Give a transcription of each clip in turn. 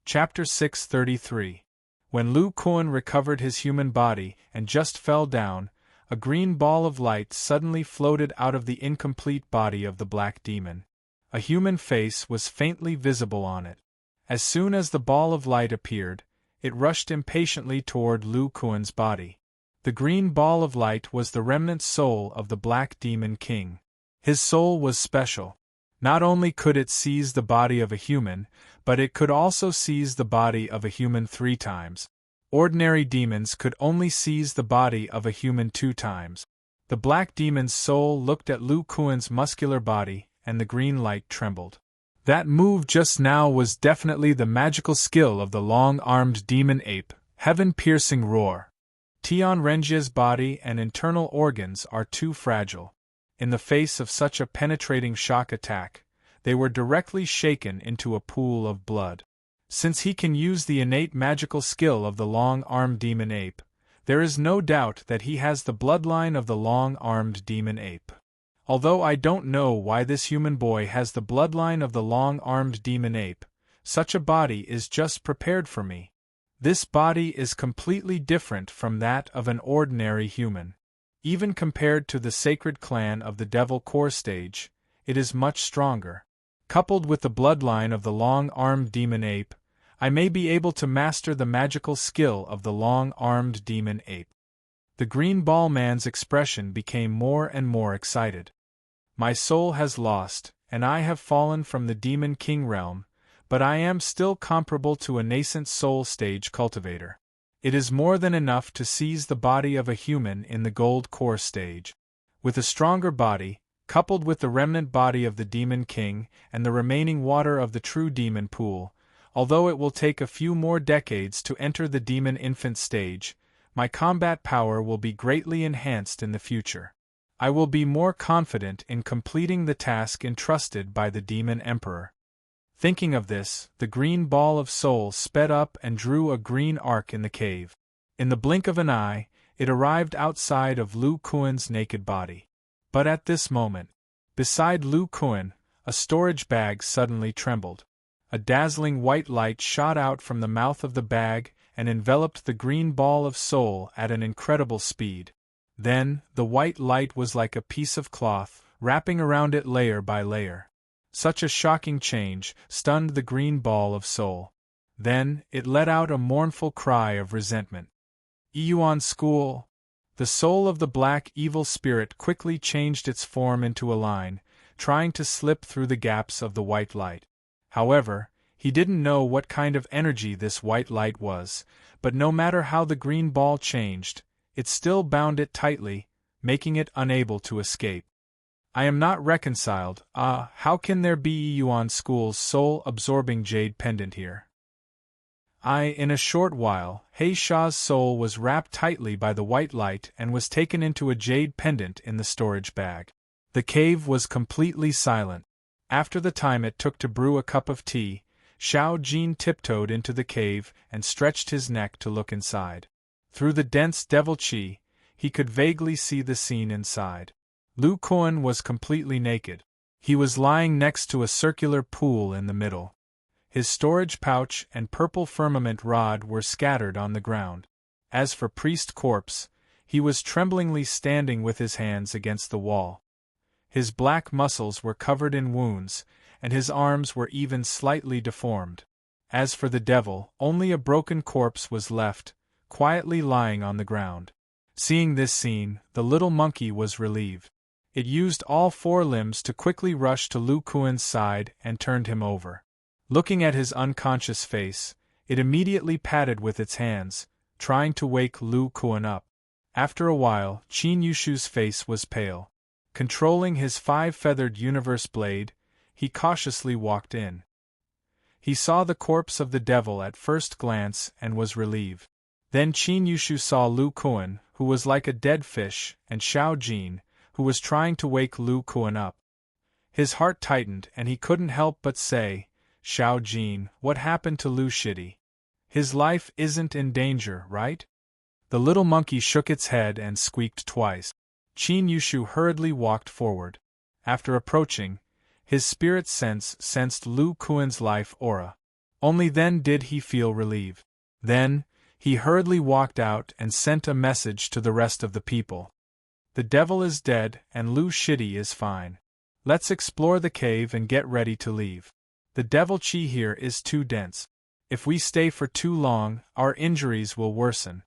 Chapter 633. When Lu Kuan recovered his human body and just fell down, a green ball of light suddenly floated out of the incomplete body of the black demon. A human face was faintly visible on it. As soon as the ball of light appeared, it rushed impatiently toward Lu Kuan's body. The green ball of light was the remnant soul of the Black Demon King. His soul was special. Not only could it seize the body of a human, but it could also seize the body of a human 3 times. Ordinary demons could only seize the body of a human 2 times. The Black Demon's soul looked at Lu Kuan's muscular body, and the green light trembled. That move just now was definitely the magical skill of the long-armed demon ape, heaven-piercing roar. Tian Renjie's body and internal organs are too fragile. In the face of such a penetrating shock attack, they were directly shaken into a pool of blood. Since he can use the innate magical skill of the long-armed demon ape, there is no doubt that he has the bloodline of the long-armed demon ape. Although I don't know why this human boy has the bloodline of the long-armed demon ape, such a body is just prepared for me. This body is completely different from that of an ordinary human. Even compared to the sacred clan of the Devil Core stage, it is much stronger. Coupled with the bloodline of the long-armed demon ape, I may be able to master the magical skill of the long-armed demon ape. The green ball man's expression became more and more excited. My soul has lost, and I have fallen from the Demon King realm, but I am still comparable to a nascent soul stage cultivator. It is more than enough to seize the body of a human in the Gold Core stage. With a stronger body, coupled with the remnant body of the Demon King and the remaining water of the true demon pool, although it will take a few more decades to enter the demon infant stage, my combat power will be greatly enhanced in the future. I will be more confident in completing the task entrusted by the Demon Emperor. Thinking of this, the green ball of soul sped up and drew a green arc in the cave. In the blink of an eye, it arrived outside of Lu Kuan's naked body. But at this moment, beside Lu Kuan, a storage bag suddenly trembled. A dazzling white light shot out from the mouth of the bag and enveloped the green ball of soul at an incredible speed. Then, the white light was like a piece of cloth, wrapping around it layer by layer. Such a shocking change stunned the green ball of soul. Then, it let out a mournful cry of resentment. Yuan School! The soul of the black evil spirit quickly changed its form into a line, trying to slip through the gaps of the white light. However, he didn't know what kind of energy this white light was, but no matter how the green ball changed, it still bound it tightly, making it unable to escape. I am not reconciled. How can there be Yuan School's soul-absorbing jade pendant here? In a short while, He Sha's soul was wrapped tightly by the white light and was taken into a jade pendant in the storage bag. The cave was completely silent. After the time it took to brew a cup of tea, Xiao Jin tiptoed into the cave and stretched his neck to look inside. Through the dense devil qi, he could vaguely see the scene inside. Lu Kuan was completely naked. He was lying next to a circular pool in the middle. His storage pouch and purple firmament rod were scattered on the ground. As for Priest Corpse, he was tremblingly standing with his hands against the wall. His black muscles were covered in wounds, and his arms were even slightly deformed. As for the devil, only a broken corpse was left, quietly lying on the ground. Seeing this scene, the little monkey was relieved. It used all 4 limbs to quickly rush to Lu Kuan's side and turned him over. Looking at his unconscious face, it immediately patted with its hands, trying to wake Lu Kuan up. After a while, Qin Yushu's face was pale. Controlling his 5-feathered universe blade, he cautiously walked in. He saw the corpse of the devil at first glance and was relieved. Then Qin Yushu saw Lu Kuan, who was like a dead fish, and Xiao Jin, who was trying to wake Lu Kuan up. His heart tightened and he couldn't help but say, "Xiao Jin, what happened to Lu Shidi? His life isn't in danger, right?" The little monkey shook its head and squeaked twice. Qin Yushu hurriedly walked forward. After approaching, his spirit sense sensed Lu Kuan's life aura. Only then did he feel relieved. Then, he hurriedly walked out and sent a message to the rest of the people. The devil is dead and Lu Shidi is fine. Let's explore the cave and get ready to leave. The devil chi here is too dense. If we stay for too long, our injuries will worsen.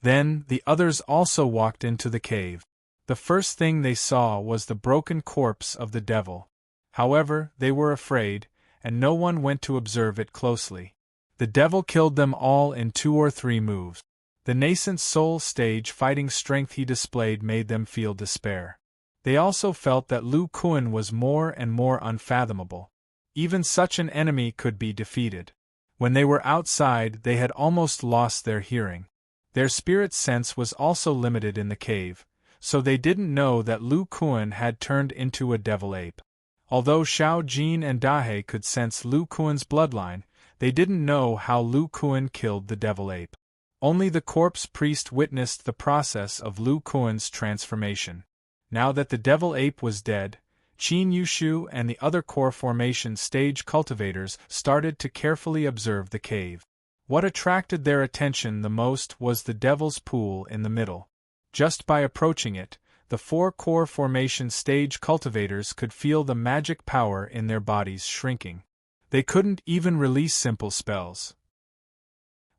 Then, the others also walked into the cave. The first thing they saw was the broken corpse of the devil. However, they were afraid, and no one went to observe it closely. The devil killed them all in 2 or 3 moves. The nascent soul stage fighting strength he displayed made them feel despair. They also felt that Lu Kuan was more and more unfathomable. Even such an enemy could be defeated. When they were outside, they had almost lost their hearing. Their spirit sense was also limited in the cave, so they didn't know that Lu Kuan had turned into a devil ape. Although Xiao Jin and Dahe could sense Lu Kuan's bloodline, they didn't know how Lu Kuan killed the devil ape. Only the corpse priest witnessed the process of Lu Kuan's transformation. Now that the devil ape was dead, Qin Yushu and the other core formation stage cultivators started to carefully observe the cave. What attracted their attention the most was the devil's pool in the middle. Just by approaching it, the 4 core formation stage cultivators could feel the magic power in their bodies shrinking. They couldn't even release simple spells.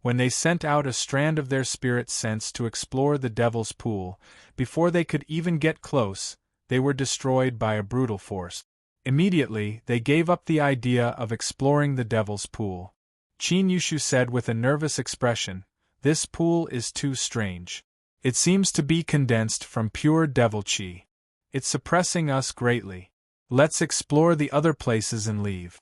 When they sent out a strand of their spirit sense to explore the devil's pool, before they could even get close, they were destroyed by a brutal force. Immediately, they gave up the idea of exploring the devil's pool. Qin Yushu said with a nervous expression, "This pool is too strange. It seems to be condensed from pure devil chi. It's suppressing us greatly. Let's explore the other places and leave."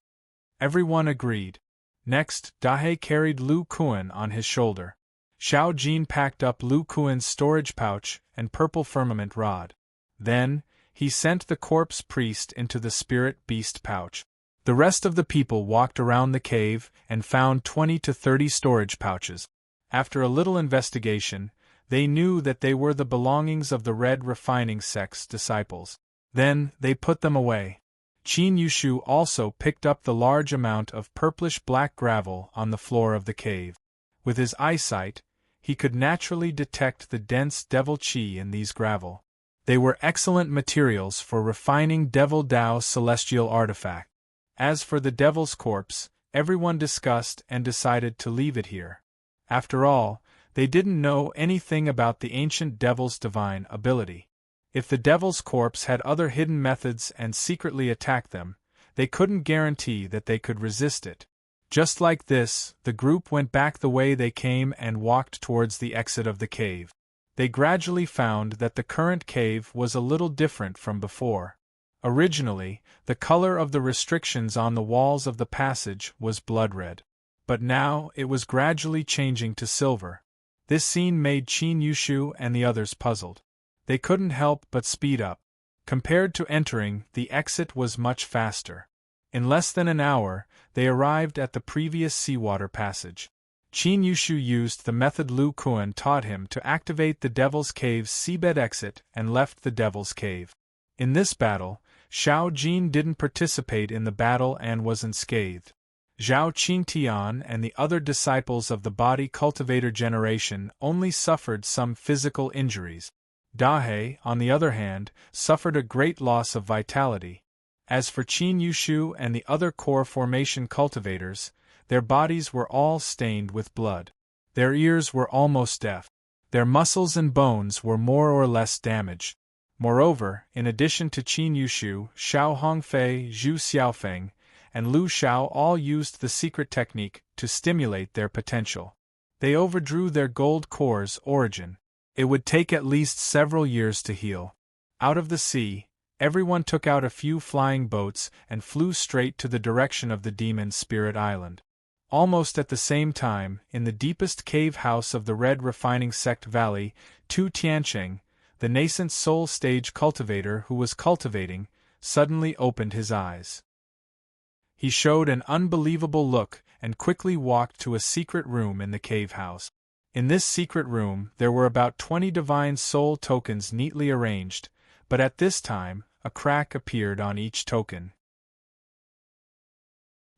Everyone agreed. Next, Dahe carried Lu Kuan on his shoulder. Xiao Jin packed up Lu Kuan's storage pouch and purple firmament rod. Then, he sent the corpse priest into the spirit beast pouch. The rest of the people walked around the cave and found 20 to 30 storage pouches. After a little investigation, they knew that they were the belongings of the Red Refining Sect's disciples. Then, they put them away. Qin Yushu also picked up the large amount of purplish-black gravel on the floor of the cave. With his eyesight, he could naturally detect the dense devil chi in these gravel. They were excellent materials for refining Devil Dao celestial artifact. As for the devil's corpse, everyone discussed and decided to leave it here. After all, they didn't know anything about the ancient devil's divine ability. If the devil's corpse had other hidden methods and secretly attacked them, they couldn't guarantee that they could resist it. Just like this, the group went back the way they came and walked towards the exit of the cave. They gradually found that the current cave was a little different from before. Originally, the color of the restrictions on the walls of the passage was blood red. But now it was gradually changing to silver. This scene made Qin Yushu and the others puzzled. They couldn't help but speed up. Compared to entering, the exit was much faster. In less than an hour, they arrived at the previous seawater passage. Qin Yushu used the method Lu Kuan taught him to activate the Devil's Cave's seabed exit and left the Devil's Cave. In this battle, Xiao Jin didn't participate in the battle and was unscathed. Zhao Qingtian and the other disciples of the body cultivator generation only suffered some physical injuries. Dahe, on the other hand, suffered a great loss of vitality. As for Qin Yushu and the other core formation cultivators, their bodies were all stained with blood. Their ears were almost deaf. Their muscles and bones were more or less damaged. Moreover, in addition to Qin Yushu, Xiao Hongfei, Zhu Xiaofeng, and Lu Xiao all used the secret technique to stimulate their potential. They overdrew their gold core's origin. It would take at least several years to heal. Out of the sea, everyone took out a few flying boats and flew straight to the direction of the demon Spirit Island. Almost at the same time, in the deepest cave house of the Red Refining Sect Valley, Tu Tiancheng, the nascent soul stage cultivator who was cultivating, suddenly opened his eyes. He showed an unbelievable look and quickly walked to a secret room in the cave house. In this secret room, there were about 20 divine soul tokens neatly arranged, but at this time, a crack appeared on each token.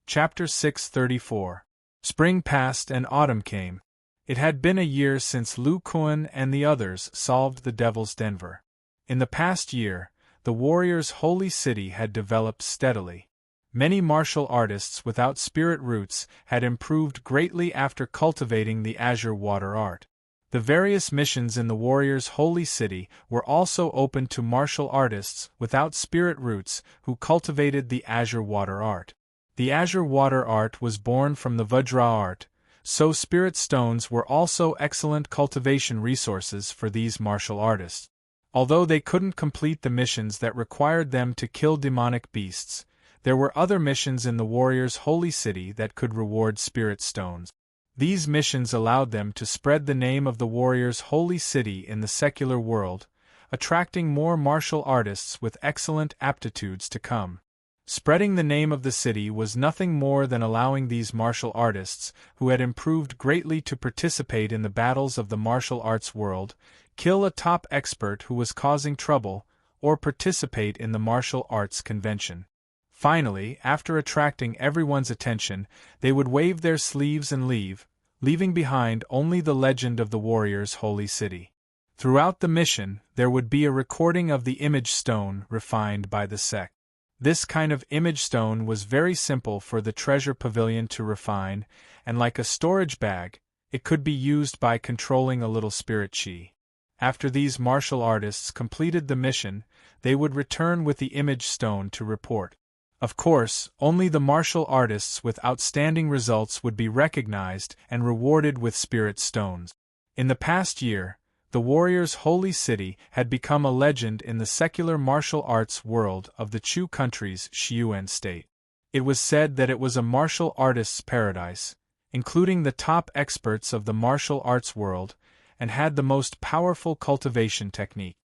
Chapter 634. Spring passed and autumn came. It had been a year since Lu Kuan and the others solved the Devil's Denver. In the past year, the warrior's holy city had developed steadily. Many martial artists without spirit roots had improved greatly after cultivating the azure water art. The various missions in the warrior's holy city were also open to martial artists without spirit roots who cultivated the azure water art. The azure water art was born from the Vajra art, so spirit stones were also excellent cultivation resources for these martial artists. Although they couldn't complete the missions that required them to kill demonic beasts, there were other missions in the warrior's holy city that could reward spirit stones. These missions allowed them to spread the name of the warrior's holy city in the secular world, attracting more martial artists with excellent aptitudes to come. Spreading the name of the city was nothing more than allowing these martial artists, who had improved greatly to participate in the battles of the martial arts world, kill a top expert who was causing trouble, or participate in the martial arts convention. Finally, after attracting everyone's attention, they would wave their sleeves and leave, leaving behind only the legend of the warrior's holy city. Throughout the mission, there would be a recording of the image stone refined by the sect. This kind of image stone was very simple for the treasure pavilion to refine, and like a storage bag, it could be used by controlling a little spirit chi. After these martial artists completed the mission, they would return with the image stone to report. Of course, only the martial artists with outstanding results would be recognized and rewarded with spirit stones. In the past year, the warrior's holy city had become a legend in the secular martial arts world of the Chu country's Xiuan state. It was said that it was a martial artist's paradise, including the top experts of the martial arts world, and had the most powerful cultivation technique.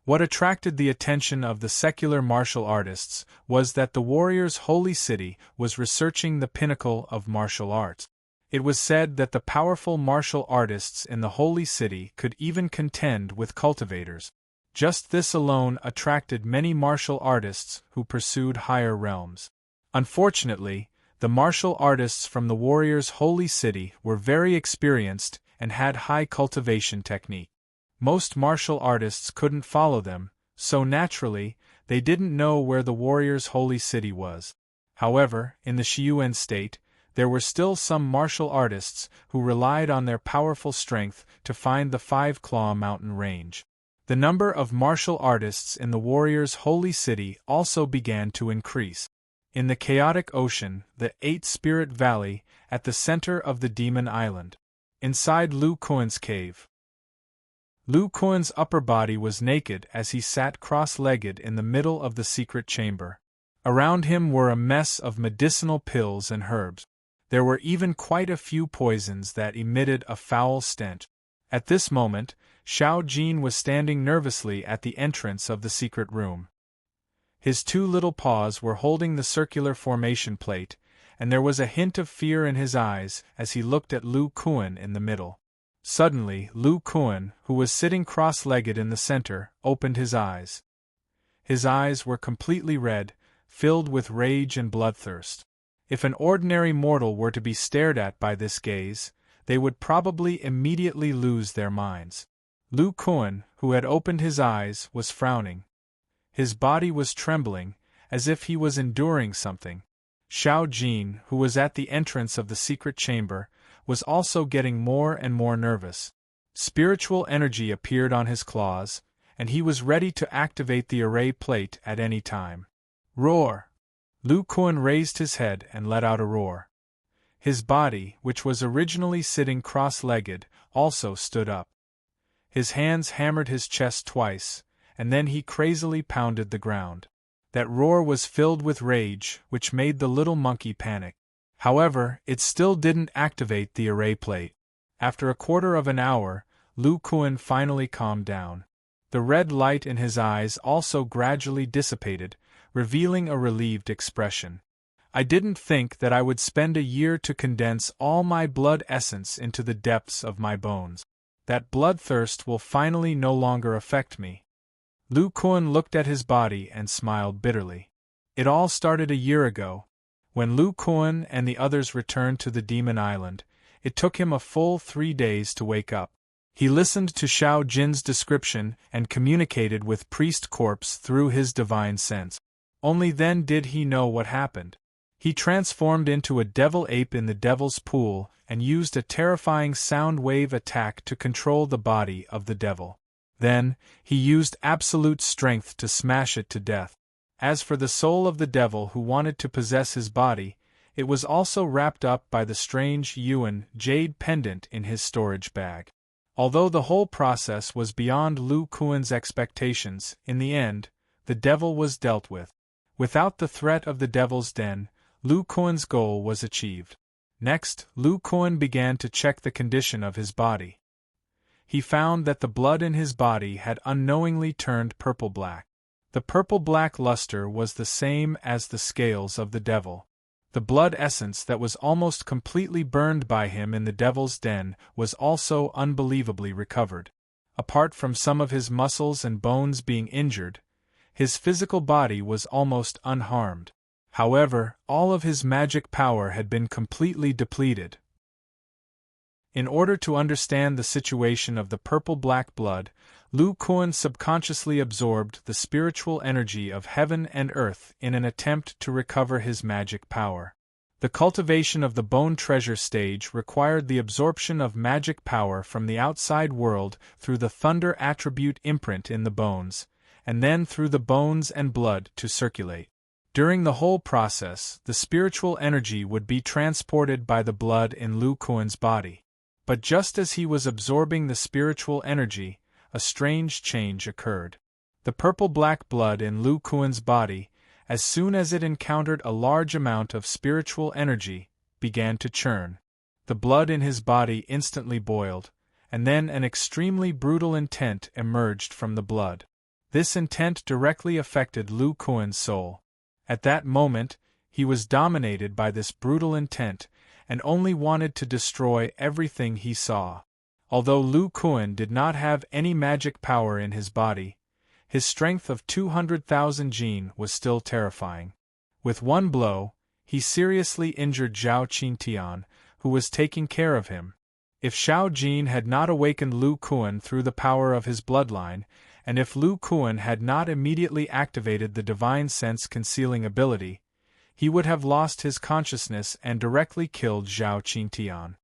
What attracted the attention of the secular martial artists was that the warrior's holy city was researching the pinnacle of martial arts. It was said that the powerful martial artists in the holy city could even contend with cultivators. Just this alone attracted many martial artists who pursued higher realms. Unfortunately, the martial artists from the warrior's holy city were very experienced and had high cultivation technique. Most martial artists couldn't follow them, so naturally, they didn't know where the warrior's holy city was. However, in the Xiuan state, there were still some martial artists who relied on their powerful strength to find the Five Claw Mountain range. The number of martial artists in the warrior's holy city also began to increase. In the chaotic ocean, the Eight-Spirit Valley, at the center of the Demon Island. Inside Lu Kuan's cave. Lu Kuan's upper body was naked as he sat cross-legged in the middle of the secret chamber. Around him were a mess of medicinal pills and herbs. There were even quite a few poisons that emitted a foul stench. At this moment, Xiao Jin was standing nervously at the entrance of the secret room. His two little paws were holding the circular formation plate, and there was a hint of fear in his eyes as he looked at Lu Kuan in the middle. Suddenly, Lu Kuan, who was sitting cross-legged in the center, opened his eyes. His eyes were completely red, filled with rage and bloodthirst. If an ordinary mortal were to be stared at by this gaze, they would probably immediately lose their minds. Lu Kuan, who had opened his eyes, was frowning. His body was trembling, as if he was enduring something. Xiao Jin, who was at the entrance of the secret chamber, was also getting more and more nervous. Spiritual energy appeared on his claws, and he was ready to activate the array plate at any time. Roar! Lu Kuan raised his head and let out a roar. His body, which was originally sitting cross-legged, also stood up. His hands hammered his chest twice, and then he crazily pounded the ground. That roar was filled with rage, which made the little monkey panic. However, it still didn't activate the array plate. After a quarter of an hour, Lu Kuan finally calmed down. The red light in his eyes also gradually dissipated, revealing a relieved expression. I didn't think that I would spend a year to condense all my blood essence into the depths of my bones. That bloodthirst will finally no longer affect me. Lu Kuan looked at his body and smiled bitterly. It all started a year ago, When Lu Kuan and the others returned to the Demon Island, it took him a full 3 days to wake up. He listened to Xiao Jin's description and communicated with Priest Corpse through his divine sense. Only then did he know what happened. He transformed into a devil ape in the Devil's Pool and used a terrifying sound wave attack to control the body of the devil. Then, he used absolute strength to smash it to death. As for the soul of the devil who wanted to possess his body, it was also wrapped up by the strange Yuan jade pendant in his storage bag. Although the whole process was beyond Lu Kuan's expectations, in the end, the devil was dealt with. Without the threat of the devil's den, Lu Kuan's goal was achieved. Next, Lu Kuan began to check the condition of his body. He found that the blood in his body had unknowingly turned purple-black. The purple-black luster was the same as the scales of the devil. The blood essence that was almost completely burned by him in the devil's den was also unbelievably recovered. Apart from some of his muscles and bones being injured, his physical body was almost unharmed. However, all of his magic power had been completely depleted. In order to understand the situation of the purple-black blood, Lu Kuan subconsciously absorbed the spiritual energy of heaven and earth in an attempt to recover his magic power. The cultivation of the bone treasure stage required the absorption of magic power from the outside world through the thunder attribute imprint in the bones, and then through the bones and blood to circulate. During the whole process, the spiritual energy would be transported by the blood in Lu Kuan's body. But just as he was absorbing the spiritual energy, a strange change occurred. The purple-black blood in Lu Kuan's body, as soon as it encountered a large amount of spiritual energy, began to churn. The blood in his body instantly boiled, and then an extremely brutal intent emerged from the blood. This intent directly affected Lu Kuan's soul. At that moment, he was dominated by this brutal intent, and only wanted to destroy everything he saw. Although Lu Kuan did not have any magic power in his body, his strength of 200,000 jin was still terrifying. With one blow, he seriously injured Zhao Qingtian, who was taking care of him. If Xiao Jin had not awakened Lu Kuan through the power of his bloodline, and if Lu Kuan had not immediately activated the divine sense concealing ability, he would have lost his consciousness and directly killed Zhao Qingtian.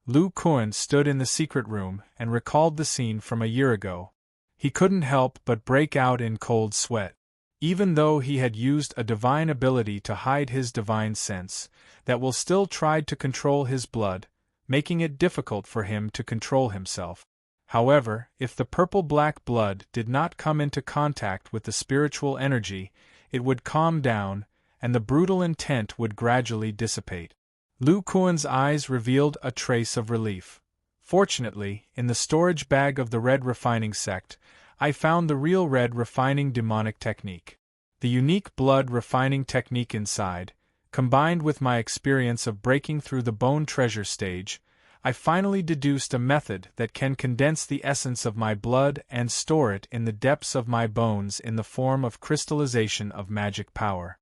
Lu Kuan stood in the secret room and recalled the scene from a year ago. He couldn't help but break out in cold sweat. Even though he had used a divine ability to hide his divine sense, that will still tried to control his blood, making it difficult for him to control himself. However, if the purple-black blood did not come into contact with the spiritual energy, it would calm down, and the brutal intent would gradually dissipate. Lu Kuan's eyes revealed a trace of relief. Fortunately, in the storage bag of the red refining sect, I found the real red refining demonic technique. The unique blood refining technique inside, combined with my experience of breaking through the bone treasure stage, I finally deduced a method that can condense the essence of my blood and store it in the depths of my bones in the form of crystallization of magic power.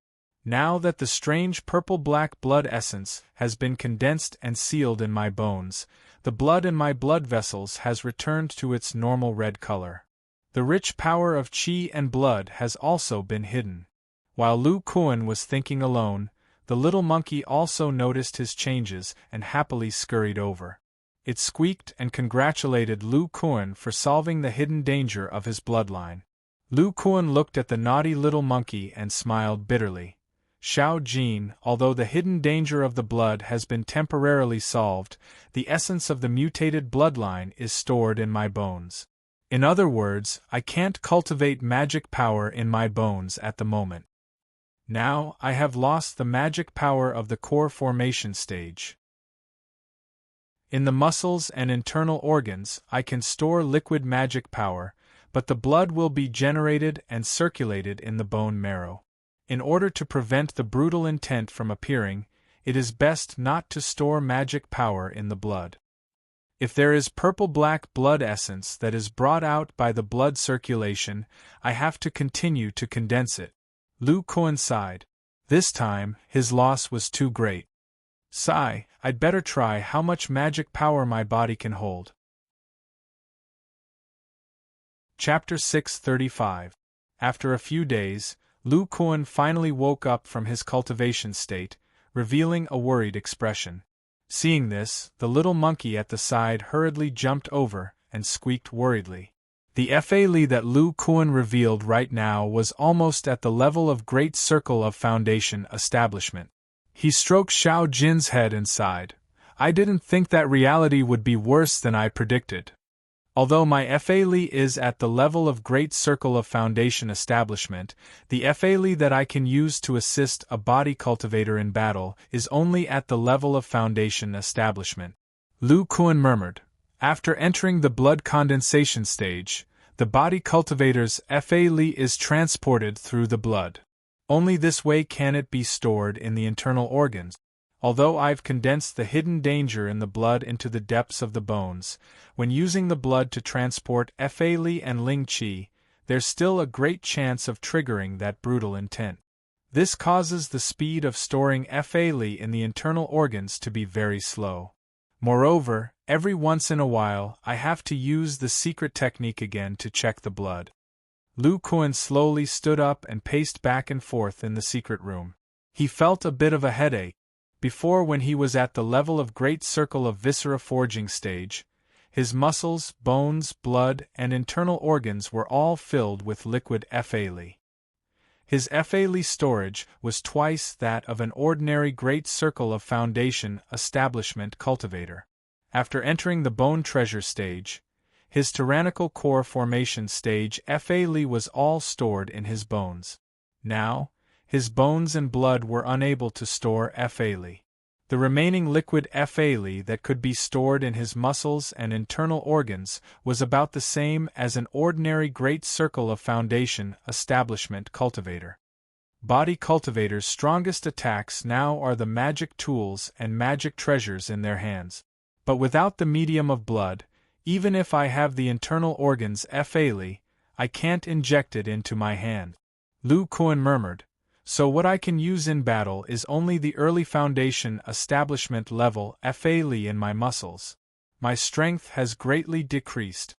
Now that the strange purple-black blood essence has been condensed and sealed in my bones, the blood in my blood vessels has returned to its normal red color. The rich power of qi and blood has also been hidden. While Lu Kuan was thinking alone, the little monkey also noticed his changes and happily scurried over. It squeaked and congratulated Lu Kuan for solving the hidden danger of his bloodline. Lu Kuan looked at the naughty little monkey and smiled bitterly. Xiao Jin, although the hidden danger of the blood has been temporarily solved, the essence of the mutated bloodline is stored in my bones. In other words, I can't cultivate magic power in my bones at the moment. Now, I have lost the magic power of the core formation stage. In the muscles and internal organs, I can store liquid magic power, but the blood will be generated and circulated in the bone marrow. In order to prevent the brutal intent from appearing, it is best not to store magic power in the blood. If there is purple-black blood essence that is brought out by the blood circulation, I have to continue to condense it. Lu Kuan sighed. This time, his loss was too great. Sigh, I'd better try how much magic power my body can hold. Chapter 635. After a few days, Lu Kuan finally woke up from his cultivation state, revealing a worried expression. Seeing this, the little monkey at the side hurriedly jumped over and squeaked worriedly. The Li that Lu Kuan revealed right now was almost at the level of Great Circle of Foundation establishment. He stroked Xiao Jin's head and sighed. I didn't think that reality would be worse than I predicted. Although my Li is at the level of Great Circle of Foundation establishment, the Li that I can use to assist a body cultivator in battle is only at the level of Foundation establishment. Lu Kuan murmured. After entering the blood condensation stage, the body cultivator's Li is transported through the blood. Only this way can it be stored in the internal organs. Although I've condensed the hidden danger in the blood into the depths of the bones, when using the blood to transport Li and Ling Qi, there's still a great chance of triggering that brutal intent. This causes the speed of storing Li in the internal organs to be very slow. Moreover, every once in a while I have to use the secret technique again to check the blood. Lu Kuan slowly stood up and paced back and forth in the secret room. He felt a bit of a headache. Before, when he was at the level of Great Circle of Viscera forging stage, his muscles, bones, blood, and internal organs were all filled with liquid Li. His Li storage was twice that of an ordinary Great Circle of Foundation establishment cultivator. After entering the Bone Treasure stage, his tyrannical core formation stage Li was all stored in his bones. Now, his bones and blood were unable to store Li. The remaining liquid Li that could be stored in his muscles and internal organs was about the same as an ordinary Great Circle of Foundation establishment cultivator. Body cultivators' strongest attacks now are the magic tools and magic treasures in their hands. But without the medium of blood, even if I have the internal organs Li, I can't inject it into my hand. Lu Kuan murmured. So what I can use in battle is only the early Foundation establishment level Li in my muscles. My strength has greatly decreased.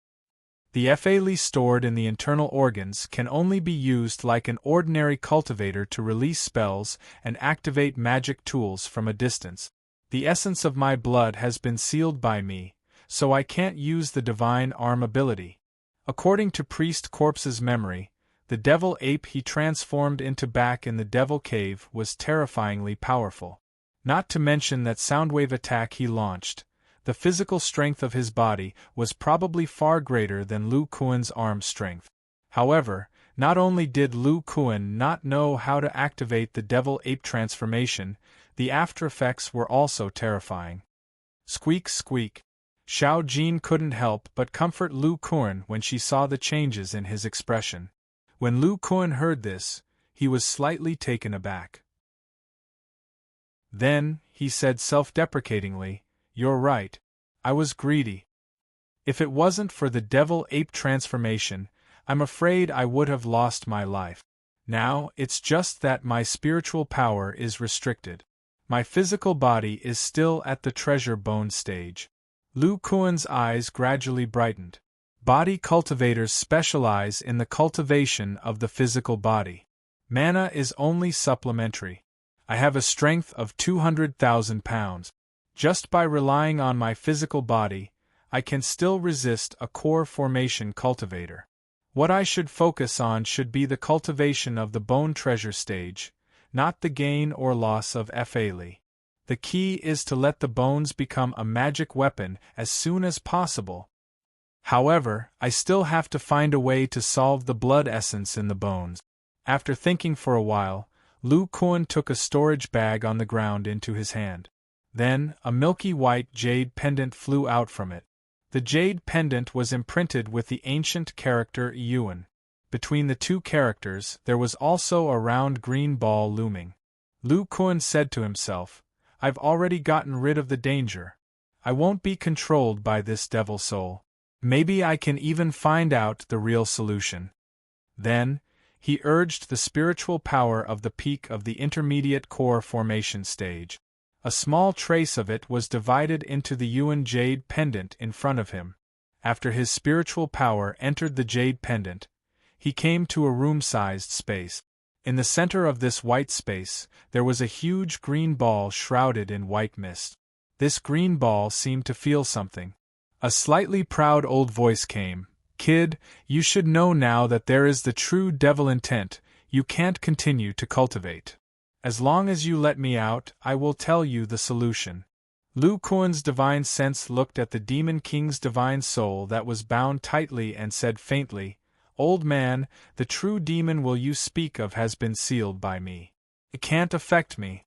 The Li stored in the internal organs can only be used like an ordinary cultivator to release spells and activate magic tools from a distance. The essence of my blood has been sealed by me, so I can't use the divine arm ability. According to Priest Corpse's memory, the devil ape he transformed into back in the devil cave was terrifyingly powerful. Not to mention that soundwave attack he launched, the physical strength of his body was probably far greater than Lu Kuan's arm strength. However, not only did Lu Kuan not know how to activate the devil ape transformation, the after effects were also terrifying. Squeak, squeak. Xiao Jin couldn't help but comfort Lu Kuan when she saw the changes in his expression. When Lu Kuan heard this, he was slightly taken aback. Then, he said self-deprecatingly, "You're right. I was greedy. If it wasn't for the devil ape transformation, I'm afraid I would have lost my life. Now, it's just that my spiritual power is restricted. My physical body is still at the treasure bone stage." Lu Kuan's eyes gradually brightened. Body cultivators specialize in the cultivation of the physical body. Mana is only supplementary. I have a strength of 200,000 pounds. Just by relying on my physical body, I can still resist a core formation cultivator. What I should focus on should be the cultivation of the bone treasure stage, not the gain or loss of Li. The key is to let the bones become a magic weapon as soon as possible. However, I still have to find a way to solve the blood essence in the bones. After thinking for a while, Lu Kuan took a storage bag on the ground into his hand. Then, a milky white jade pendant flew out from it. The jade pendant was imprinted with the ancient character Yuan. Between the two characters, there was also a round green ball looming. Lu Kuan said to himself, "I've already gotten rid of the danger. I won't be controlled by this devil soul. Maybe I can even find out the real solution." Then, He urged the spiritual power of the peak of the intermediate core formation stage. A small trace of it was divided into the Yuan jade pendant in front of him. After his spiritual power entered the jade pendant, he came to a room-sized space. In the center of this white space, there was a huge green ball shrouded in white mist. This green ball seemed to feel something. A slightly proud old voice came. "Kid, you should know now that there is the true devil intent you can't continue to cultivate. As long as you let me out, I will tell you the solution." Lu Kuan's divine sense looked at the Demon King's divine soul that was bound tightly and said faintly, "Old man, the true demon will you speak of has been sealed by me. It can't affect me."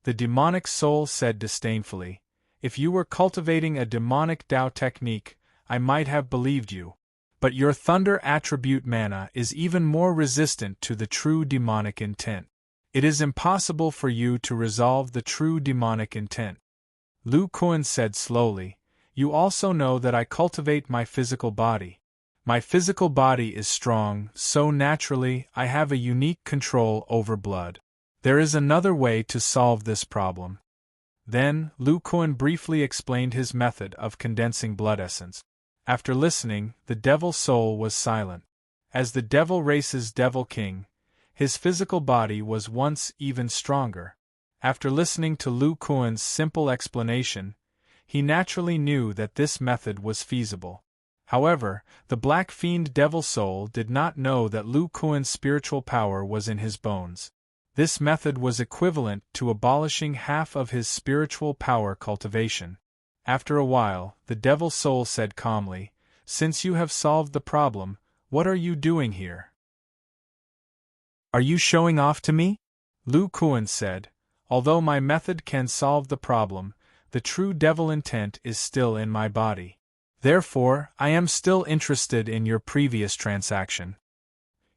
The demonic soul said disdainfully, "If you were cultivating a demonic Tao technique, I might have believed you. But your thunder attribute mana is even more resistant to the true demonic intent. It is impossible for you to resolve the true demonic intent." Lu Kuan said slowly, "You also know that I cultivate my physical body. My physical body is strong, so naturally I have a unique control over blood. There is another way to solve this problem." Then, Lu Kuan briefly explained his method of condensing blood essence. After listening, the devil soul was silent. As the devil race's devil king, his physical body was once even stronger. After listening to Lu Kuan's simple explanation, he naturally knew that this method was feasible. However, the Black Fiend Devil Soul did not know that Lu Kuan's spiritual power was in his bones. This method was equivalent to abolishing half of his spiritual power cultivation. After a while, the Devil Soul said calmly, "Since you have solved the problem, what are you doing here? Are you showing off to me?" Lu Kuan said, "Although my method can solve the problem, the true devil intent is still in my body. Therefore, I am still interested in your previous transaction."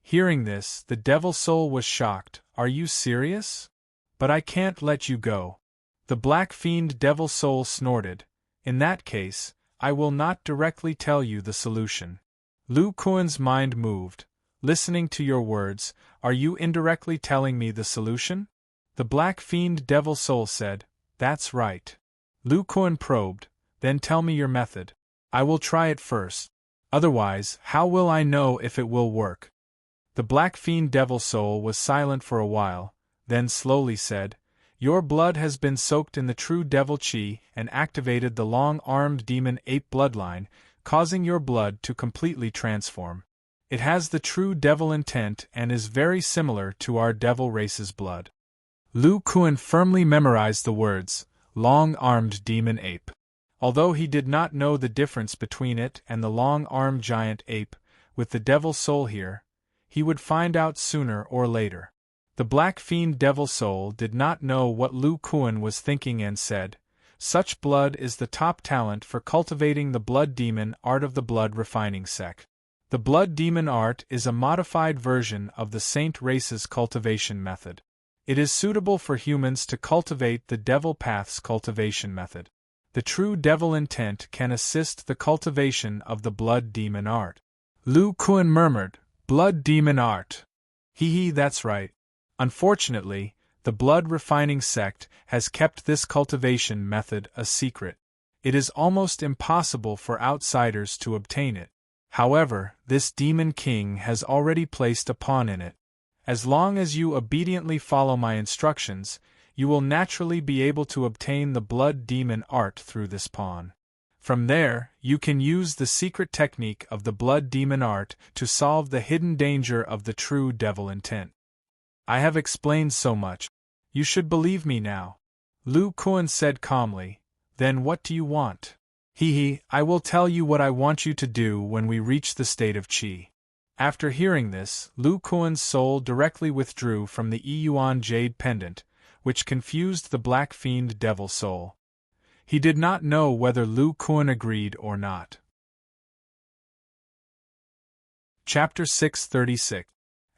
Hearing this, the devil soul was shocked. "Are you serious? But I can't let you go." The Black Fiend Devil Soul snorted. "In that case, I will not directly tell you the solution." Lu Kuan's mind moved. "Listening to your words, are you indirectly telling me the solution?" The Black Fiend Devil Soul said, "That's right." Lu Kuan probed, "Then tell me your method. I will try it first. Otherwise, how will I know if it will work?" The Black Fiend Devil Soul was silent for a while, then slowly said, "Your blood has been soaked in the true devil chi and activated the long-armed demon ape bloodline, causing your blood to completely transform. It has the true devil intent and is very similar to our devil race's blood." Lu Kuan firmly memorized the words, "long-armed demon ape." Although he did not know the difference between it and the long-armed giant ape, with the devil soul here, he would find out sooner or later. The Black Fiend Devil Soul did not know what Lu Kuan was thinking and said, "Such blood is the top talent for cultivating the blood demon art of the blood refining sect. The blood demon art is a modified version of the saint race's cultivation method. It is suitable for humans to cultivate the devil path's cultivation method. The true devil intent can assist the cultivation of the blood demon art." Lu Kuan murmured, "Blood demon art. That's right. Unfortunately, the blood refining sect has kept this cultivation method a secret. It is almost impossible for outsiders to obtain it. However, this Demon King has already placed a pawn in it. As long as you obediently follow my instructions, you will naturally be able to obtain the blood demon art through this pawn. From there, you can use the secret technique of the blood demon art to solve the hidden danger of the true devil intent. I have explained so much. You should believe me now." Lu Kuan said calmly, "Then what do you want?" I will tell you what I want you to do when we reach the state of Qi." After hearing this, Lu Kuan's soul directly withdrew from the Yuan jade pendant, which confused the Black Fiend Devil Soul. He did not know whether Lu Kuan agreed or not. Chapter 636.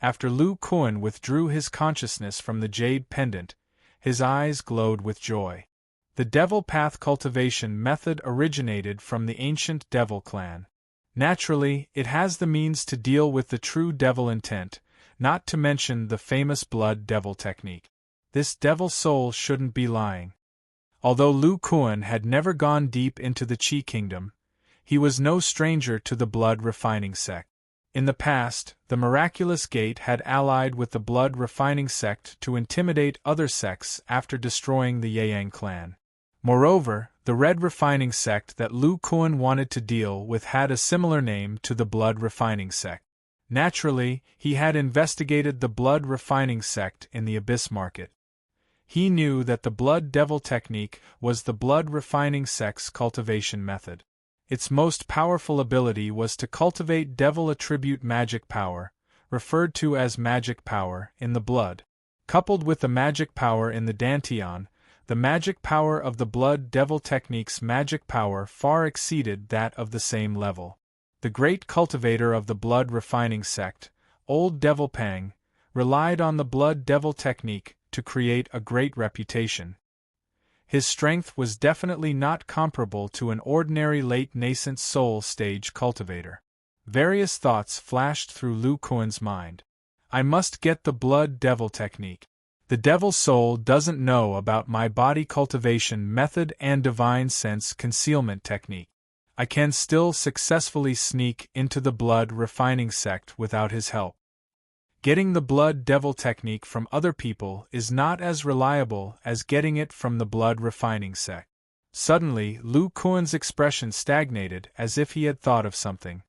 After Lu Kuan withdrew his consciousness from the jade pendant, his eyes glowed with joy. The devil path cultivation method originated from the ancient devil clan. Naturally, it has the means to deal with the true devil intent, not to mention the famous blood devil technique. This devil soul shouldn't be lying. Although Lu Kuan had never gone deep into the Qi kingdom, he was no stranger to the blood refining sect. In the past, the miraculous gate had allied with the blood refining sect to intimidate other sects after destroying the Yang clan. Moreover, the red refining sect that Lu Kuan wanted to deal with had a similar name to the blood refining sect. Naturally, he had investigated the blood refining sect in the Abyss Market. He knew that the blood devil technique was the blood refining sect's cultivation method. Its most powerful ability was to cultivate devil attribute magic power, referred to as magic power, in the blood. Coupled with the magic power in the Dantian, the magic power of the blood devil technique's magic power far exceeded that of the same level. The great cultivator of the blood refining sect, Old Devil Pang, relied on the blood devil technique to create a great reputation. His strength was definitely not comparable to an ordinary late nascent soul stage cultivator. Various thoughts flashed through Lu Kuan's mind. I must get the blood devil technique. The devil soul doesn't know about my body cultivation method and divine sense concealment technique. I can still successfully sneak into the blood refining sect without his help. Getting the blood devil technique from other people is not as reliable as getting it from the blood refining sect. Suddenly, Lu Kuan's expression stagnated as if he had thought of something.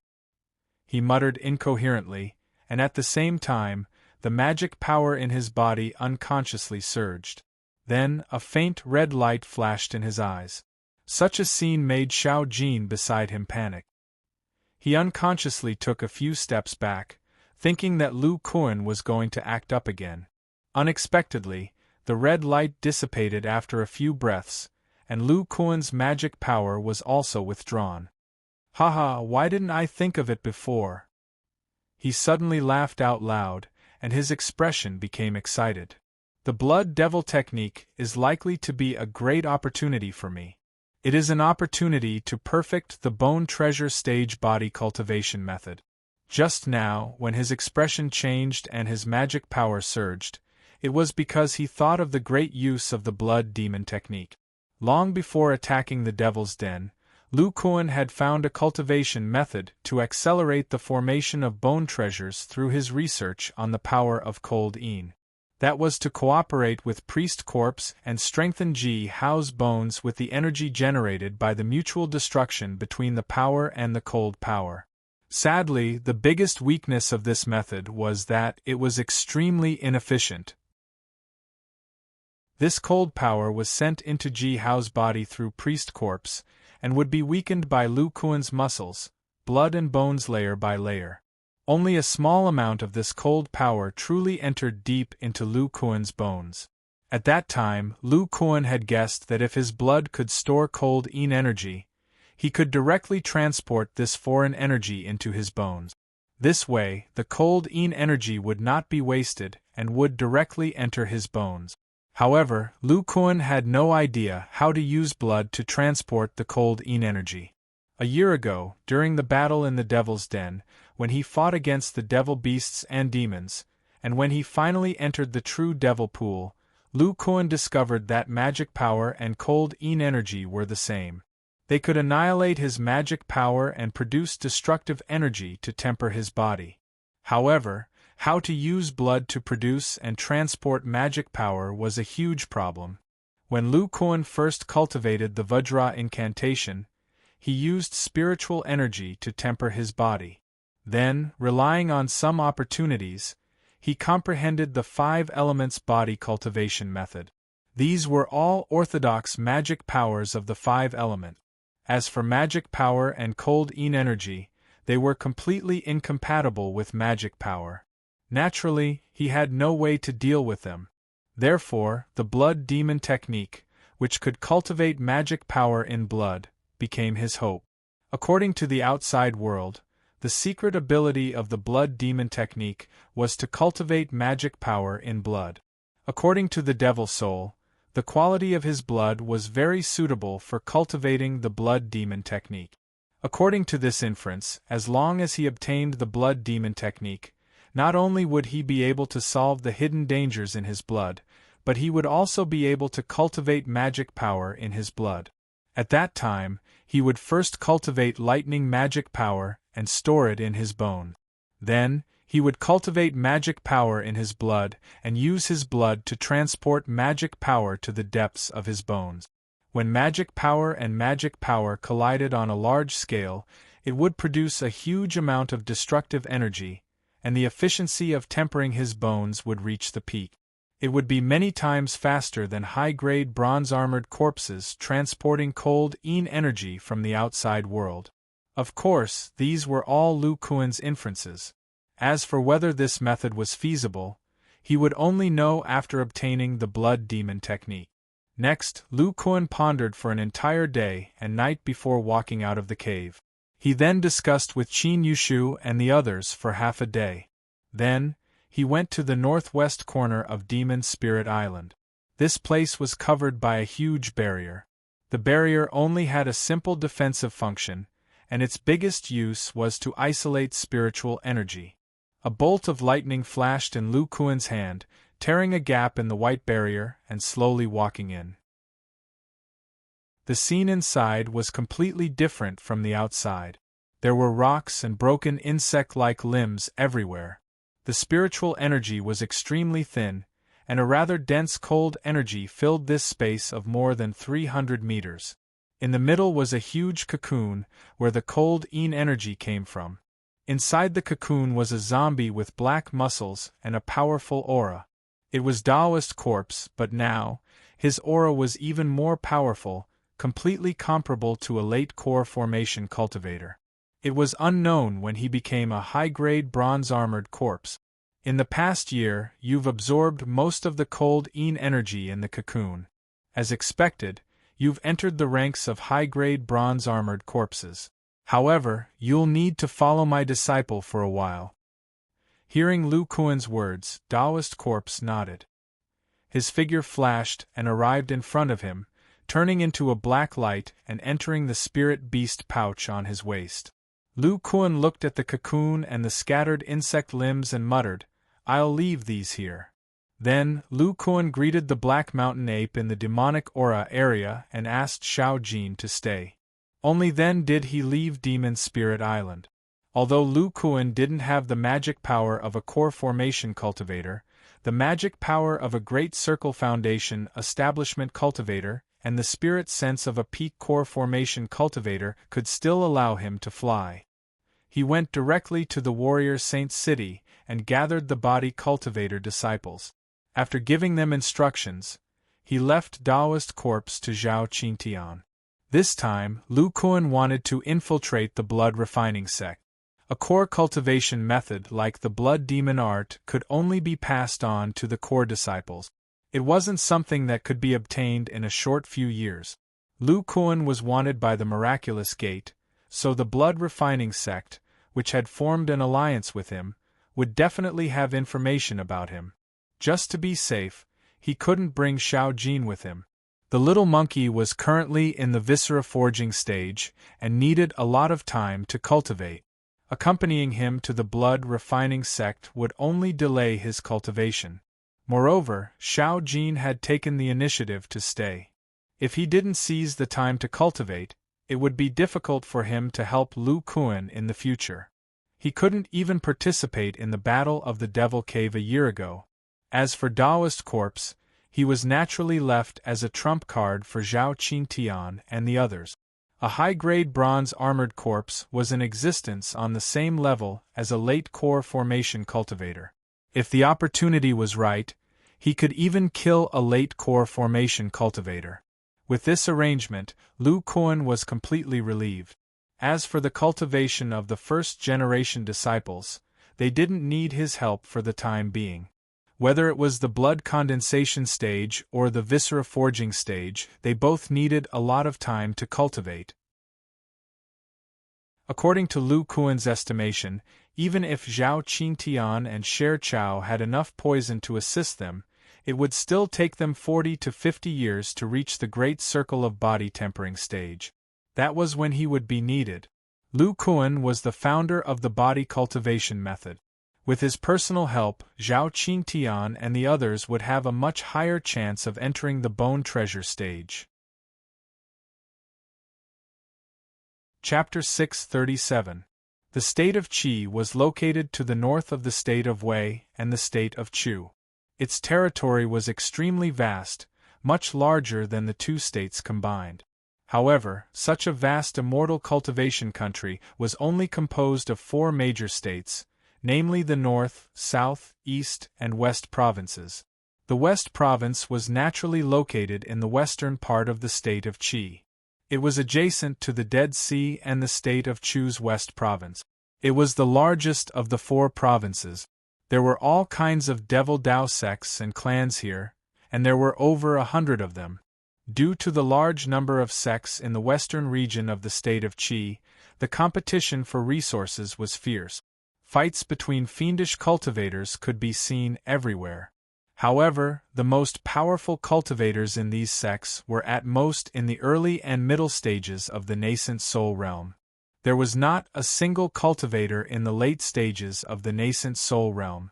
He muttered incoherently, and at the same time, the magic power in his body unconsciously surged. Then, a faint red light flashed in his eyes. Such a scene made Xiao Jin beside him panic. He unconsciously took a few steps back, thinking that Lu Kuan was going to act up again. Unexpectedly, the red light dissipated after a few breaths, and Lu Kuan's magic power was also withdrawn. Haha, why didn't I think of it before? He suddenly laughed out loud, and his expression became excited. The blood devil technique is likely to be a great opportunity for me. It is an opportunity to perfect the bone treasure stage body cultivation method. Just now, when his expression changed and his magic power surged, it was because he thought of the great use of the blood demon technique. Long before attacking the Devil's Den, Lu Kuan had found a cultivation method to accelerate the formation of bone treasures through his research on the power of cold Yin. That was to cooperate with Priest Corpse and strengthen Ji Hao's bones with the energy generated by the mutual destruction between the power and the cold power. Sadly, the biggest weakness of this method was that it was extremely inefficient. This cold power was sent into Ji Hao's body through Priest Corpse, and would be weakened by Lu Kuan's muscles, blood and bones layer by layer. Only a small amount of this cold power truly entered deep into Lu Kuan's bones. At that time, Lu Kuan had guessed that if his blood could store cold Yin energy, he could directly transport this foreign energy into his bones. This way, the cold Yin energy would not be wasted and would directly enter his bones. However, Lu Kuan had no idea how to use blood to transport the cold Yin energy. A year ago, during the battle in the Devil's Den, when he fought against the devil beasts and demons, and when he finally entered the true devil pool, Lu Kuan discovered that magic power and cold Yin energy were the same. They could annihilate his magic power and produce destructive energy to temper his body. However, how to use blood to produce and transport magic power was a huge problem. When Lu Kuan first cultivated the Vajra incantation, he used spiritual energy to temper his body. Then, relying on some opportunities, he comprehended the 5 elements body cultivation method. These were all orthodox magic powers of the 5 elements. As for magic power and cold Yin energy, they were completely incompatible with magic power. Naturally, he had no way to deal with them. Therefore, the blood demon technique, which could cultivate magic power in blood, became his hope. According to the outside world, the secret ability of the blood demon technique was to cultivate magic power in blood. According to the devil soul, the quality of his blood was very suitable for cultivating the blood demon technique. According to this inference, as long as he obtained the blood demon technique, Not only would he be able to solve the hidden dangers in his blood, but he would also be able to cultivate magic power in his blood. At that time, he would first cultivate lightning magic power and store it in his bone. Then, he would cultivate magic power in his blood and use his blood to transport magic power to the depths of his bones. When magic power and magic power collided on a large scale, it would produce a huge amount of destructive energy, and the efficiency of tempering his bones would reach the peak. It would be many times faster than high-grade bronze-armored corpses transporting cold energy from the outside world. Of course, these were all Lu Kuan's inferences. As for whether this method was feasible, he would only know after obtaining the blood demon technique. Next, Lu Kuan pondered for an entire day and night before walking out of the cave. He then discussed with Qin Yushu and the others for half a day. Then, he went to the northwest corner of Demon Spirit Island. This place was covered by a huge barrier. The barrier only had a simple defensive function, and its biggest use was to isolate spiritual energy. A bolt of lightning flashed in Lu Kuan's hand, tearing a gap in the white barrier and slowly walking in. The scene inside was completely different from the outside. There were rocks and broken insect-like limbs everywhere. The spiritual energy was extremely thin, and a rather dense cold energy filled this space of more than 300 meters. In the middle was a huge cocoon, where the cold energy came from. Inside the cocoon was a zombie with black muscles and a powerful aura. It was Daoist corpse, but now, his aura was even more powerful, completely comparable to a late core formation cultivator. It was unknown when he became a high-grade bronze-armored corpse. In the past year, you've absorbed most of the cold energy in the cocoon. As expected, you've entered the ranks of high-grade bronze-armored corpses. However, you'll need to follow my disciple for a while. Hearing Lu Kuan's words, Daoist corpse nodded. His figure flashed and arrived in front of him, turning into a black light and entering the spirit beast pouch on his waist. Lu Kuan looked at the cocoon and the scattered insect limbs and muttered, "I'll leave these here." Then, Lu Kuan greeted the black mountain ape in the demonic aura area and asked Xiao Jin to stay. Only then did he leave Demon Spirit Island. Although Lu Kuan didn't have the magic power of a core formation cultivator, the magic power of a Great Circle Foundation establishment cultivator, and the spirit sense of a peak core formation cultivator could still allow him to fly. He went directly to the warrior saint city and gathered the body cultivator disciples. After giving them instructions, he left Daoist corpse to Zhao Qingtian. This time, Lu Kuan wanted to infiltrate the blood refining sect. A core cultivation method like the blood demon art could only be passed on to the core disciples. It wasn't something that could be obtained in a short few years. Lu Kuan was wanted by the Miraculous Gate, so the blood refining sect, which had formed an alliance with him, would definitely have information about him. Just to be safe, he couldn't bring Xiao Jin with him. The little monkey was currently in the viscera forging stage and needed a lot of time to cultivate. Accompanying him to the blood refining sect would only delay his cultivation. Moreover, Xiao Jin had taken the initiative to stay. If he didn't seize the time to cultivate, it would be difficult for him to help Lu Kuan in the future. He couldn't even participate in the Battle of the Devil Cave a year ago. As for Daoist corpse, he was naturally left as a trump card for Zhao Qingtian and the others. A high-grade bronze-armored corpse was in existence on the same level as a late core formation cultivator. If the opportunity was right, he could even kill a late core formation cultivator. With this arrangement, Lu Kuan was completely relieved. As for the cultivation of the first-generation disciples, they didn't need his help for the time being. Whether it was the blood condensation stage or the viscera forging stage, they both needed a lot of time to cultivate. According to Lu Kuan's estimation, even if Zhao Qingtian and Sher Chao had enough poison to assist them, it would still take them 40 to 50 years to reach the Great Circle of Body Tempering stage. That was when he would be needed. Lu Kuan was the founder of the body cultivation method. With his personal help, Zhao Qingtian and the others would have a much higher chance of entering the bone treasure stage. Chapter 637. The state of Qi was located to the north of the state of Wei and the state of Chu. Its territory was extremely vast, much larger than the two states combined. However, such a vast immortal cultivation country was only composed of 4 major states, namely the North, South, East, and West provinces. The West province was naturally located in the western part of the state of Qi. It was adjacent to the Dead Sea and the state of Chu's West province. It was the largest of the 4 provinces. There were all kinds of devil Dao sects and clans here, and there were over 100 of them. Due to the large number of sects in the western region of the state of Qi, the competition for resources was fierce. Fights between fiendish cultivators could be seen everywhere. However, the most powerful cultivators in these sects were at most in the early and middle stages of the nascent soul realm. There was not a single cultivator in the late stages of the nascent soul realm.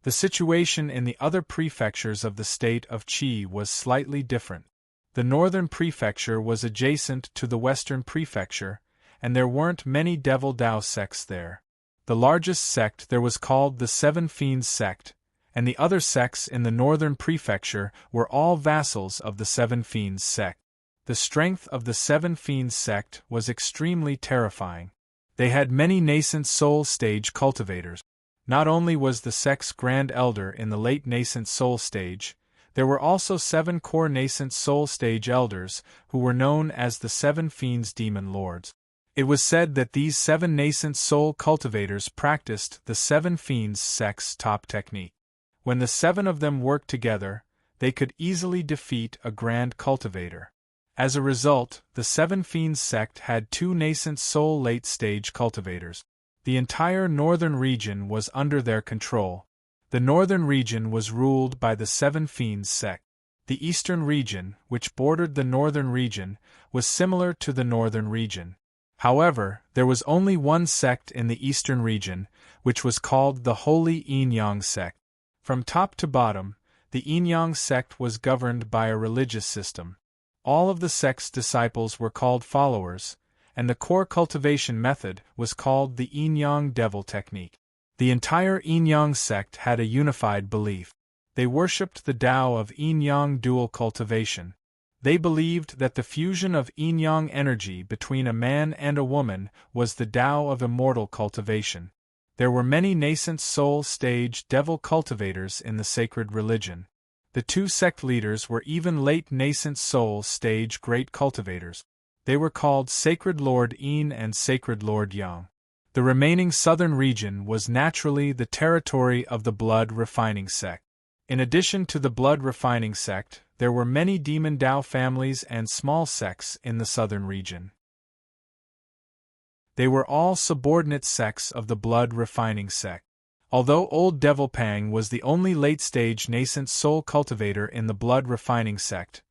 The situation in the other prefectures of the state of Qi was slightly different. The northern prefecture was adjacent to the western prefecture, and there weren't many devil Dao sects there. The largest sect there was called the Seven Fiends sect, and the other sects in the northern prefecture were all vassals of the Seven Fiends sect. The strength of the Seven Fiends sect was extremely terrifying. They had many nascent soul stage cultivators. Not only was the sect's grand elder in the late nascent soul stage, there were also 7 core nascent soul stage elders who were known as the Seven Fiends Demon Lords. It was said that these 7 nascent soul cultivators practiced the Seven Fiends sect's top technique. When the 7 of them worked together, they could easily defeat a grand cultivator. As a result, the Seven Fiends sect had 2 nascent soul late-stage cultivators. The entire northern region was under their control. The northern region was ruled by the Seven Fiends sect. The eastern region, which bordered the northern region, was similar to the northern region. However, there was only one sect in the eastern region, which was called the Holy Yin-Yang sect. From top to bottom, the Yin-Yang sect was governed by a religious system. All of the sect's disciples were called followers, and the core cultivation method was called the Yin-Yang Devil Technique. The entire Yin-Yang sect had a unified belief. They worshipped the Tao of Yin-Yang dual cultivation. They believed that the fusion of yin-yang energy between a man and a woman was the Tao of immortal cultivation. There were many nascent soul stage devil cultivators in the sacred religion. The 2 sect leaders were even late nascent soul stage great cultivators. They were called Sacred Lord Yin and Sacred Lord Yang. The remaining southern region was naturally the territory of the blood refining sect. In addition to the blood refining sect, there were many demon Dao families and small sects in the southern region. They were all subordinate sects of the blood refining sect. Although Old Devil Pang was the only late-stage nascent soul cultivator in the blood refining sect,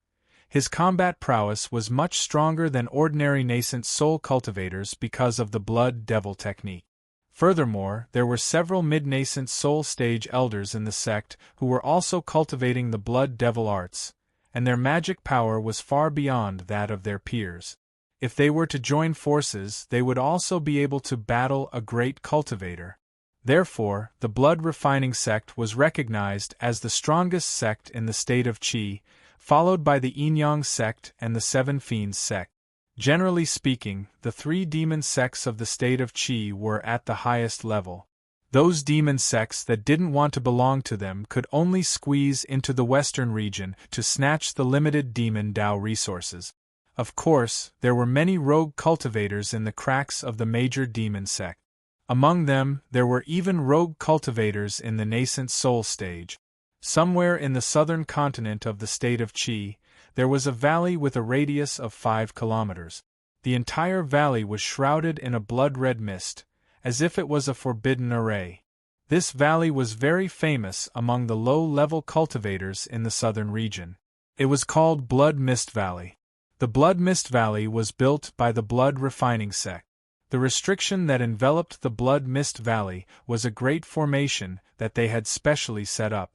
his combat prowess was much stronger than ordinary nascent soul cultivators because of the blood devil technique. Furthermore, there were several mid-nascent soul stage elders in the sect who were also cultivating the blood devil arts, and their magic power was far beyond that of their peers. If they were to join forces, they would also be able to battle a great cultivator. Therefore, the blood refining sect was recognized as the strongest sect in the state of Qi, followed by the Yin-Yang sect and the Seven Fiends sect. Generally speaking, the 3 demon sects of the state of Qi were at the highest level. Those demon sects that didn't want to belong to them could only squeeze into the western region to snatch the limited demon Dao resources. Of course, there were many rogue cultivators in the cracks of the major demon sect. Among them, there were even rogue cultivators in the nascent soul stage. Somewhere in the southern continent of the state of Qi, there was a valley with a radius of 5 kilometers. The entire valley was shrouded in a blood-red mist, as if it was a forbidden array. This valley was very famous among the low-level cultivators in the southern region. It was called Blood Mist Valley. The Blood Mist Valley was built by the blood refining sect. The restriction that enveloped the Blood Mist Valley was a great formation that they had specially set up.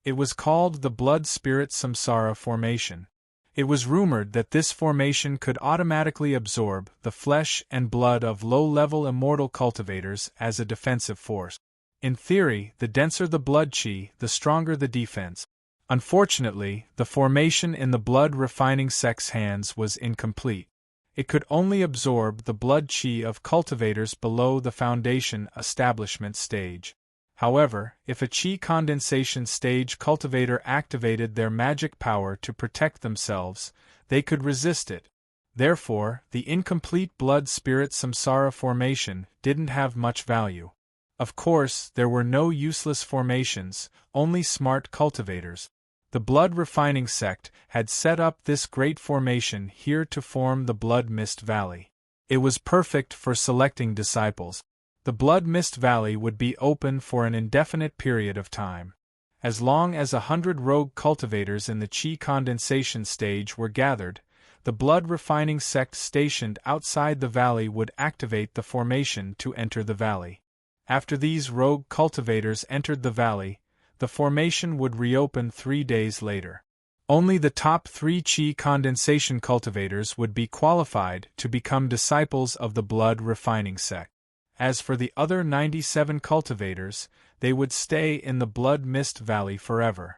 It was called the Blood Spirit Samsara Formation. It was rumored that this formation could automatically absorb the flesh and blood of low-level immortal cultivators as a defensive force. In theory, the denser the blood chi, the stronger the defense. Unfortunately, the formation in the blood refining sect's hands was incomplete. It could only absorb the blood chi of cultivators below the foundation establishment stage. However, if a chi condensation stage cultivator activated their magic power to protect themselves, they could resist it. Therefore, the incomplete blood spirit samsara formation didn't have much value. Of course, there were no useless formations, only smart cultivators. The blood refining sect had set up this great formation here to form the Blood Mist Valley. It was perfect for selecting disciples. The Blood Mist Valley would be open for an indefinite period of time. As long as 100 rogue cultivators in the chi condensation stage were gathered, the blood refining sect stationed outside the valley would activate the formation to enter the valley. After these rogue cultivators entered the valley, the formation would reopen 3 days later. Only the top 3 chi condensation cultivators would be qualified to become disciples of the blood refining sect. As for the other 97 cultivators, they would stay in the Blood Mist Valley forever.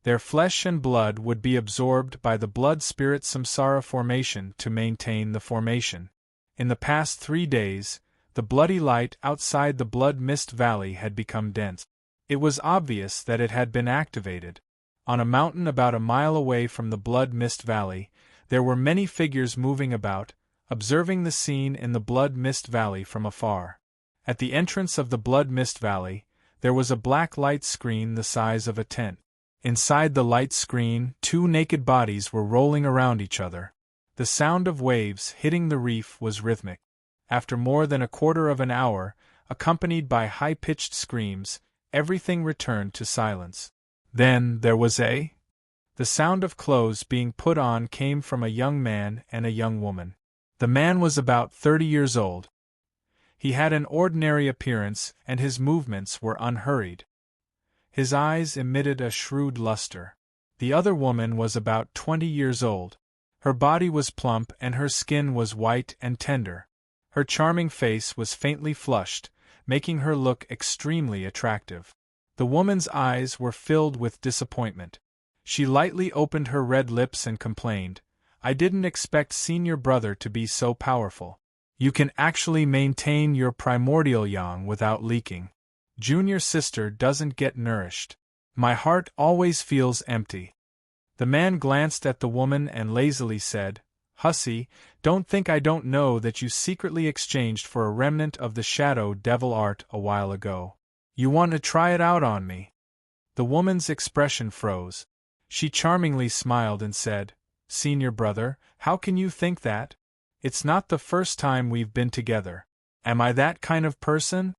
Their flesh and blood would be absorbed by the blood spirit samsara formation to maintain the formation. In the past 3 days, the bloody light outside the Blood Mist Valley had become dense. It was obvious that it had been activated. On a mountain about a mile away from the Blood Mist Valley, there were many figures moving about, observing the scene in the Blood Mist Valley from afar. At the entrance of the Blood Mist Valley, there was a black light screen the size of a tent. Inside the light screen, 2 naked bodies were rolling around each other. The sound of waves hitting the reef was rhythmic. After more than a quarter of an hour, accompanied by high-pitched screams, everything returned to silence. Then there was the sound of clothes being put on came from a young man and a young woman. The man was about 30 years old. He had an ordinary appearance and his movements were unhurried. His eyes emitted a shrewd luster. The other woman was about 20 years old. Her body was plump and her skin was white and tender. Her charming face was faintly flushed, making her look extremely attractive. The woman's eyes were filled with disappointment. She lightly opened her red lips and complained, "I didn't expect senior brother to be so powerful. You can actually maintain your primordial yang without leaking. Junior sister doesn't get nourished. My heart always feels empty." The man glanced at the woman and lazily said, "Hussy, don't think I don't know that you secretly exchanged for a remnant of the shadow devil art a while ago. You want to try it out on me?" The woman's expression froze. She charmingly smiled and said, "Senior brother, how can you think that? It's not the first time we've been together. Am I that kind of person?"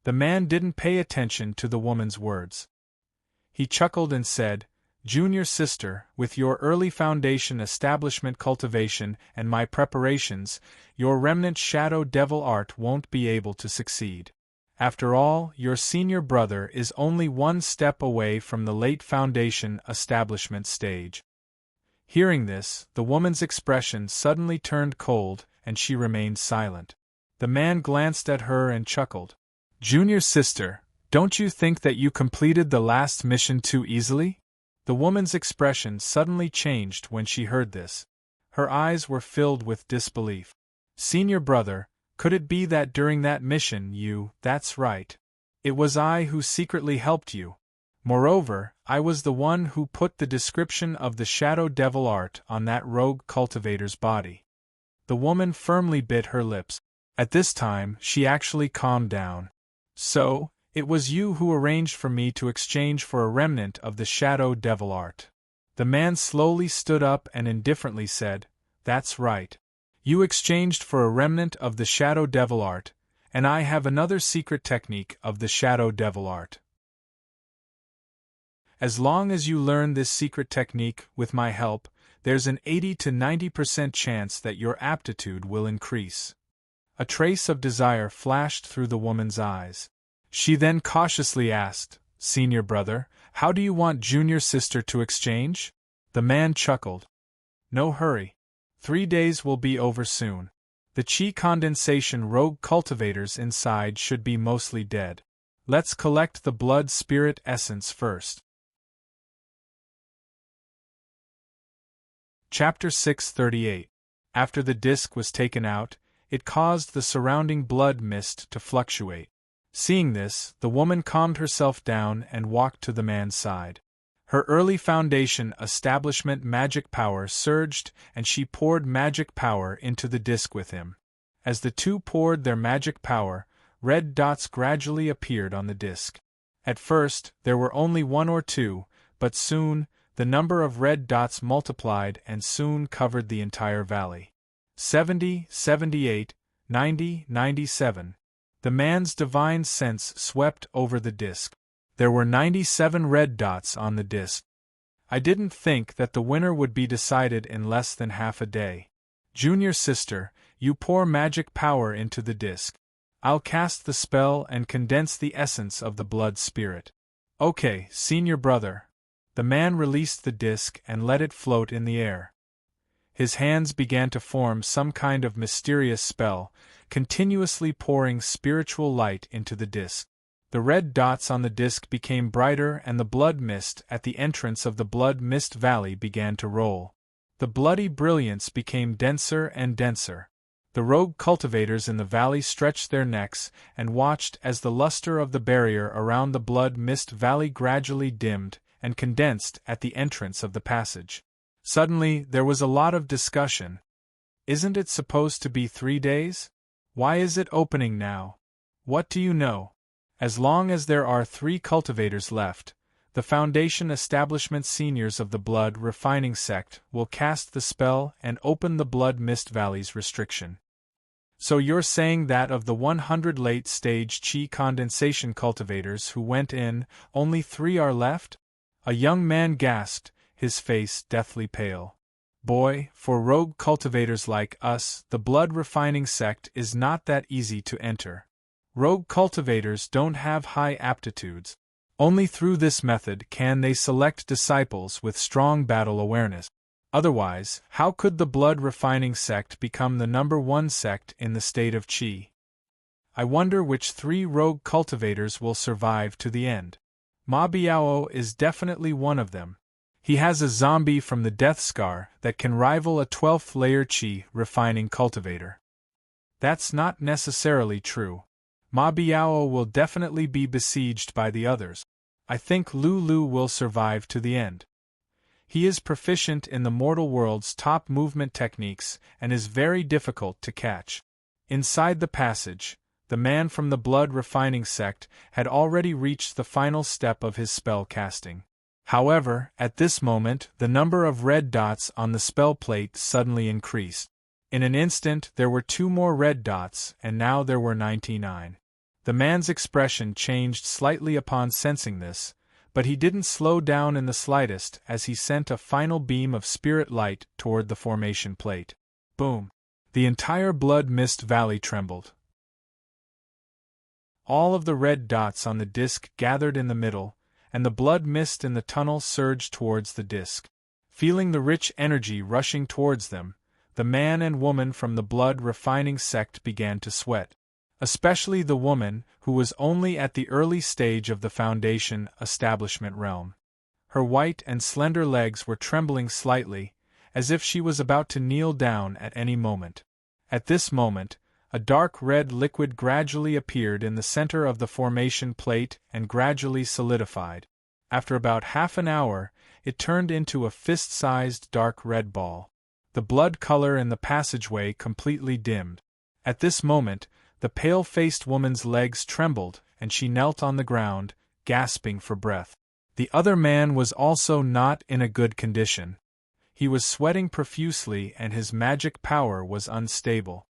The man didn't pay attention to the woman's words. He chuckled and said, "Junior sister, with your early foundation establishment cultivation and my preparations, your remnant shadow devil art won't be able to succeed. After all, your senior brother is only 1 step away from the late foundation establishment stage." Hearing this, the woman's expression suddenly turned cold and she remained silent. The man glanced at her and chuckled. "Junior sister, don't you think that you completed the last mission too easily?" The woman's expression suddenly changed when she heard this. Her eyes were filled with disbelief. "Senior brother, could it be that during that mission that's right. It was I who secretly helped you. Moreover, I was the one who put the description of the shadow devil art on that rogue cultivator's body." The woman firmly bit her lips. At this time, she actually calmed down. "So, it was you who arranged for me to exchange for a remnant of the shadow devil art." The man slowly stood up and indifferently said, "That's right. You exchanged for a remnant of the shadow devil art, and I have another secret technique of the shadow devil art. As long as you learn this secret technique with my help, there's an 80 to 90% chance that your aptitude will increase. A trace of desire flashed through the woman's eyes. She then cautiously asked, "Senior brother, how do you want junior sister to exchange?" The man chuckled. "No hurry. 3 days will be over soon. The chi condensation rogue cultivators inside should be mostly dead. Let's collect the blood spirit essence first." Chapter 638. After the disc was taken out, it caused the surrounding blood mist to fluctuate. Seeing this, the woman calmed herself down and walked to the man's side. Her early foundation establishment magic power surged, and she poured magic power into the disc with him. As the two poured their magic power, red dots gradually appeared on the disc. At first, there were only 1 or 2, but soon, the number of red dots multiplied and soon covered the entire valley. 70, 78, 90, 97. The man's divine sense swept over the disc. There were 97 red dots on the disc. I didn't think that the winner would be decided in less than half a day. Junior sister, you pour magic power into the disc. I'll cast the spell and condense the essence of the blood spirit. Okay, senior brother. The man released the disc and let it float in the air. His hands began to form some kind of mysterious spell, continuously pouring spiritual light into the disc. The red dots on the disc became brighter and the blood mist at the entrance of the blood mist valley began to roll. The bloody brilliance became denser and denser. The rogue cultivators in the valley stretched their necks and watched as the luster of the barrier around the blood mist valley gradually dimmed and condensed at the entrance of the passage. Suddenly, there was a lot of discussion. Isn't it supposed to be 3 days? Why is it opening now? What do you know? As long as there are 3 cultivators left, the Foundation Establishment Seniors of the Blood Refining Sect will cast the spell and open the Blood Mist Valley's restriction. So you're saying that of the 100 late-stage chi condensation cultivators who went in, only 3 are left? A young man gasped, his face deathly pale. Boy, for rogue cultivators like us, the Blood Refining Sect is not that easy to enter. Rogue cultivators don't have high aptitudes. Only through this method can they select disciples with strong battle awareness. Otherwise, how could the Blood Refining Sect become the #1 sect in the state of Qi? I wonder which 3 rogue cultivators will survive to the end. Ma Biao is definitely one of them. He has a zombie from the Death Scar that can rival a 12th layer Qi refining cultivator. That's not necessarily true. Ma Biao will definitely be besieged by the others. I think Lu will survive to the end. He is proficient in the mortal world's top movement techniques and is very difficult to catch. Inside the passage, the man from the Blood Refining Sect had already reached the final step of his spell casting. However, at this moment, the number of red dots on the spell plate suddenly increased. In an instant, there were 2 more red dots, and now there were 99. The man's expression changed slightly upon sensing this, but he didn't slow down in the slightest as he sent a final beam of spirit light toward the formation plate. Boom! The entire blood mist valley trembled. All of the red dots on the disc gathered in the middle, and the blood mist in the tunnel surged towards the disc. Feeling the rich energy rushing towards them, the man and woman from the Blood Refining Sect began to sweat. Especially the woman, who was only at the early stage of the Foundation Establishment realm. Her white and slender legs were trembling slightly, as if she was about to kneel down at any moment. At this moment, a dark red liquid gradually appeared in the center of the formation plate and gradually solidified. After about half an hour, it turned into a fist-sized dark red ball. The blood color in the passageway completely dimmed. At this moment, the pale-faced woman's legs trembled and she knelt on the ground, gasping for breath. The other man was also not in a good condition. He was sweating profusely and his magic power was unstable.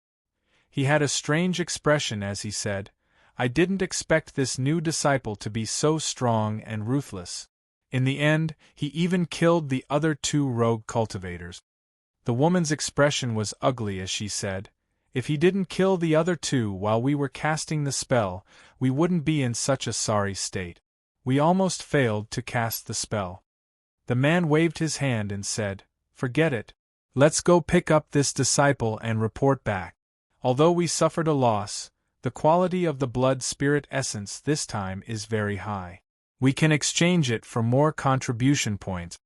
He had a strange expression as he said, "I didn't expect this new disciple to be so strong and ruthless." In the end, he even killed the other 2 rogue cultivators. The woman's expression was ugly as she said, "If he didn't kill the other 2 while we were casting the spell, we wouldn't be in such a sorry state. We almost failed to cast the spell." The man waved his hand and said, "Forget it. Let's go pick up this disciple and report back. Although we suffered a loss, the quality of the blood spirit essence this time is very high. We can exchange it for more contribution points."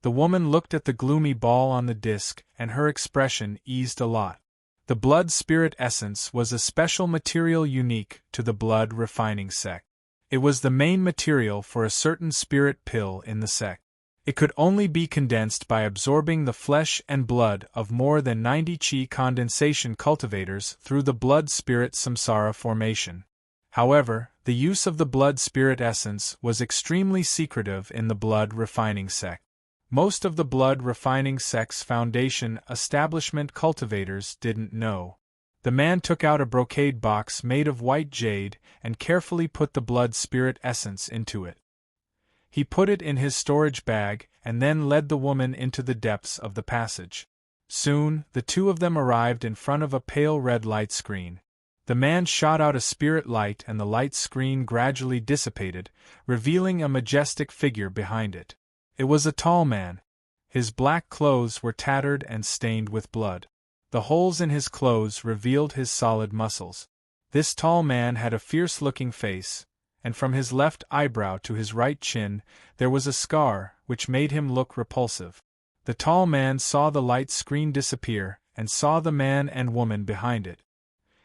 The woman looked at the gloomy ball on the disc, and her expression eased a lot. The blood spirit essence was a special material unique to the blood refining sect. It was the main material for a certain spirit pill in the sect. It could only be condensed by absorbing the flesh and blood of more than 90 chi condensation cultivators through the blood spirit samsara formation. However, the use of the blood spirit essence was extremely secretive in the blood refining sect. Most of the blood refining sect's foundation establishment cultivators didn't know. The man took out a brocade box made of white jade and carefully put the blood spirit essence into it. He put it in his storage bag and then led the woman into the depths of the passage. Soon, the 2 of them arrived in front of a pale red light screen. The man shot out a spirit light and the light screen gradually dissipated, revealing a majestic figure behind it. It was a tall man. His black clothes were tattered and stained with blood. The holes in his clothes revealed his solid muscles. This tall man had a fierce-looking face, and from his left eyebrow to his right chin there was a scar which made him look repulsive. The tall man saw the light screen disappear and saw the man and woman behind it.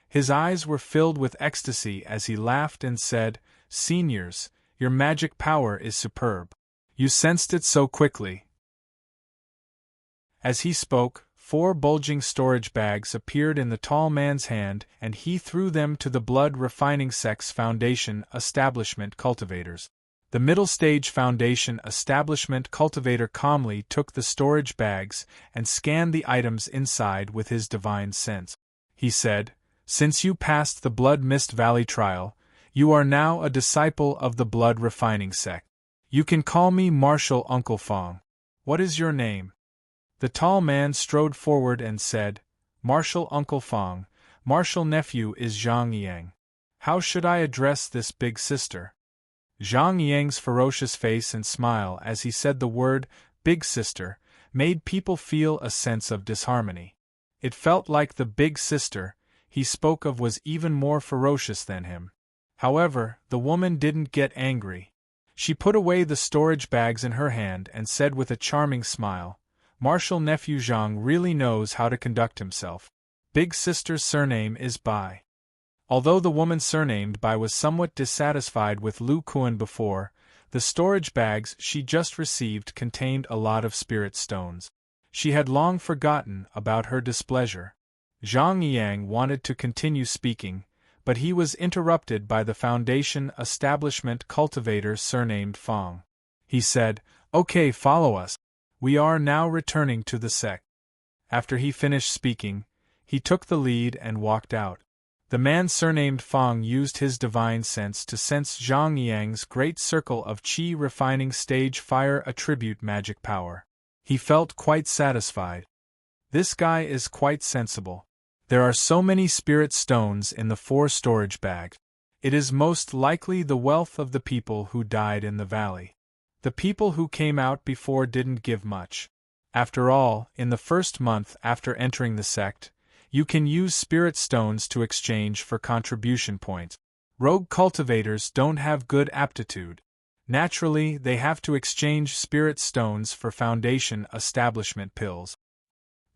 His eyes were filled with ecstasy as he laughed and said, "Seniors, your magic power is superb. You sensed it so quickly." As he spoke, 4 bulging storage bags appeared in the tall man's hand and he threw them to the blood refining sect's foundation establishment cultivators. The middle stage foundation establishment cultivator calmly took the storage bags and scanned the items inside with his divine sense. He said, "Since you passed the Blood Mist Valley trial, you are now a disciple of the blood refining sect. You can call me Marshal Uncle Fong. What is your name?" The tall man strode forward and said, "Marshal Uncle Fong, Marshal Nephew is Zhang Yang. How should I address this big sister?" Zhang Yang's ferocious face and smile as he said the word, "big sister," made people feel a sense of disharmony. It felt like the big sister he spoke of was even more ferocious than him. However, the woman didn't get angry. She put away the storage bags in her hand and said with a charming smile, "Marshal Nephew Zhang really knows how to conduct himself. Big sister's surname is Bai." Although the woman surnamed Bai was somewhat dissatisfied with Lu Kuan before, the storage bags she just received contained a lot of spirit stones. She had long forgotten about her displeasure. Zhang Yang wanted to continue speaking, but he was interrupted by the Foundation establishment cultivator surnamed Fong. He said, "Okay, follow us. We are now returning to the sect." After he finished speaking, he took the lead and walked out. The man surnamed Fong used his divine sense to sense Zhang Yang's great circle of Qi refining stage fire attribute magic power. He felt quite satisfied. This guy is quite sensible. There are so many spirit stones in the 4 storage bags. It is most likely the wealth of the people who died in the valley. The people who came out before didn't give much. After all, in the first month after entering the sect, you can use spirit stones to exchange for contribution points. Rogue cultivators don't have good aptitude. Naturally, they have to exchange spirit stones for foundation establishment pills.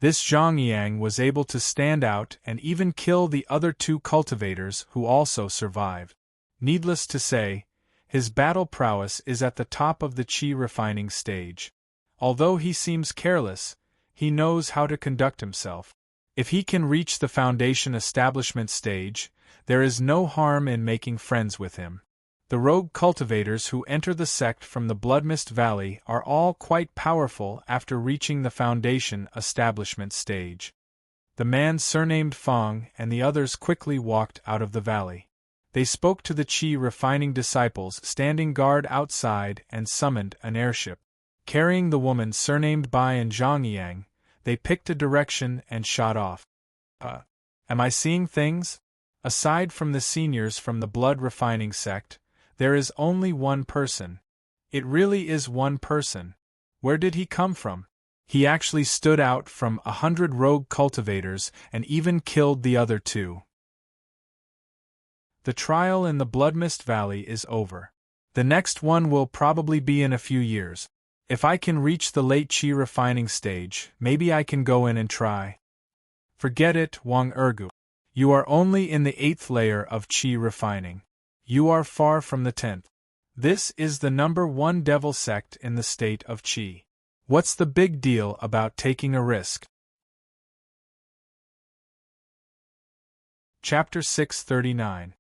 This Zhang Yang was able to stand out and even kill the other 2 cultivators who also survived. Needless to say, his battle prowess is at the top of the Qi refining stage. Although he seems careless, he knows how to conduct himself. If he can reach the foundation establishment stage, there is no harm in making friends with him. The rogue cultivators who enter the sect from the Bloodmist Valley are all quite powerful after reaching the foundation establishment stage. The man surnamed Fong and the others quickly walked out of the valley. They spoke to the Qi refining disciples standing guard outside and summoned an airship. Carrying the woman surnamed Bai and Zhongyang, they picked a direction and shot off. Am I seeing things? Aside from the seniors from the blood refining sect, there is only one person. It really is one person. Where did he come from? He actually stood out from 100 rogue cultivators and even killed the other 2. The trial in the Bloodmist Valley is over. The next one will probably be in a few years. If I can reach the late Qi refining stage, maybe I can go in and try. Forget it, Wang Ergu. You are only in the 8th layer of Qi refining. You are far from the 10th. This is the number 1 devil sect in the state of Qi. What's the big deal about taking a risk? Chapter 639.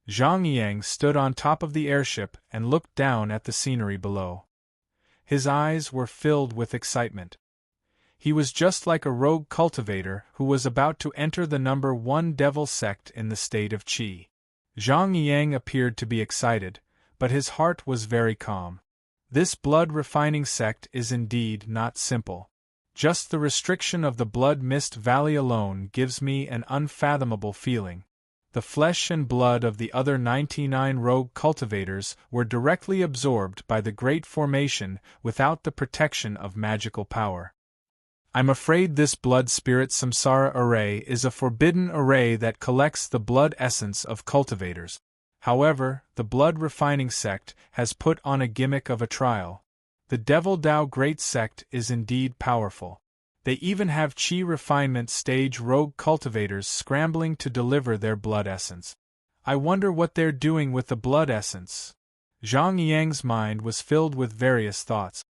Zhang Yang stood on top of the airship and looked down at the scenery below. His eyes were filled with excitement. He was just like a rogue cultivator who was about to enter the number 1 devil sect in the state of Qi. Zhang Yang appeared to be excited, but his heart was very calm. This blood refining sect is indeed not simple. Just the restriction of the blood mist valley alone gives me an unfathomable feeling. The flesh and blood of the other 99 rogue cultivators were directly absorbed by the Great Formation without the protection of magical power. I'm afraid this blood spirit samsara array is a forbidden array that collects the blood essence of cultivators. However, the blood refining sect has put on a gimmick of a trial. The Devil Dao Great Sect is indeed powerful. They even have Qi refinement stage rogue cultivators scrambling to deliver their blood essence. I wonder what they're doing with the blood essence. Zhang Yang's mind was filled with various thoughts.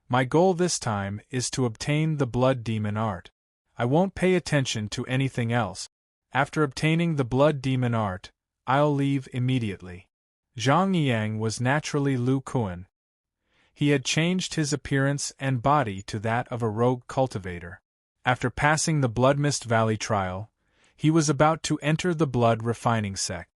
My goal this time is to obtain the blood demon art. I won't pay attention to anything else. After obtaining the blood demon art, I'll leave immediately. Zhang Yang was naturally Lu Kuan. He had changed his appearance and body to that of a rogue cultivator. After passing the Bloodmist Valley trial, he was about to enter the blood refining sect.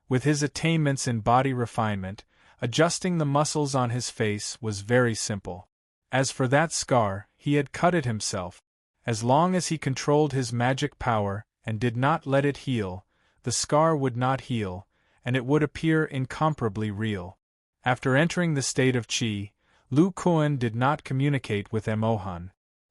With his attainments in body refinement, adjusting the muscles on his face was very simple. As for that scar, he had cut it himself. As long as he controlled his magic power and did not let it heal, the scar would not heal, and it would appear incomparably real. After entering the state of Qi, Lu Kuan did not communicate with Emohan.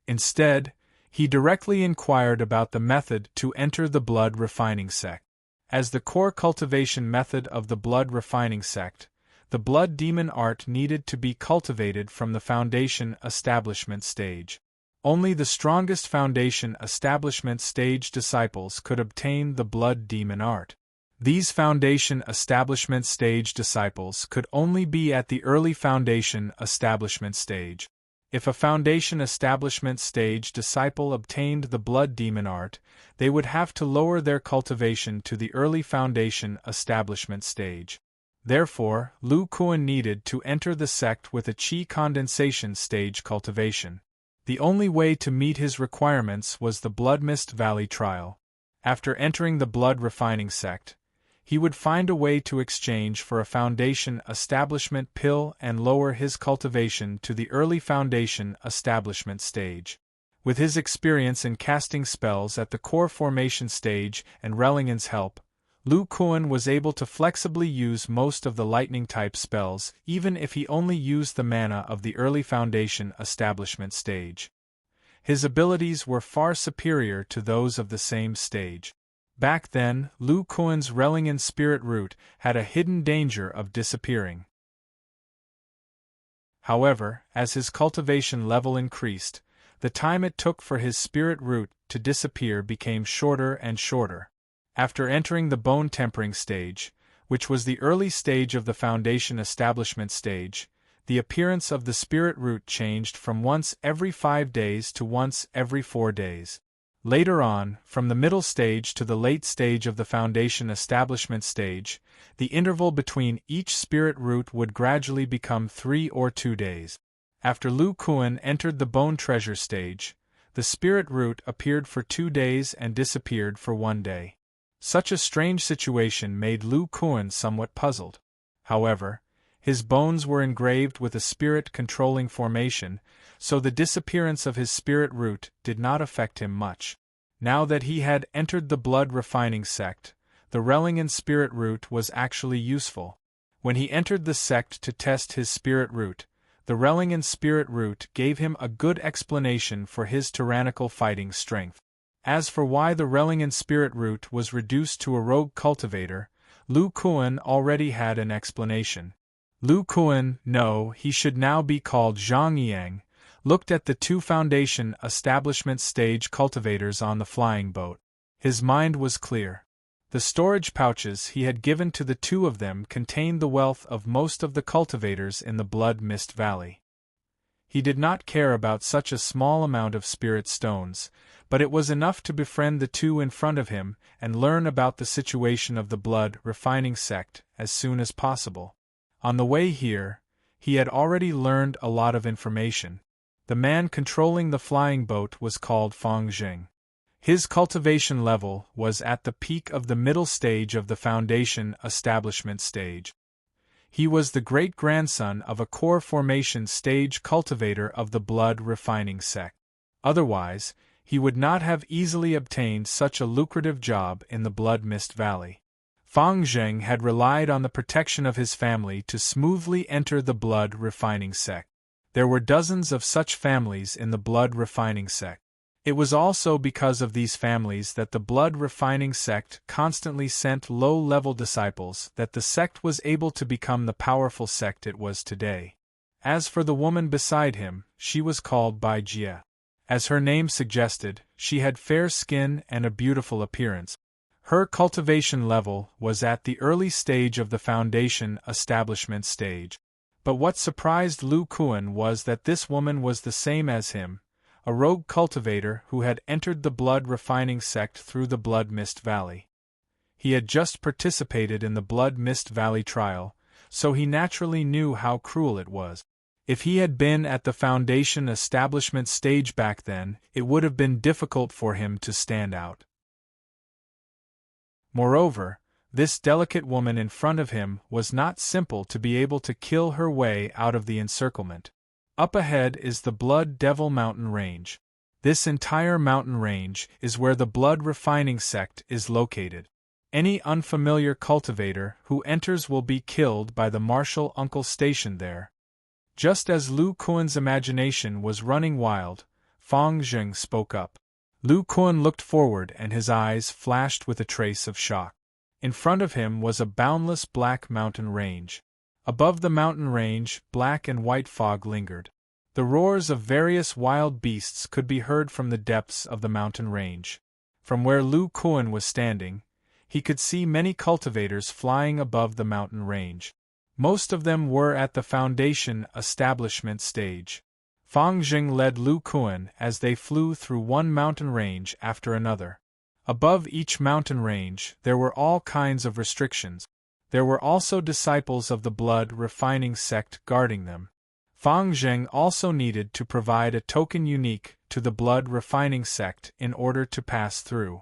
Instead, he directly inquired about the method to enter the blood refining sect. As the core cultivation method of the blood refining sect, the blood demon art needed to be cultivated from the foundation establishment stage. Only the strongest foundation establishment stage disciples could obtain the blood demon art. These foundation establishment stage disciples could only be at the early foundation establishment stage. If a foundation establishment stage disciple obtained the blood demon art, they would have to lower their cultivation to the early foundation establishment stage. Therefore, Lu Kuan needed to enter the sect with a Qi condensation stage cultivation. The only way to meet his requirements was the Bloodmist Valley trial. After entering the blood refining sect, he would find a way to exchange for a foundation establishment pill and lower his cultivation to the early foundation establishment stage. With his experience in casting spells at the core formation stage and Rellingan's help, Lu Kuan was able to flexibly use most of the lightning-type spells even if he only used the mana of the early foundation establishment stage. His abilities were far superior to those of the same stage. Back then, Lu Kuan's Rellingan spirit root had a hidden danger of disappearing. However, as his cultivation level increased, the time it took for his spirit root to disappear became shorter and shorter. After entering the bone tempering stage, which was the early stage of the foundation establishment stage, the appearance of the spirit root changed from once every 5 days to once every 4 days. Later on, from the middle stage to the late stage of the foundation establishment stage, the interval between each spirit root would gradually become 3 or 2 days. After Lu Kuan entered the bone treasure stage, the spirit root appeared for 2 days and disappeared for 1 day. Such a strange situation made Lu Kuan somewhat puzzled. However, his bones were engraved with a spirit-controlling formation, so the disappearance of his spirit root did not affect him much. Now that he had entered the blood-refining sect, the Rellingan spirit root was actually useful. When he entered the sect to test his spirit root, the Rellingan spirit root gave him a good explanation for his tyrannical fighting strength. As for why the Rellingan spirit root was reduced to a rogue cultivator, Lu Kuan already had an explanation. Lu Kuan, no, he should now be called Zhang Yang, looked at the two Foundation establishment stage cultivators on the flying boat. His mind was clear. The storage pouches he had given to the two of them contained the wealth of most of the cultivators in the Blood Mist Valley. He did not care about such a small amount of spirit stones, but it was enough to befriend the two in front of him and learn about the situation of the blood refining sect as soon as possible. On the way here, he had already learned a lot of information. The man controlling the flying boat was called Fang Jing. His cultivation level was at the peak of the middle stage of the Foundation establishment stage. He was the great-grandson of a core formation stage cultivator of the blood refining sect. Otherwise, he would not have easily obtained such a lucrative job in the Blood Mist Valley. Fang Zheng had relied on the protection of his family to smoothly enter the blood refining sect. There were dozens of such families in the blood refining sect. It was also because of these families that the blood refining sect constantly sent low-level disciples that the sect was able to become the powerful sect it was today. As for the woman beside him, she was called Bai Jia. As her name suggested, she had fair skin and a beautiful appearance. Her cultivation level was at the early stage of the Foundation establishment stage. But what surprised Lu Kuan was that this woman was the same as him, a rogue cultivator who had entered the blood refining sect through the Blood Mist Valley. He had just participated in the Blood Mist Valley trial, so he naturally knew how cruel it was. If he had been at the Foundation establishment stage back then, it would have been difficult for him to stand out. Moreover, this delicate woman in front of him was not simple to be able to kill her way out of the encirclement. Up ahead is the Blood Devil Mountain Range. This entire mountain range is where the blood refining sect is located. Any unfamiliar cultivator who enters will be killed by the martial uncle stationed there. Just as Lu Kuan's imagination was running wild, Fang Zheng spoke up. Lu Kuan looked forward and his eyes flashed with a trace of shock. In front of him was a boundless black mountain range. Above the mountain range, black and white fog lingered. The roars of various wild beasts could be heard from the depths of the mountain range. From where Lu Kuan was standing, he could see many cultivators flying above the mountain range. Most of them were at the Foundation establishment stage. Fang Jing led Lu Kuan as they flew through one mountain range after another. Above each mountain range, there were all kinds of restrictions. There were also disciples of the blood refining sect guarding them. Fang Zheng also needed to provide a token unique to the blood refining sect in order to pass through.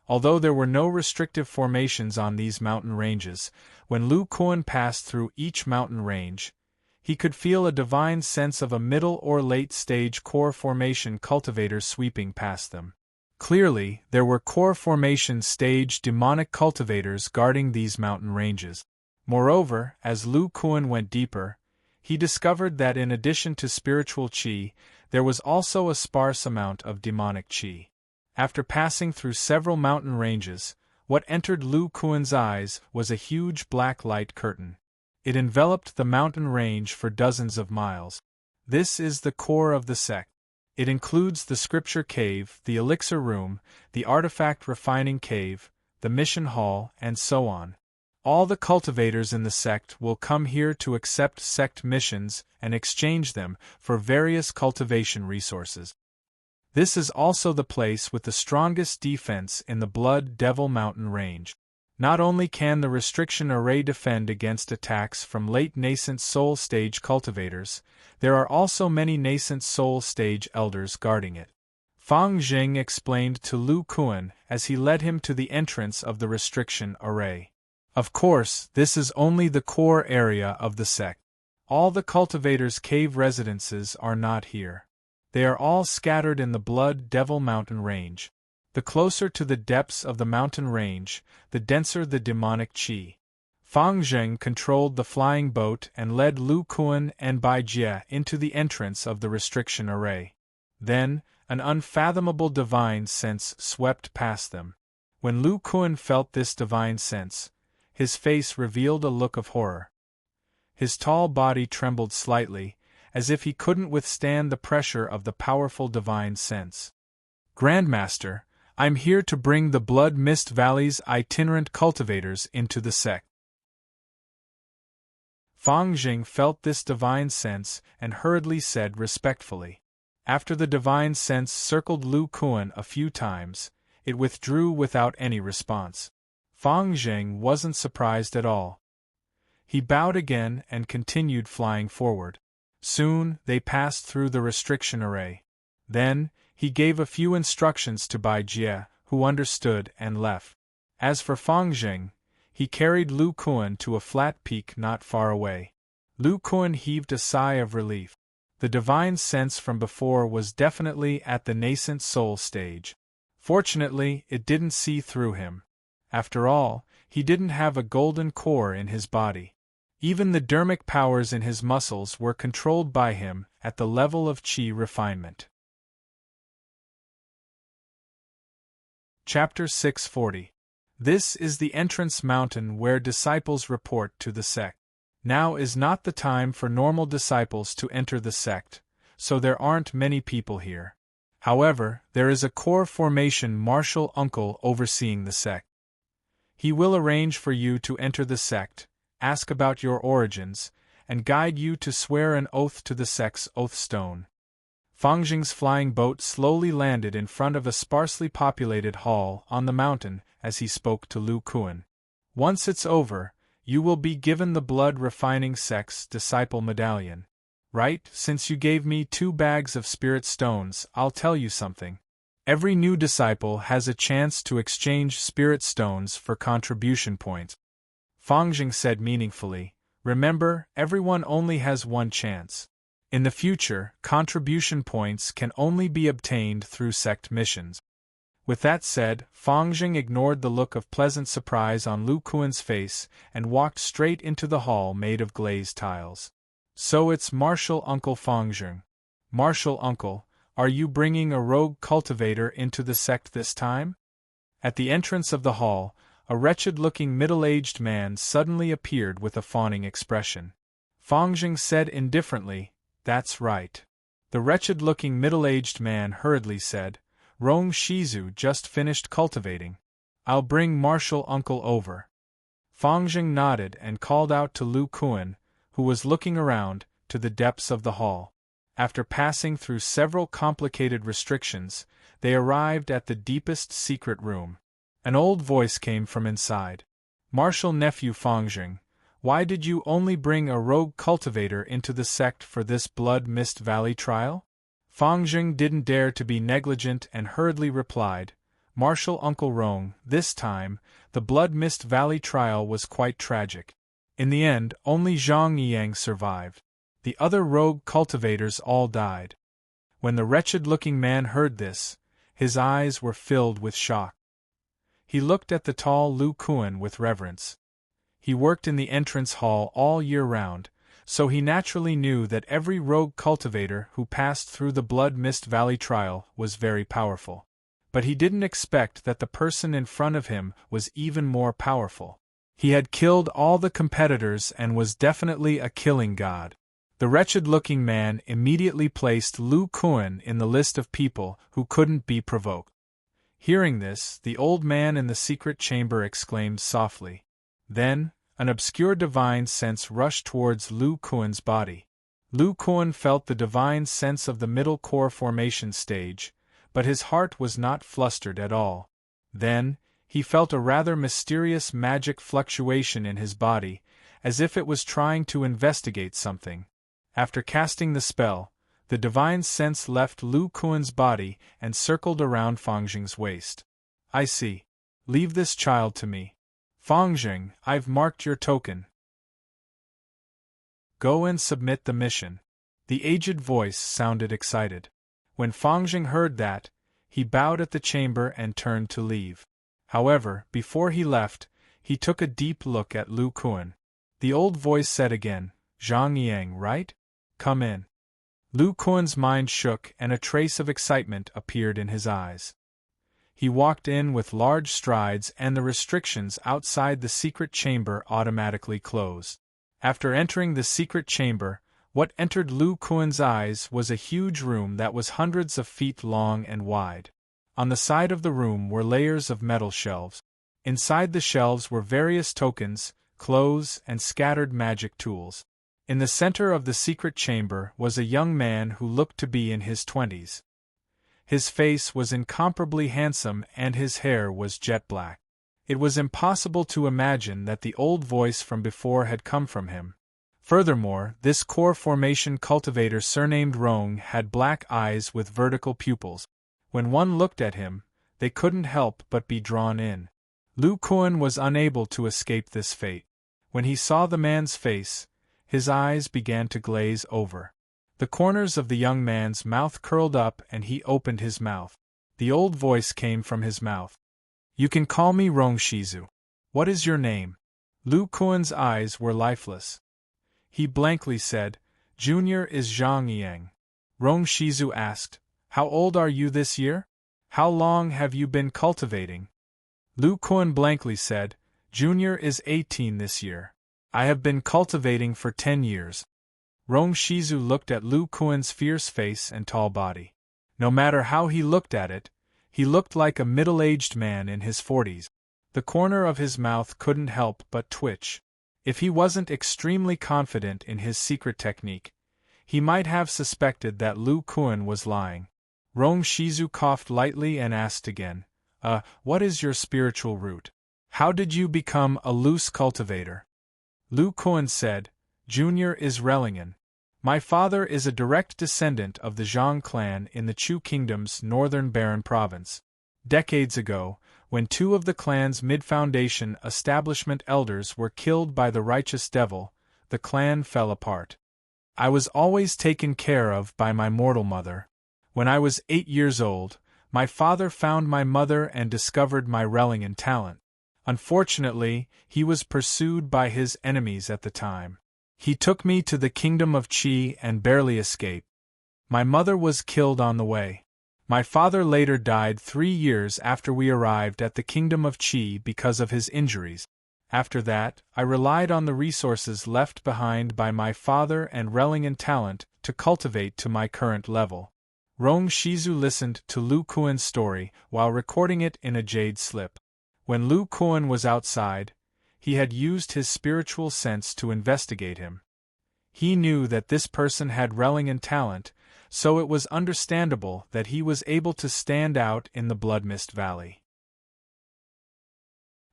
Although there were no restrictive formations on these mountain ranges, when Lu Kuan passed through each mountain range, he could feel a divine sense of a middle or late stage core formation cultivator sweeping past them. Clearly, there were core formation stage demonic cultivators guarding these mountain ranges. Moreover, as Lu Kuan went deeper, he discovered that in addition to spiritual qi, there was also a sparse amount of demonic qi. After passing through several mountain ranges, what entered Lu Kuan's eyes was a huge black light curtain. It enveloped the mountain range for dozens of miles. This is the core of the sect. It includes the scripture cave, the elixir room, the artifact refining cave, the mission hall, and so on. All the cultivators in the sect will come here to accept sect missions and exchange them for various cultivation resources. This is also the place with the strongest defense in the Blood Devil Mountain Range. Not only can the restriction array defend against attacks from late nascent soul stage cultivators, there are also many nascent soul stage elders guarding it. Fang Jing explained to Lu Kuan as he led him to the entrance of the restriction array. Of course, this is only the core area of the sect. All the cultivators' cave residences are not here. They are all scattered in the Blood Devil Mountain Range. The closer to the depths of the mountain range, the denser the demonic qi. Fang Zheng controlled the flying boat and led Lu Kuan and Bai Jie into the entrance of the restriction array. Then, an unfathomable divine sense swept past them. When Lu Kuan felt this divine sense, his face revealed a look of horror. His tall body trembled slightly, as if he couldn't withstand the pressure of the powerful divine sense. Grandmaster, I'm here to bring the Blood Mist Valley's itinerant cultivators into the sect. Fang Jing felt this divine sense and hurriedly said respectfully. After the divine sense circled Lu Kuan a few times, it withdrew without any response. Fang Jing wasn't surprised at all. He bowed again and continued flying forward. Soon, they passed through the restriction array. Then, he gave a few instructions to Bai Jie, who understood and left. As for Fang Jing, he carried Lu Kuan to a flat peak not far away. Lu Kuan heaved a sigh of relief. The divine sense from before was definitely at the nascent soul stage. Fortunately, it didn't see through him. After all, he didn't have a golden core in his body. Even the dermic powers in his muscles were controlled by him at the level of qi refinement. Chapter 640. This is the entrance mountain where disciples report to the sect. Now is not the time for normal disciples to enter the sect, so there aren't many people here. However, there is a core formation martial uncle overseeing the sect. He will arrange for you to enter the sect, ask about your origins, and guide you to swear an oath to the sect's oath stone. Fang Jing's flying boat slowly landed in front of a sparsely populated hall on the mountain as he spoke to Lu Kuan. Once it's over, you will be given the blood refining sect's disciple medallion. Right, since you gave me 2 bags of spirit stones, I'll tell you something. Every new disciple has a chance to exchange spirit stones for contribution points. Fang Jing said meaningfully, remember, everyone only has one chance. In the future, contribution points can only be obtained through sect missions. With that said, Fang Jing ignored the look of pleasant surprise on Lu Kuan's face and walked straight into the hall made of glazed tiles. So it's Martial Uncle Fang Jing. Martial Uncle, are you bringing a rogue cultivator into the sect this time? At the entrance of the hall, a wretched-looking middle-aged man suddenly appeared with a fawning expression. Fang Jing said indifferently, that's right. The wretched-looking middle-aged man hurriedly said, Rong Shizu just finished cultivating. I'll bring Martial Uncle over. Fang Jing nodded and called out to Lu Kuan, who was looking around, to the depths of the hall. After passing through several complicated restrictions, they arrived at the deepest secret room. An old voice came from inside. Martial nephew Fang Jing, why did you only bring a rogue cultivator into the sect for this Blood Mist Valley trial? Fang Jing didn't dare to be negligent and hurriedly replied, Martial Uncle Rong, this time, the Blood Mist Valley trial was quite tragic. In the end, only Zhang Yang survived. The other rogue cultivators all died. When the wretched-looking man heard this, his eyes were filled with shock. He looked at the tall Lu Kuan with reverence. He worked in the entrance hall all year round, so he naturally knew that every rogue cultivator who passed through the Blood Mist Valley trial was very powerful. But he didn't expect that the person in front of him was even more powerful. He had killed all the competitors and was definitely a killing god. The wretched-looking man immediately placed Lu Kuan in the list of people who couldn't be provoked. Hearing this, the old man in the secret chamber exclaimed softly. Then, an obscure divine sense rushed towards Lu Kuan's body. Lu Kuan felt the divine sense of the middle core formation stage, but his heart was not flustered at all. Then, he felt a rather mysterious magic fluctuation in his body, as if it was trying to investigate something. After casting the spell, The divine sense left Lu Kuan's body and circled around Fangjing's waist. I see. Leave this child to me. Fangjing, I've marked your token. Go and submit the mission. The aged voice sounded excited. When Fangjing heard that, he bowed at the chamber and turned to leave. However, before he left, he took a deep look at Lu Kuan. The old voice said again, Zhang Yang, right? Come in. Lu Kuan's mind shook and a trace of excitement appeared in his eyes. He walked in with large strides and the restrictions outside the secret chamber automatically closed. After entering the secret chamber, what entered Lu Kuan's eyes was a huge room that was hundreds of feet long and wide. On the side of the room were layers of metal shelves. Inside the shelves were various tokens, clothes, and scattered magic tools. In the center of the secret chamber was a young man who looked to be in his 20s. His face was incomparably handsome and his hair was jet black. It was impossible to imagine that the old voice from before had come from him. Furthermore, this core formation cultivator surnamed Rong had black eyes with vertical pupils. When one looked at him, they couldn't help but be drawn in. Lu Kuan was unable to escape this fate. When he saw the man's face, his eyes began to glaze over. The corners of the young man's mouth curled up and he opened his mouth. The old voice came from his mouth. You can call me Rong Shizu. What is your name? Lu Kuan's eyes were lifeless. He blankly said, Junior is Zhang Yang. Rong Shizu asked, How old are you this year? How long have you been cultivating? Lu Kuan blankly said, Junior is 18 this year. I have been cultivating for 10 years. Rong Shizu looked at Lu Kuan's fierce face and tall body. No matter how he looked at it, he looked like a middle-aged man in his 40s. The corner of his mouth couldn't help but twitch. If he wasn't extremely confident in his secret technique, he might have suspected that Lu Kuan was lying. Rong Shizu coughed lightly and asked again, what is your spiritual root? How did you become a loose cultivator? Lu Kuan said, Junior is Relingen. My father is a direct descendant of the Zhang clan in the Chu Kingdom's northern Baron province. Decades ago, when two of the clan's mid-foundation establishment elders were killed by the righteous devil, the clan fell apart. I was always taken care of by my mortal mother. When I was 8 years old, my father found my mother and discovered my Relingen talent. Unfortunately, he was pursued by his enemies at the time. He took me to the kingdom of Qi and barely escaped. My mother was killed on the way. My father later died 3 years after we arrived at the kingdom of Qi because of his injuries. After that, I relied on the resources left behind by my father and Relingen talent to cultivate to my current level. Rong Shizu listened to Lu Kuan's story while recording it in a jade slip. When Lu Kuan was outside, he had used his spiritual sense to investigate him. He knew that this person had Relingen talent, so it was understandable that he was able to stand out in the Bloodmist Valley.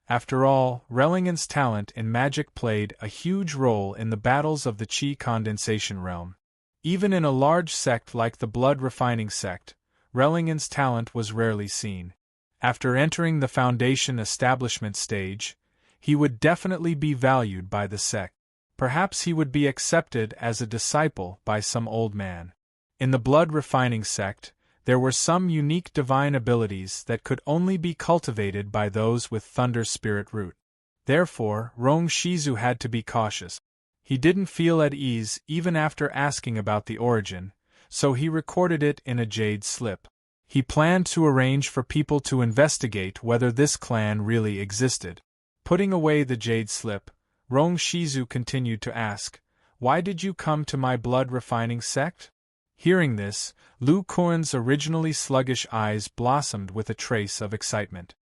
After all, Rellingen's talent in magic played a huge role in the battles of the Qi condensation realm. Even in a large sect like the Blood Refining sect, Rellingen's talent was rarely seen. After entering the Foundation establishment stage, he would definitely be valued by the sect. Perhaps he would be accepted as a disciple by some old man. In the Blood Refining sect, there were some unique divine abilities that could only be cultivated by those with Thunder Spirit Root. Therefore, Rong Shizu had to be cautious. He didn't feel at ease even after asking about the origin, so he recorded it in a jade slip. He planned to arrange for people to investigate whether this clan really existed. Putting away the jade slip, Rong Shizu continued to ask, Why did you come to my blood refining sect? Hearing this, Lu Kuan's originally sluggish eyes blossomed with a trace of excitement.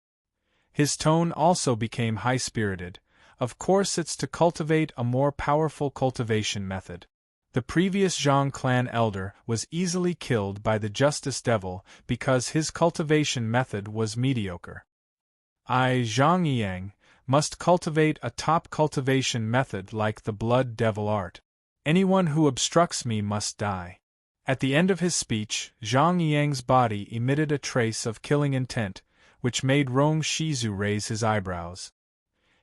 His tone also became high-spirited. Of course, it's to cultivate a more powerful cultivation method. The previous Zhang clan elder was easily killed by the Justice Devil because his cultivation method was mediocre. I, Zhang Yang, must cultivate a top cultivation method like the Blood Devil art. Anyone who obstructs me must die. At the end of his speech, Zhang Yang's body emitted a trace of killing intent, which made Rong Shizu raise his eyebrows.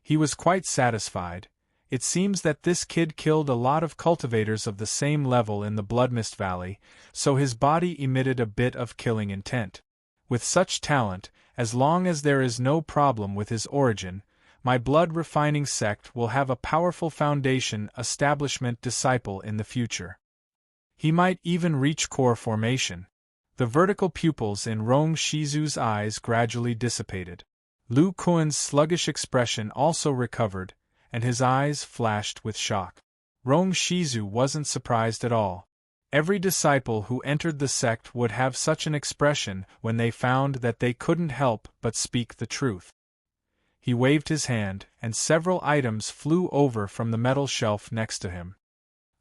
He was quite satisfied. It seems that this kid killed a lot of cultivators of the same level in the Bloodmist Valley, so his body emitted a bit of killing intent. With such talent, as long as there is no problem with his origin, my blood-refining sect will have a powerful foundation establishment disciple in the future. He might even reach core formation. The vertical pupils in Rong Shizu's eyes gradually dissipated. Lu Kuan's sluggish expression also recovered, and his eyes flashed with shock. Rong Shizu wasn't surprised at all. Every disciple who entered the sect would have such an expression when they found that they couldn't help but speak the truth. He waved his hand, and several items flew over from the metal shelf next to him.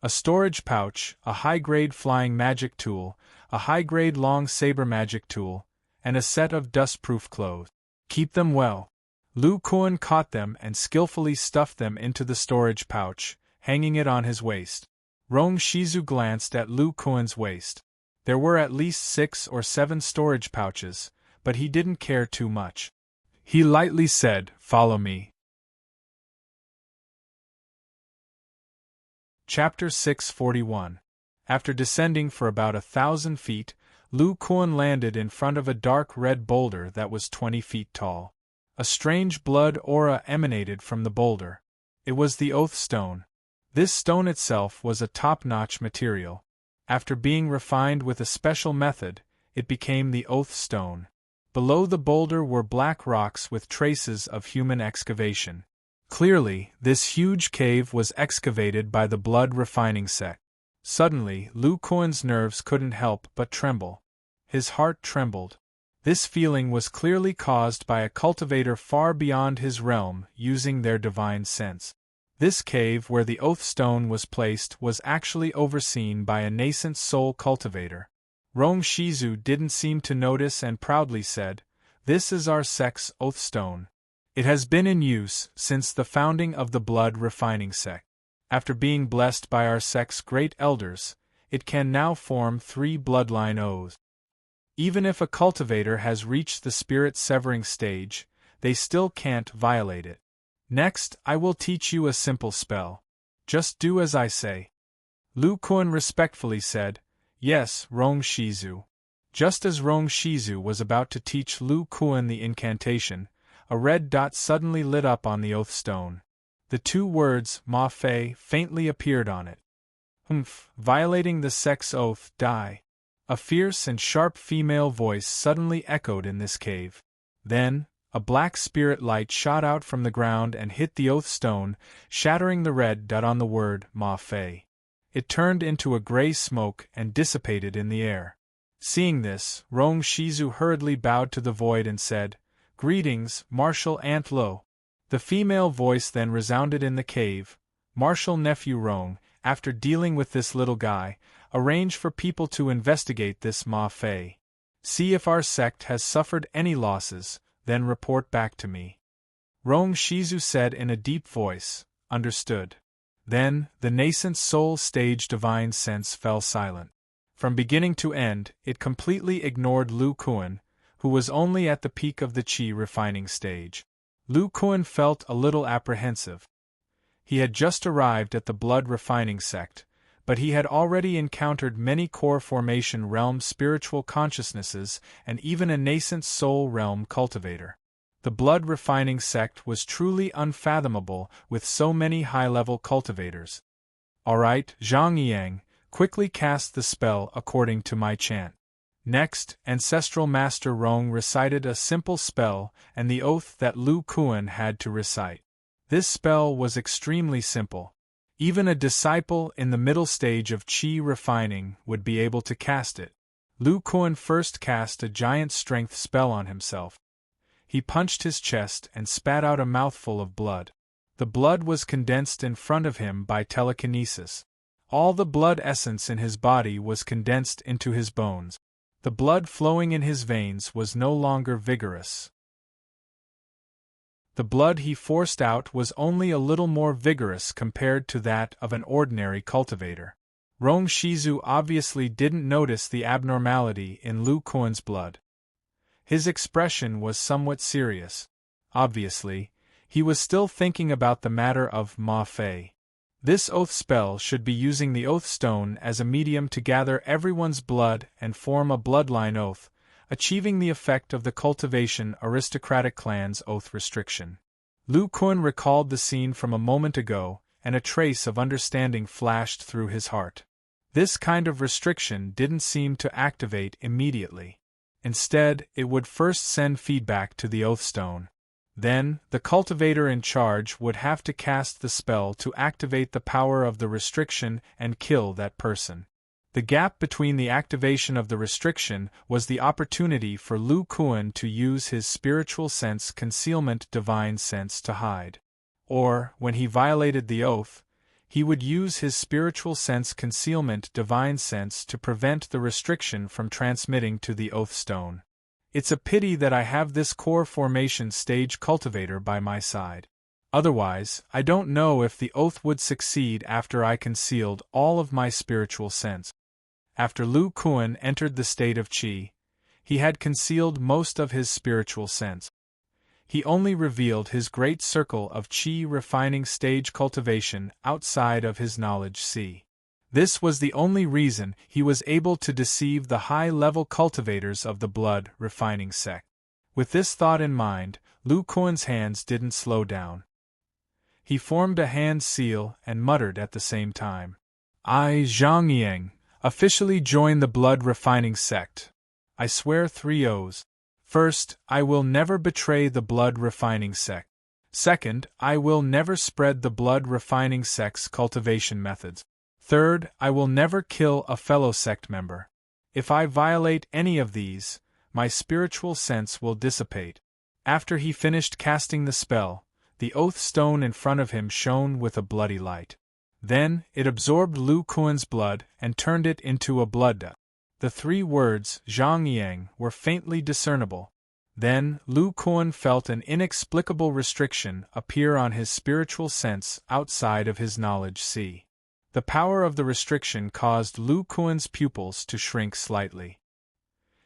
A storage pouch, a high-grade flying magic tool, a high-grade long saber magic tool, and a set of dust-proof clothes. Keep them well. Lu Kuan caught them and skillfully stuffed them into the storage pouch, hanging it on his waist. Rong Shizu glanced at Lu Kuan's waist. There were at least 6 or 7 storage pouches, but he didn't care too much. He lightly said, "Follow me." Chapter 641. After descending for about 1,000 feet, Lu Kuan landed in front of a dark red boulder that was 20 feet tall. A strange blood aura emanated from the boulder. It was the Oath Stone. This stone itself was a top-notch material. After being refined with a special method, it became the Oath Stone. Below the boulder were black rocks with traces of human excavation. Clearly, this huge cave was excavated by the blood-refining sect. Suddenly, Lu Kuan's nerves couldn't help but tremble. His heart trembled. This feeling was clearly caused by a cultivator far beyond his realm using their divine sense. This cave where the Oath Stone was placed was actually overseen by a nascent soul cultivator. Rong Shizu didn't seem to notice and proudly said, "This is our sect's Oath Stone. It has been in use since the founding of the blood-refining sect. After being blessed by our sect's great elders, it can now form 3 bloodline oaths. Even if a cultivator has reached the spirit-severing stage, they still can't violate it. Next, I will teach you a simple spell. Just do as I say." Lu Kuan respectfully said, "Yes, Rong Shizu." Just as Rong Shizu was about to teach Lu Kuan the incantation, a red dot suddenly lit up on the Oath Stone. The 2 words, Ma Fei, faintly appeared on it. Violating the sect's oath, die. A fierce and sharp female voice suddenly echoed in this cave. Then, a black spirit light shot out from the ground and hit the Oath Stone, shattering the red dot on the word, Ma Fei. It turned into a gray smoke and dissipated in the air. Seeing this, Rong Shizu hurriedly bowed to the void and said, "Greetings, Marshal Aunt Lo." The female voice then resounded in the cave, "Marshal Nephew Rong, after dealing with this little guy, arrange for people to investigate this Ma Fei. See if our sect has suffered any losses, then report back to me." Rong Shizu said in a deep voice, "Understood." Then, the nascent soul stage divine sense fell silent. From beginning to end, it completely ignored Lu Kuan, who was only at the peak of the Qi refining stage. Lu Kuan felt a little apprehensive. He had just arrived at the blood refining sect, but he had already encountered many core formation realm spiritual consciousnesses and even a nascent soul realm cultivator. The blood refining sect was truly unfathomable with so many high-level cultivators. "Alright, Zhang Yang, quickly cast the spell according to my chant." Next, Ancestral Master Rong recited a simple spell and the oath that Lu Kuan had to recite. This spell was extremely simple. Even a disciple in the middle stage of Qi refining would be able to cast it. Lu Kuan first cast a giant strength spell on himself. He punched his chest and spat out a mouthful of blood. The blood was condensed in front of him by telekinesis. All the blood essence in his body was condensed into his bones. The blood flowing in his veins was no longer vigorous. The blood he forced out was only a little more vigorous compared to that of an ordinary cultivator. Rong Shizu obviously didn't notice the abnormality in Lu Kuan's blood. His expression was somewhat serious. Obviously, he was still thinking about the matter of Ma Fei. This oath spell should be using the oath stone as a medium to gather everyone's blood and form a bloodline oath, achieving the effect of the cultivation aristocratic clan's oath restriction. Lu Kuan recalled the scene from a moment ago, and a trace of understanding flashed through his heart. This kind of restriction didn't seem to activate immediately. Instead, it would first send feedback to the oath stone. Then, the cultivator in charge would have to cast the spell to activate the power of the restriction and kill that person. The gap between the activation of the restriction was the opportunity for Lu Kuan to use his spiritual sense concealment divine sense to hide. Or, when he violated the oath, he would use his spiritual sense concealment divine sense to prevent the restriction from transmitting to the oath stone. It's a pity that I have this core formation stage cultivator by my side. Otherwise, I don't know if the oath would succeed after I concealed all of my spiritual sense. After Lu Kuan entered the state of Qi, he had concealed most of his spiritual sense. He only revealed his great circle of Qi refining stage cultivation outside of his knowledge sea. This was the only reason he was able to deceive the high-level cultivators of the blood refining sect. With this thought in mind, Lu Kuan's hands didn't slow down. He formed a hand seal and muttered at the same time. I, Zhang Yang, officially join the blood refining sect. I swear 3 oaths. First, I will never betray the blood refining sect. Second, I will never spread the blood refining sect's cultivation methods. Third, I will never kill a fellow sect member. If I violate any of these, my spiritual sense will dissipate. After he finished casting the spell, the oath stone in front of him shone with a bloody light. Then, it absorbed Lu Kuan's blood and turned it into a blood dust. The 3 words, Zhang Yang, were faintly discernible. Then, Lu Kuan felt an inexplicable restriction appear on his spiritual sense outside of his knowledge sea. The power of the restriction caused Lu Kuan's pupils to shrink slightly.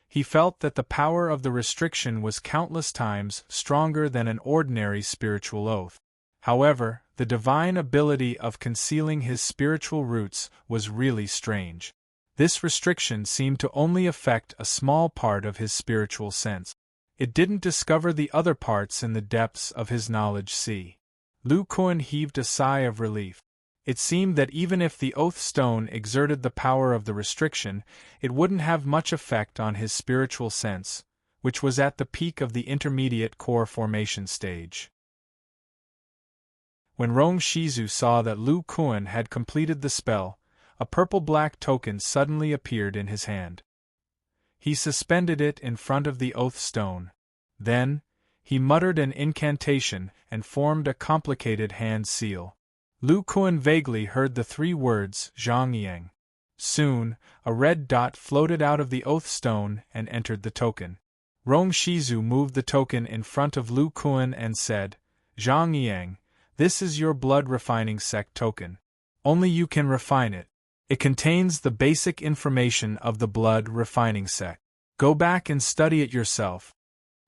He felt that the power of the restriction was countless times stronger than an ordinary spiritual oath. However, the divine ability of concealing his spiritual roots was really strange. This restriction seemed to only affect a small part of his spiritual sense. It didn't discover the other parts in the depths of his knowledge sea. Lu Kuan heaved a sigh of relief. It seemed that even if the oath stone exerted the power of the restriction, it wouldn't have much effect on his spiritual sense, which was at the peak of the intermediate core formation stage. When Rong Shizu saw that Lu Kuan had completed the spell, a purple-black token suddenly appeared in his hand. He suspended it in front of the oath stone. Then, he muttered an incantation and formed a complicated hand seal. Lu Kuan vaguely heard the 3 words, Zhang Yang. Soon, a red dot floated out of the oath stone and entered the token. Rong Shizu moved the token in front of Lu Kuan and said, Zhang Yang, this is your blood refining sect token. Only you can refine it. It contains the basic information of the blood refining sect. Go back and study it yourself.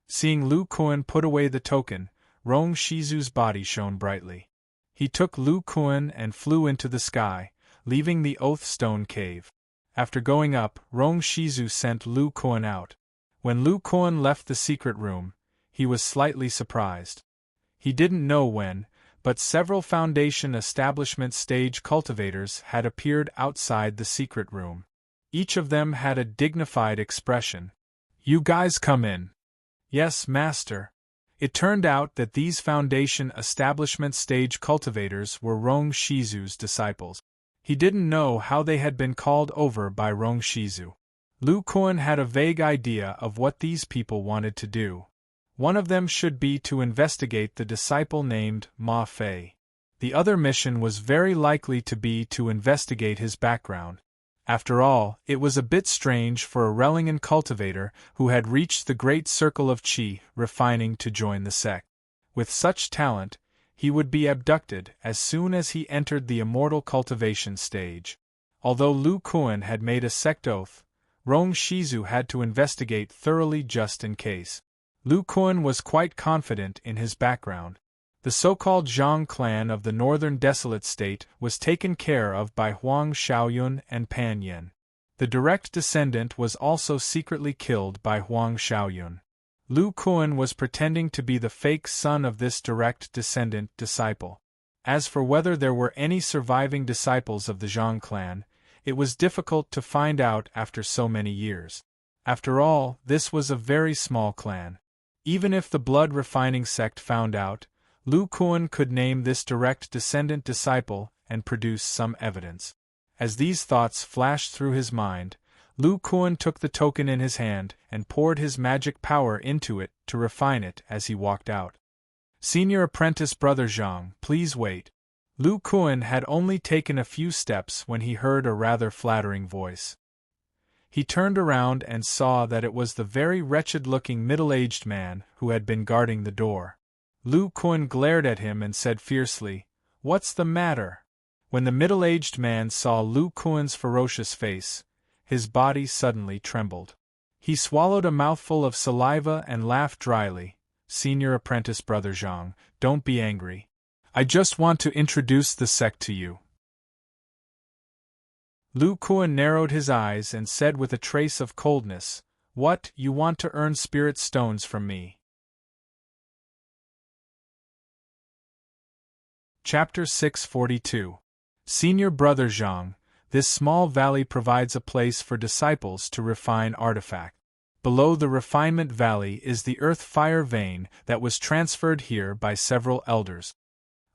Seeing Lu Kuan put away the token, Rong Shizu's body shone brightly. He took Lu Kuan and flew into the sky, leaving the oath stone cave. After going up, Rong Shizu sent Lu Kuan out. When Lu Kuan left the secret room, he was slightly surprised. He didn't know when, but several Foundation establishment stage cultivators had appeared outside the secret room. Each of them had a dignified expression. You guys come in. Yes, Master. It turned out that these Foundation establishment stage cultivators were Rong Shizu's disciples. He didn't know how they had been called over by Rong Shizu. Lu Kuan had a vague idea of what these people wanted to do. One of them should be to investigate the disciple named Ma Fei. The other mission was very likely to be to investigate his background. After all, it was a bit strange for a Relingen cultivator who had reached the great circle of Qi refining to join the sect. With such talent, he would be abducted as soon as he entered the immortal cultivation stage. Although Lu Kuan had made a sect oath, Rong Shizu had to investigate thoroughly just in case. Lu Kuan was quite confident in his background. The so-called Zhang clan of the northern desolate state was taken care of by Huang Xiaoyun and Pan Yin. The direct descendant was also secretly killed by Huang Xiaoyun. Lu Kuan was pretending to be the fake son of this direct descendant disciple. As for whether there were any surviving disciples of the Zhang clan, it was difficult to find out after so many years. After all, this was a very small clan. Even if the blood refining sect found out, Lu Kuan could name this direct descendant disciple and produce some evidence. As these thoughts flashed through his mind, Lu Kuan took the token in his hand and poured his magic power into it to refine it as he walked out. "Senior apprentice Brother Zhang, please wait." Lu Kuan had only taken a few steps when he heard a rather flattering voice. He turned around and saw that it was the very wretched-looking middle-aged man who had been guarding the door. Lu Kuan glared at him and said fiercely, "What's the matter?" When the middle-aged man saw Lu Kuan's ferocious face, his body suddenly trembled. He swallowed a mouthful of saliva and laughed dryly. "Senior apprentice Brother Zhang, don't be angry. I just want to introduce the sect to you." Lu Kuan narrowed his eyes and said with a trace of coldness, "What, you want to earn spirit stones from me?" Chapter 642. Senior Brother Zhang, this small valley provides a place for disciples to refine artifact. Below the refinement valley is the earth fire vein that was transferred here by several elders.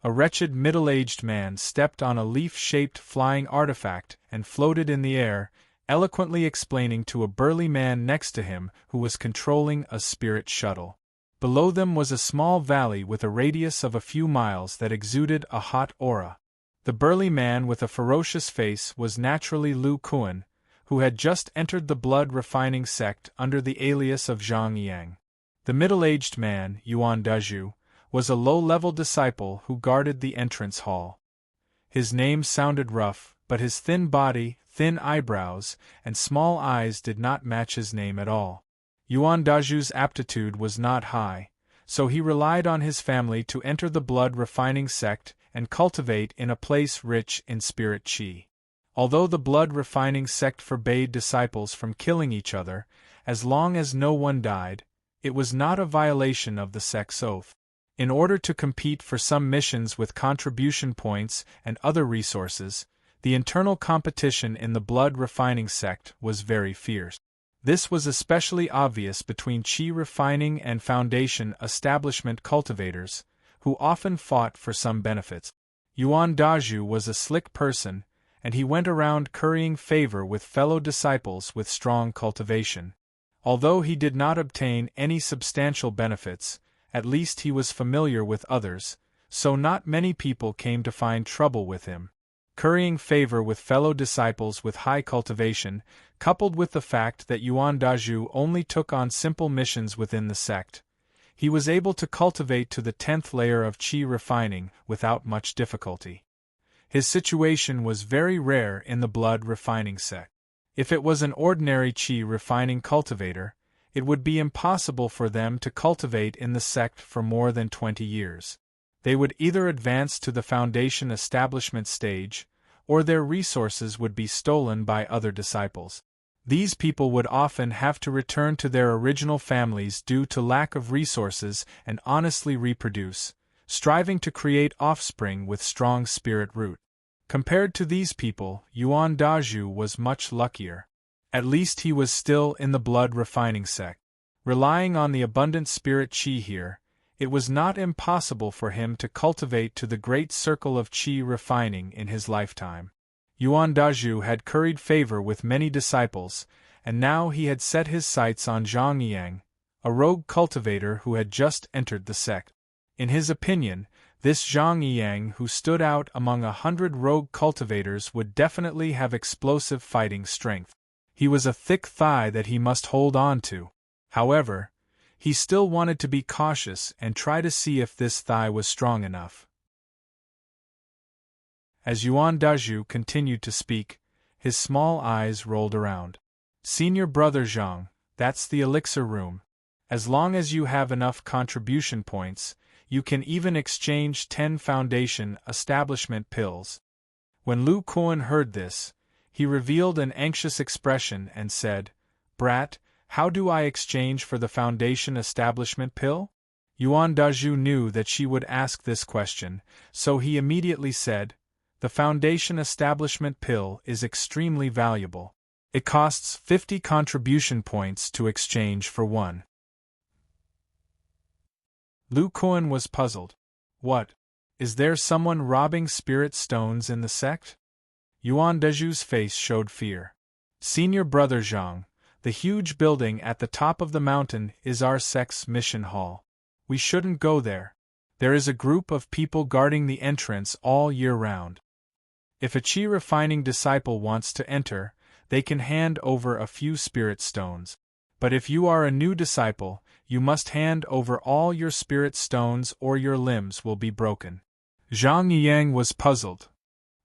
A wretched middle-aged man stepped on a leaf-shaped flying artifact and floated in the air, eloquently explaining to a burly man next to him who was controlling a spirit shuttle. Below them was a small valley with a radius of a few miles that exuded a hot aura. The burly man with a ferocious face was naturally Lu Kuan, who had just entered the blood-refining sect under the alias of Zhang Yang. The middle-aged man, Yuan Dazhu, was a low-level disciple who guarded the entrance hall. His name sounded rough, but his thin body, thin eyebrows, and small eyes did not match his name at all. Yuan Dazhu's aptitude was not high, so he relied on his family to enter the blood-refining sect and cultivate in a place rich in spirit qi. Although the blood-refining sect forbade disciples from killing each other, as long as no one died, it was not a violation of the sect's oath. In order to compete for some missions with contribution points and other resources, the internal competition in the blood-refining sect was very fierce. This was especially obvious between qi refining and foundation establishment cultivators, who often fought for some benefits. Yuan Dazhu was a slick person, and he went around currying favor with fellow disciples with strong cultivation. Although he did not obtain any substantial benefits, at least he was familiar with others, so not many people came to find trouble with him. Currying favor with fellow disciples with high cultivation, coupled with the fact that Yuan Dazhu only took on simple missions within the sect, he was able to cultivate to the 10th layer of qi refining without much difficulty. His situation was very rare in the blood refining sect. If it was an ordinary qi refining cultivator, it would be impossible for them to cultivate in the sect for more than 20 years. They would either advance to the foundation establishment stage, or their resources would be stolen by other disciples. These people would often have to return to their original families due to lack of resources and honestly reproduce, striving to create offspring with strong spirit root. Compared to these people, Yuan Dazhu was much luckier. At least he was still in the blood refining sect. Relying on the abundant spirit qi here, it was not impossible for him to cultivate to the great circle of qi refining in his lifetime. Yuan Dazhu had curried favor with many disciples, and now he had set his sights on Zhang Yang, a rogue cultivator who had just entered the sect. In his opinion, this Zhang Yang who stood out among 100 rogue cultivators would definitely have explosive fighting strength. He was a thick thigh that he must hold on to. However, he still wanted to be cautious and try to see if this thigh was strong enough. As Yuan Dazhu continued to speak, His small eyes rolled around. Senior Brother Zhang, that's the elixir room. As long as you have enough contribution points, you can even exchange 10 foundation establishment pills. When Lu Kuan heard this, he revealed an anxious expression and said, Brat, how do I exchange for the foundation establishment pill? Yuan Dazhu knew that she would ask this question, so he immediately said, The foundation establishment pill is extremely valuable. It costs 50 contribution points to exchange for one. Lu Kuan was puzzled. What? Is there someone robbing spirit stones in the sect? Yuan Dezhu's face showed fear. Senior Brother Zhang, the huge building at the top of the mountain is our sect's mission hall. We shouldn't go there. There is a group of people guarding the entrance all year round. If a qi refining disciple wants to enter, they can hand over a few spirit stones. But if you are a new disciple, you must hand over all your spirit stones or your limbs will be broken. Zhang Yang was puzzled.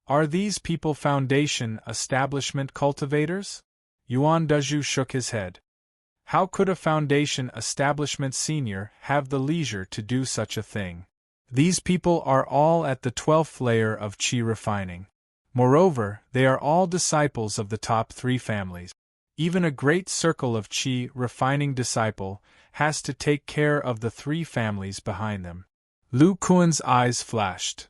Are these people foundation establishment cultivators? Yuan Dezhu shook his head. How could a foundation establishment senior have the leisure to do such a thing? These people are all at the 12th layer of qi refining. Moreover, they are all disciples of the top 3 families. Even a great circle of qi refining disciple has to take care of the 3 families behind them. Lu Kuan's eyes flashed.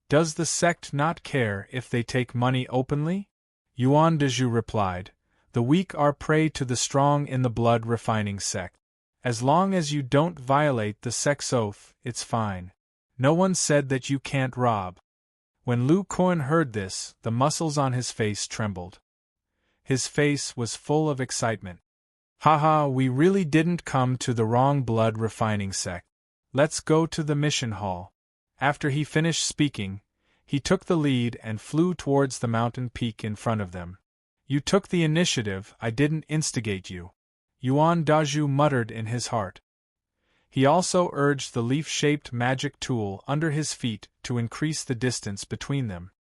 Does the sect not care if they take money openly? Yuan Dezhu replied, The weak are prey to the strong in the blood refining sect. As long as you don't violate the sect's oath, it's fine. No one said that you can't rob. When Lu Kuan heard this, the muscles on his face trembled. His face was full of excitement. Haha, we really didn't come to the wrong blood refining sect. Let's go to the mission hall. After he finished speaking, he took the lead and flew towards the mountain peak in front of them. You took the initiative, I didn't instigate you. Yuan Dazhu muttered in his heart. He also urged the leaf-shaped magic tool under his feet to increase the distance between them.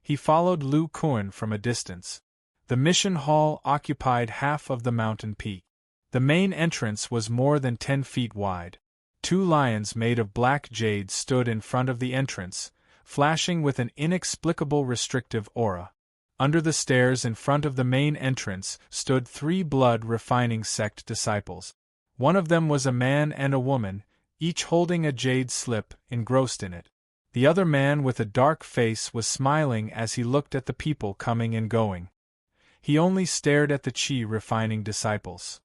He followed Lu Kuan from a distance. The mission hall occupied half of the mountain peak. The main entrance was more than 10 feet wide. 2 lions made of black jade stood in front of the entrance, flashing with an inexplicable restrictive aura. Under the stairs in front of the main entrance stood 3 blood refining sect disciples. One of them was a man and a woman, each holding a jade slip, engrossed in it. The other man with a dark face was smiling as he looked at the people coming and going. He only stared at the qi refining disciples.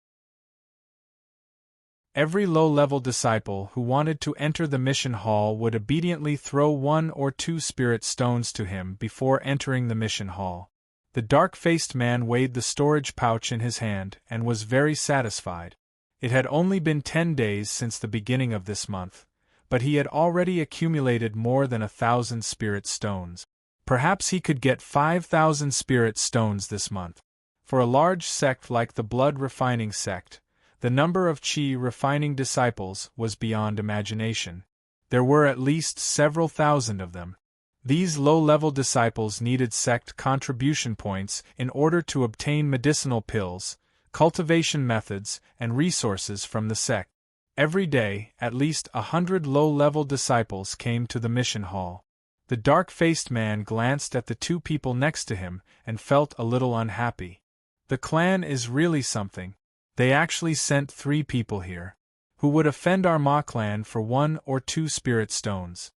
Every low-level disciple who wanted to enter the mission hall would obediently throw 1 or 2 spirit stones to him before entering the mission hall. The dark-faced man weighed the storage pouch in his hand and was very satisfied. It had only been 10 days since the beginning of this month, but he had already accumulated more than 1,000 spirit stones. Perhaps he could get 5,000 spirit stones this month. For a large sect like the blood refining sect, the number of qi refining disciples was beyond imagination. There were at least several thousand of them. These low-level disciples needed sect contribution points in order to obtain medicinal pills, cultivation methods, and resources from the sect. Every day, at least 100 low-level disciples came to the mission hall. The dark-faced man glanced at the 2 people next to him and felt a little unhappy. The clan is really something. They actually sent 3 people here, who would offend our Ma clan for 1 or 2 spirit stones.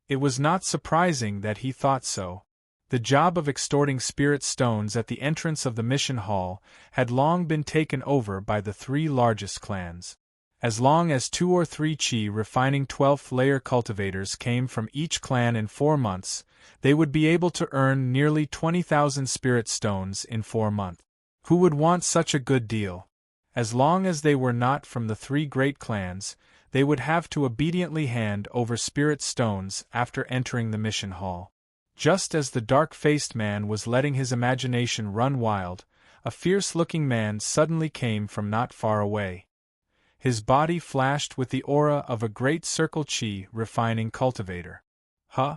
It was not surprising that he thought so. The job of extorting spirit stones at the entrance of the mission hall had long been taken over by the 3 largest clans. As long as 2 or 3 qi refining 12th layer cultivators came from each clan in 4 months, they would be able to earn nearly 20,000 spirit stones in 4 months. Who would want such a good deal? As long as they were not from the 3 great clans, they would have to obediently hand over spirit stones after entering the mission hall. Just as the dark-faced man was letting his imagination run wild, a fierce-looking man suddenly came from not far away. His body flashed with the aura of a great circle qi refining cultivator. Huh?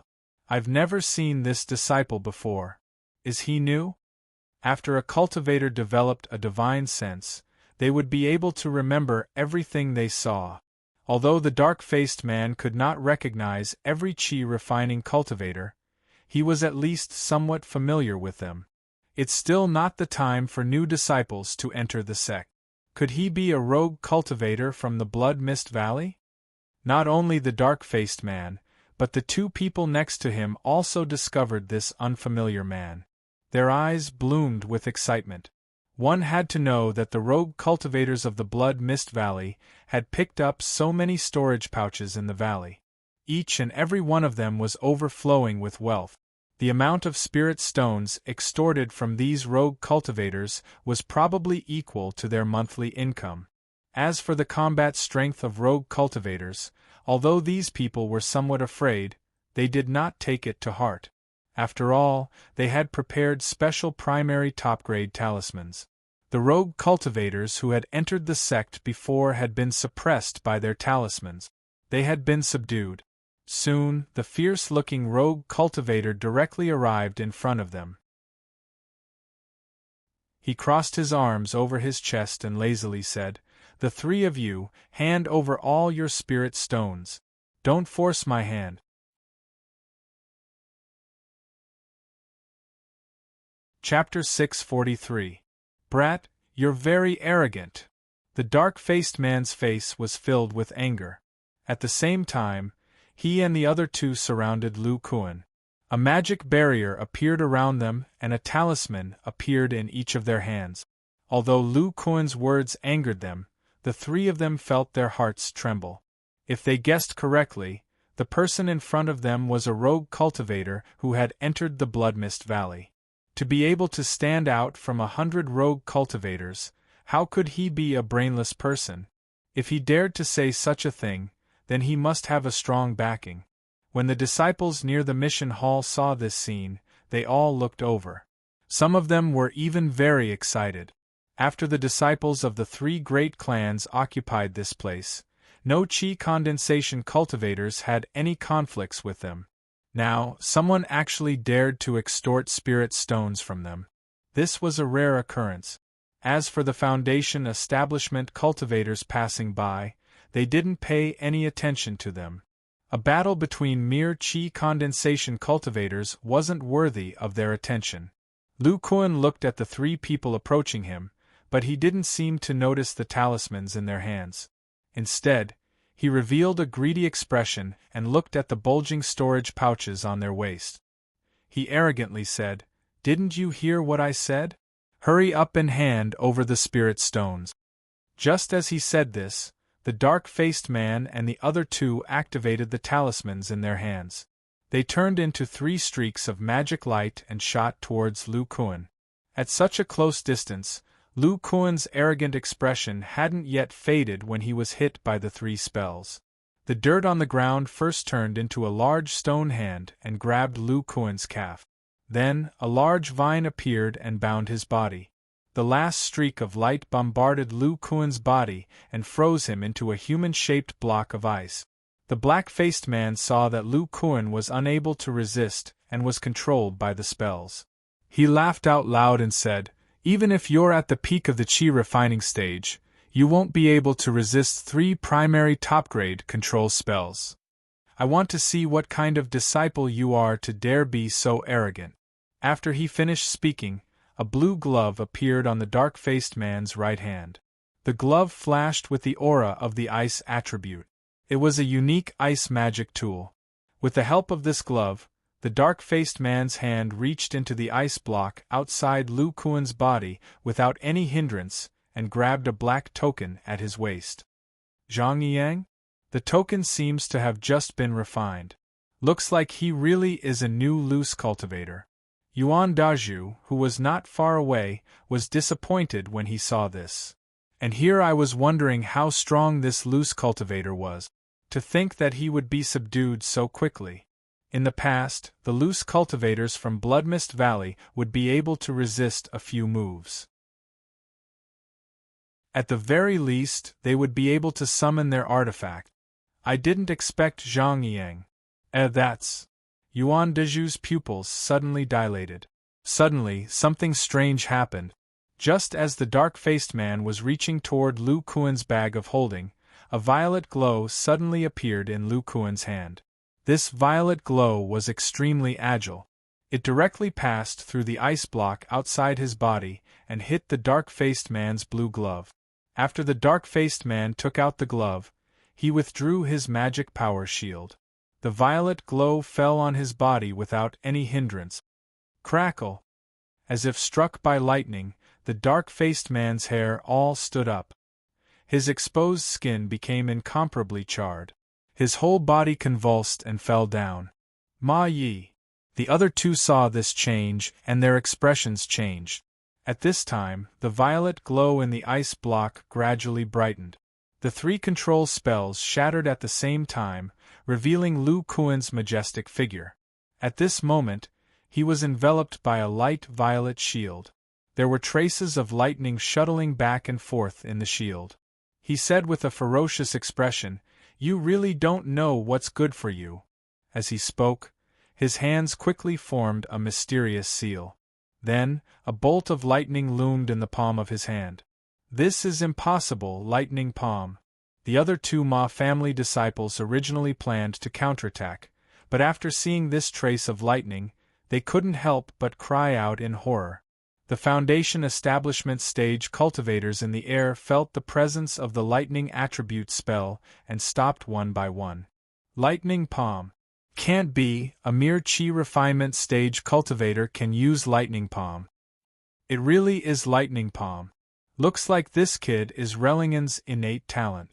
I've never seen this disciple before. Is he new? After a cultivator developed a divine sense, they would be able to remember everything they saw. Although the dark-faced man could not recognize every chi-refining cultivator, he was at least somewhat familiar with them. It's still not the time for new disciples to enter the sect. Could he be a rogue cultivator from the Blood Mist Valley? Not only the dark-faced man, but the two people next to him also discovered this unfamiliar man. Their eyes bloomed with excitement. One had to know that the rogue cultivators of the Blood Mist Valley had picked up so many storage pouches in the valley. Each and every one of them was overflowing with wealth. The amount of spirit stones extorted from these rogue cultivators was probably equal to their monthly income. As for the combat strength of rogue cultivators, although these people were somewhat afraid, they did not take it to heart. After all, they had prepared special primary top-grade talismans. The rogue cultivators who had entered the sect before had been suppressed by their talismans. They had been subdued. Soon, the fierce-looking rogue cultivator directly arrived in front of them. He crossed his arms over his chest and lazily said, "The three of you, hand over all your spirit stones. Don't force my hand." Chapter 643. Brat, you're very arrogant. The dark-faced man's face was filled with anger. At the same time, he and the other two surrounded Lu Kuan. A magic barrier appeared around them and a talisman appeared in each of their hands. Although Lu Kuan's words angered them, the three of them felt their hearts tremble. If they guessed correctly, the person in front of them was a rogue cultivator who had entered the Blood Mist Valley. To be able to stand out from 100 rogue cultivators, how could he be a brainless person? If he dared to say such a thing, then he must have a strong backing. When the disciples near the mission hall saw this scene, they all looked over. Some of them were even very excited. After the disciples of the three great clans occupied this place, no chi condensation cultivators had any conflicts with them. Now, someone actually dared to extort spirit stones from them. This was a rare occurrence. As for the Foundation establishment cultivators passing by, they didn't pay any attention to them. A battle between mere chi condensation cultivators wasn't worthy of their attention. Lu Kuan looked at the three people approaching him, but he didn't seem to notice the talismans in their hands. Instead, he revealed a greedy expression and looked at the bulging storage pouches on their waist. He arrogantly said, "Didn't you hear what I said? Hurry up and hand over the spirit stones." Just as he said this, the dark-faced man and the other two activated the talismans in their hands. They turned into 3 streaks of magic light and shot towards Lu Kuan. At such a close distance, Lu Kuan's arrogant expression hadn't yet faded when he was hit by the 3 spells. The dirt on the ground first turned into a large stone hand and grabbed Lu Kuan's calf. Then, a large vine appeared and bound his body. The last streak of light bombarded Lu Kuan's body and froze him into a human-shaped block of ice. The black-faced man saw that Lu Kuan was unable to resist and was controlled by the spells. He laughed out loud and said, "Even if you're at the peak of the chi refining stage, you won't be able to resist 3 primary top-grade control spells. I want to see what kind of disciple you are to dare be so arrogant." After he finished speaking, a blue glove appeared on the dark-faced man's right hand. The glove flashed with the aura of the ice attribute. It was a unique ice magic tool. With the help of this glove, the dark-faced man's hand reached into the ice block outside Lu Kuan's body without any hindrance and grabbed a black token at his waist. Zhang Yang? The token seems to have just been refined. Looks like he really is a new loose cultivator. Yuan Dazhu, who was not far away, was disappointed when he saw this. And here I was wondering how strong this loose cultivator was. To think that he would be subdued so quickly. In the past, the loose cultivators from Blood Mist Valley would be able to resist a few moves. At the very least, they would be able to summon their artifact. I didn't expect Zhang Yang. That's... Yuan Dezhu's pupils suddenly dilated. Suddenly, something strange happened. Just as the dark-faced man was reaching toward Lu Kuan's bag of holding, a violet glow suddenly appeared in Lu Kuan's hand. This violet glow was extremely agile. It directly passed through the ice block outside his body and hit the dark-faced man's blue glove. After the dark-faced man took out the glove, he withdrew his magic power shield. The violet glow fell on his body without any hindrance. Crackle! As if struck by lightning, the dark-faced man's hair all stood up. His exposed skin became incomparably charred. His whole body convulsed and fell down. Ma Yi! The other two saw this change, and their expressions changed. At this time, the violet glow in the ice block gradually brightened. The three control spells shattered at the same time, revealing Lu Kuan's majestic figure. At this moment, he was enveloped by a light violet shield. There were traces of lightning shuttling back and forth in the shield. He said with a ferocious expression, "You really don't know what's good for you." As he spoke, his hands quickly formed a mysterious seal. Then, a bolt of lightning loomed in the palm of his hand. "This is impossible, lightning palm." The other two Ma family disciples originally planned to counterattack, but after seeing this trace of lightning, they couldn't help but cry out in horror. The Foundation Establishment stage cultivators in the air felt the presence of the lightning attribute spell and stopped one by one. Lightning palm. Can't be, a mere chi refinement stage cultivator can use lightning palm. It really is lightning palm. Looks like this kid is Rellingan's innate talent.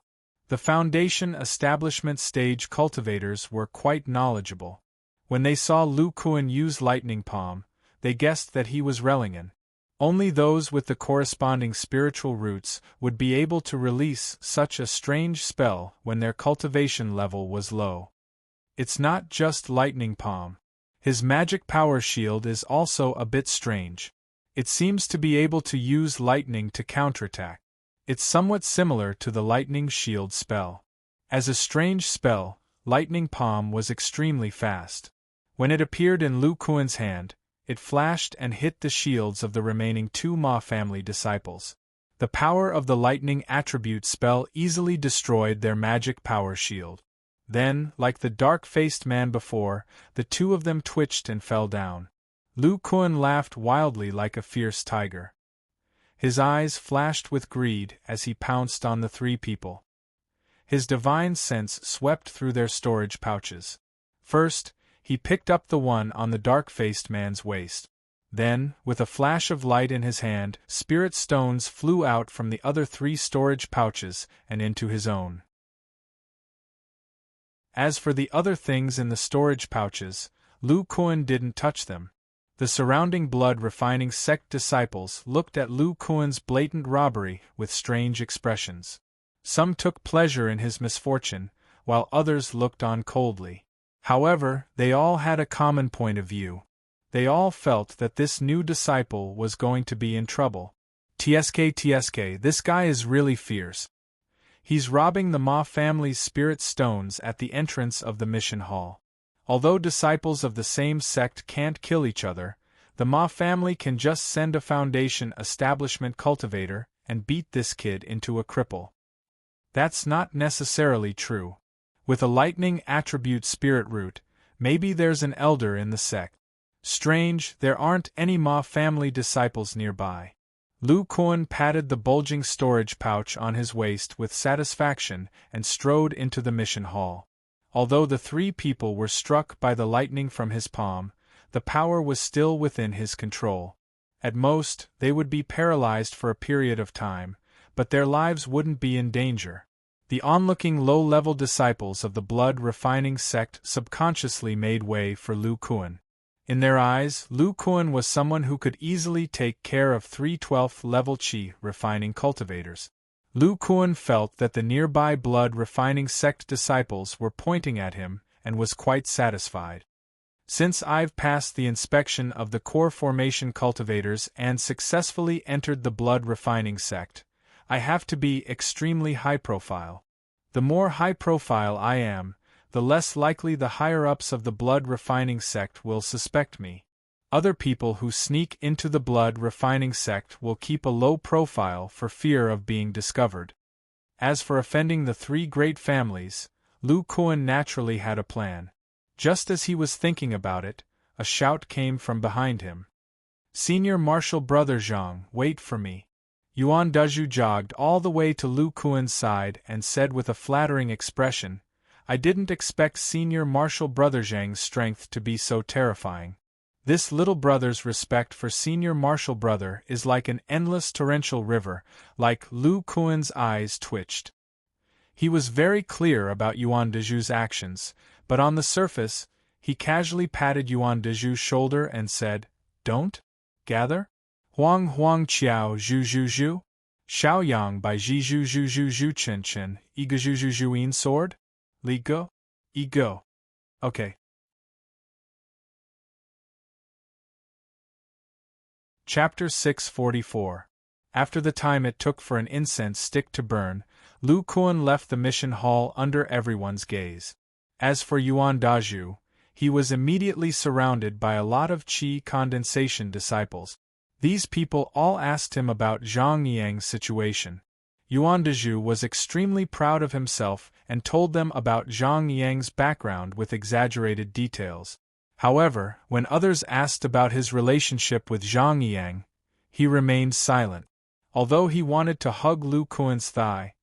The Foundation Establishment stage cultivators were quite knowledgeable. When they saw Lu Kuan use lightning palm, they guessed that he was Rellingan. Only those with the corresponding spiritual roots would be able to release such a strange spell when their cultivation level was low. It's not just lightning palm. His magic power shield is also a bit strange. It seems to be able to use lightning to counterattack. It's somewhat similar to the lightning shield spell. As a strange spell, lightning palm was extremely fast. When it appeared in Lu Kuan's hand, it flashed and hit the shields of the remaining two Ma family disciples. The power of the lightning attribute spell easily destroyed their magic power shield. Then, like the dark-faced man before, the two of them twitched and fell down. Lu Kuan laughed wildly like a fierce tiger. His eyes flashed with greed as he pounced on the three people. His divine sense swept through their storage pouches. First, he picked up the one on the dark-faced man's waist. Then, with a flash of light in his hand, spirit stones flew out from the other three storage pouches and into his own. As for the other things in the storage pouches, Lu Kuan didn't touch them. The surrounding blood-refining sect disciples looked at Lu Kuan's blatant robbery with strange expressions. Some took pleasure in his misfortune, while others looked on coldly. However, they all had a common point of view. They all felt that this new disciple was going to be in trouble. TSK, this guy is really fierce. He's robbing the Ma family's spirit stones at the entrance of the mission hall. Although disciples of the same sect can't kill each other, the Ma family can just send a Foundation Establishment cultivator and beat this kid into a cripple. That's not necessarily true. With a lightning attribute spirit root, maybe there's an elder in the sect. Strange, there aren't any Ma family disciples nearby. Lu Kuan patted the bulging storage pouch on his waist with satisfaction and strode into the mission hall. Although the three people were struck by the lightning from his palm, the power was still within his control. At most, they would be paralyzed for a period of time, but their lives wouldn't be in danger. The onlooking low-level disciples of the blood-refining sect subconsciously made way for Lu Kuan. In their eyes, Lu Kuan was someone who could easily take care of 3 12th level chi refining cultivators. Lu Kuan felt that the nearby blood-refining sect disciples were pointing at him and was quite satisfied. Since I've passed the inspection of the core formation cultivators and successfully entered the blood-refining sect, I have to be extremely high-profile. The more high-profile I am, the less likely the higher-ups of the blood-refining sect will suspect me. Other people who sneak into the blood refining sect will keep a low profile for fear of being discovered. As for offending the three great families, Lu Kuan naturally had a plan. Just as he was thinking about it, a shout came from behind him. "Senior Marshal Brother Zhang, wait for me." Yuan Dazhu jogged all the way to Lu Kuan's side and said with a flattering expression, "I didn't expect Senior Marshal Brother Zhang's strength to be so terrifying." This little brother's respect for Senior Marshal Brother is like an endless torrential river, like Lu Kuan's eyes twitched. He was very clear about Yuan Dazhu's actions, but on the surface, he casually patted Yuan Dazhu's shoulder and said, "Don't gather? Huang Huang Qiao Zhu Zhu Zhu? Xiaoyang by Ji Zhu Zhu Zhu Zhu Chen Chen, Iga Zhu Zhu Zhuin sword? Li Go? I go. Okay." Chapter 644. After the time it took for an incense stick to burn, Lu Kuan left the mission hall under everyone's gaze. As for Yuan Dazhu, he was immediately surrounded by a lot of qi condensation disciples. These people all asked him about Zhang Yang's situation. Yuan Dazhu was extremely proud of himself and told them about Zhang Yang's background with exaggerated details. However, when others asked about his relationship with Zhang Yang, he remained silent. Although he wanted to hug Lu Kuan's thigh,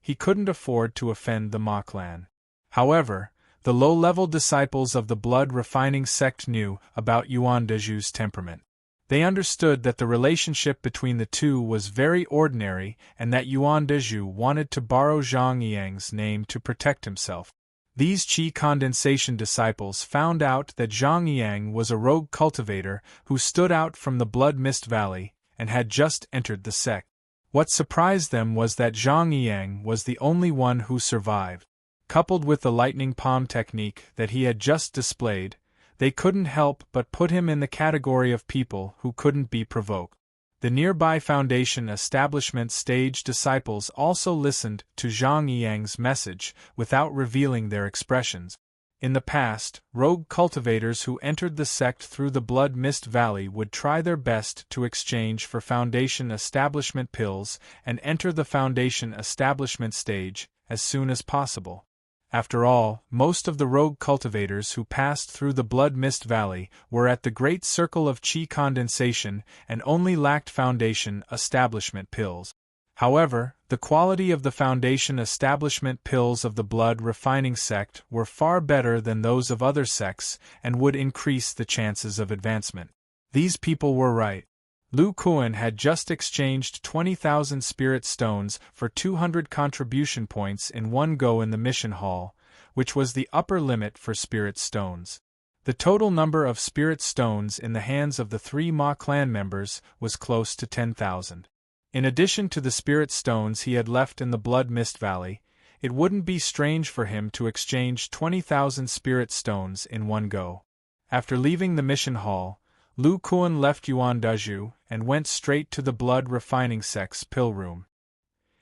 he couldn't afford to offend the Ma clan. However, the low-level disciples of the blood-refining sect knew about Yuan Dazhu's temperament. They understood that the relationship between the two was very ordinary and that Yuan Dazhu wanted to borrow Zhang Yang's name to protect himself. These qi condensation disciples found out that Zhang Yang was a rogue cultivator who stood out from the Blood Mist Valley and had just entered the sect. What surprised them was that Zhang Yang was the only one who survived. Coupled with the lightning palm technique that he had just displayed, they couldn't help but put him in the category of people who couldn't be provoked. The nearby Foundation establishment stage disciples also listened to Zhang Yang's message without revealing their expressions. In the past, rogue cultivators who entered the sect through the Blood Mist Valley would try their best to exchange for Foundation establishment pills and enter the Foundation establishment stage as soon as possible. After all, most of the rogue cultivators who passed through the Blood Mist Valley were at the Great Circle of Qi Condensation and only lacked Foundation establishment pills. However, the quality of the Foundation establishment pills of the blood refining sect were far better than those of other sects and would increase the chances of advancement. These people were right. Lu Kuan had just exchanged 20,000 spirit stones for 200 contribution points in one go in the mission hall, which was the upper limit for spirit stones. The total number of spirit stones in the hands of the three Ma clan members was close to 10,000. In addition to the spirit stones he had left in the Blood Mist Valley, it wouldn't be strange for him to exchange 20,000 spirit stones in one go. After leaving the mission hall, Lu Kuan left Yuan Dazhu and went straight to the blood refining sect's pill room.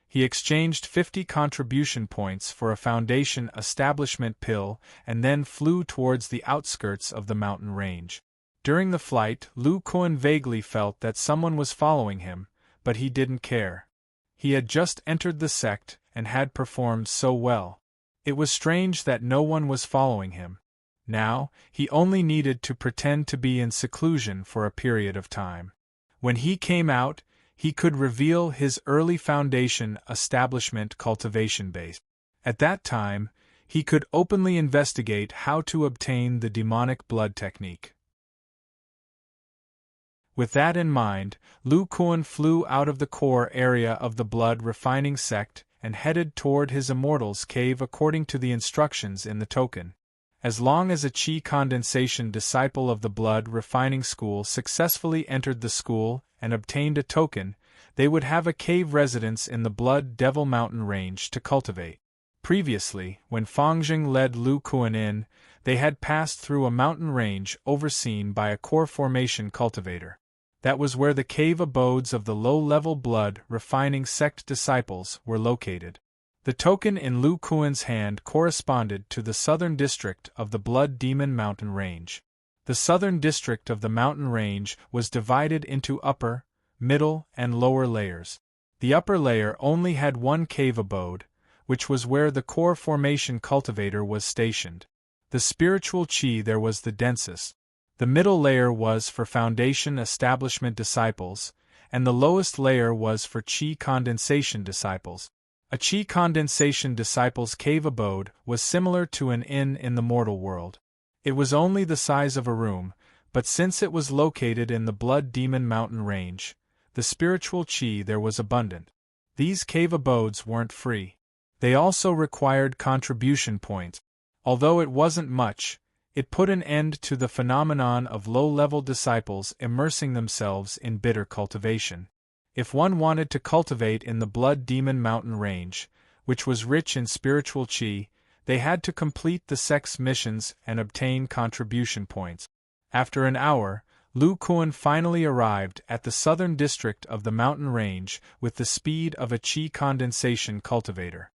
He exchanged 50 contribution points for a Foundation establishment pill and then flew towards the outskirts of the mountain range. During the flight, Lu Kuan vaguely felt that someone was following him, but he didn't care. He had just entered the sect and had performed so well. It was strange that no one was following him. Now, he only needed to pretend to be in seclusion for a period of time. When he came out, he could reveal his early Foundation establishment cultivation base. At that time, he could openly investigate how to obtain the demonic blood technique. With that in mind, Lu Kuan flew out of the core area of the blood refining sect and headed toward his Immortal's cave according to the instructions in the token. As long as a qi condensation disciple of the blood refining school successfully entered the school and obtained a token, they would have a cave residence in the Blood Devil Mountain range to cultivate. Previously, when Fangjing led Lu Kuan in, they had passed through a mountain range overseen by a core formation cultivator. That was where the cave abodes of the low-level blood refining sect disciples were located. The token in Lu Kuan's hand corresponded to the southern district of the Blood Demon Mountain Range. The The southern district of the mountain range was divided into upper, middle, and lower layers. The upper layer only had one cave abode, which was where the core formation cultivator was stationed. The spiritual chi there was the densest. The middle layer was for foundation establishment disciples, and the lowest layer was for chi condensation disciples. A chi condensation disciple's cave abode was similar to an inn in the mortal world. It was only the size of a room, but since it was located in the Blood Demon Mountain range, the spiritual chi there was abundant. These cave abodes weren't free. They also required contribution points. Although it wasn't much, it put an end to the phenomenon of low-level disciples immersing themselves in bitter cultivation. If one wanted to cultivate in the Blood Demon Mountain range, which was rich in spiritual chi, they had to complete the sex missions and obtain contribution points. After an hour, Lu Kuan finally arrived at the southern district of the mountain range with the speed of a chi condensation cultivator.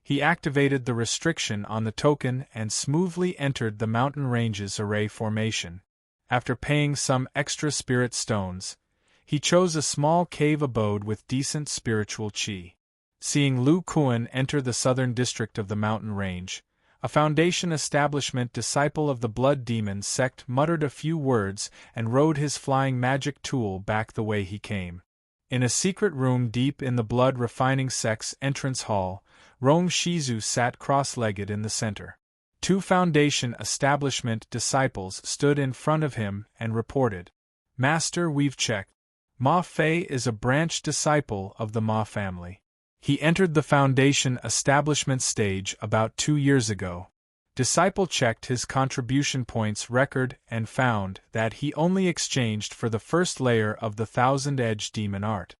He activated the restriction on the token and smoothly entered the mountain range's array formation. After paying some extra spirit stones, he chose a small cave abode with decent spiritual chi. Seeing Lu Kuan enter the southern district of the mountain range, a foundation establishment disciple of the Blood Demon sect muttered a few words and rode his flying magic tool back the way he came. In a secret room deep in the blood refining sect's entrance hall, Rong Shizu sat cross-legged in the center. Two foundation establishment disciples stood in front of him and reported, "Master, we've checked. Ma Fei is a branch disciple of the Ma family. He entered the foundation establishment stage about 2 years ago." Disciple checked his contribution points record and found that he only exchanged for the first layer of the Thousand-Edge Demon Art.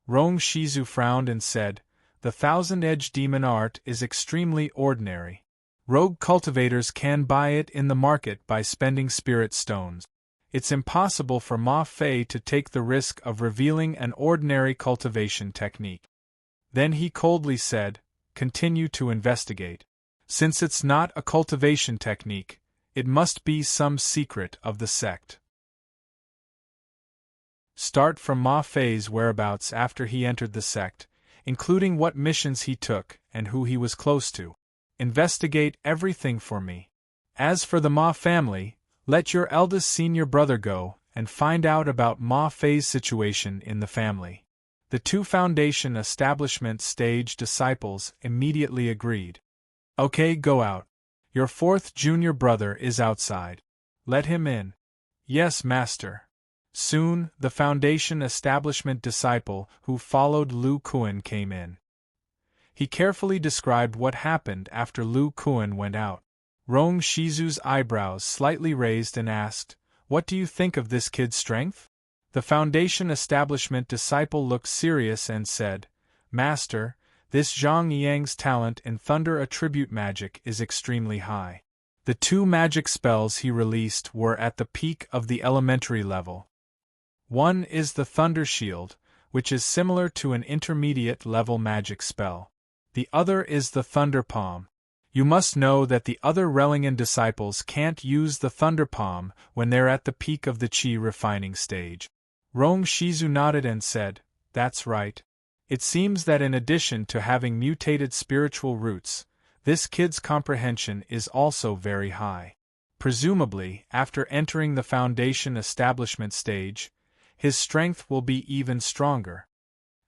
Rong Shizu frowned and said, "The Thousand-Edge Demon Art is extremely ordinary. Rogue cultivators can buy it in the market by spending spirit stones. It's impossible for Ma Fei to take the risk of revealing an ordinary cultivation technique." Then he coldly said, "Continue to investigate. Since it's not a cultivation technique, it must be some secret of the sect. Start from Ma Fei's whereabouts after he entered the sect, including what missions he took and who he was close to. Investigate everything for me. As for the Ma family, let your eldest senior brother go and find out about Ma Fei's situation in the family." The two foundation establishment stage disciples immediately agreed. "Okay, go out. Your fourth junior brother is outside. Let him in." "Yes, master." Soon, the foundation establishment disciple who followed Lu Kuan came in. He carefully described what happened after Lu Kuan went out. Rong Shizu's eyebrows slightly raised and asked, "What do you think of this kid's strength?" The foundation establishment disciple looked serious and said, "Master, this Zhang Yang's talent in thunder attribute magic is extremely high. The 2 magic spells he released were at the peak of the elementary level. One is the Thunder Shield, which is similar to an intermediate level magic spell. The other is the Thunder Palm. You must know that the other Relingen disciples can't use the Thunder Palm when they're at the peak of the Qi refining stage." Rong Shizu nodded and said, "That's right. It seems that in addition to having mutated spiritual roots, this kid's comprehension is also very high. Presumably, after entering the foundation establishment stage, his strength will be even stronger."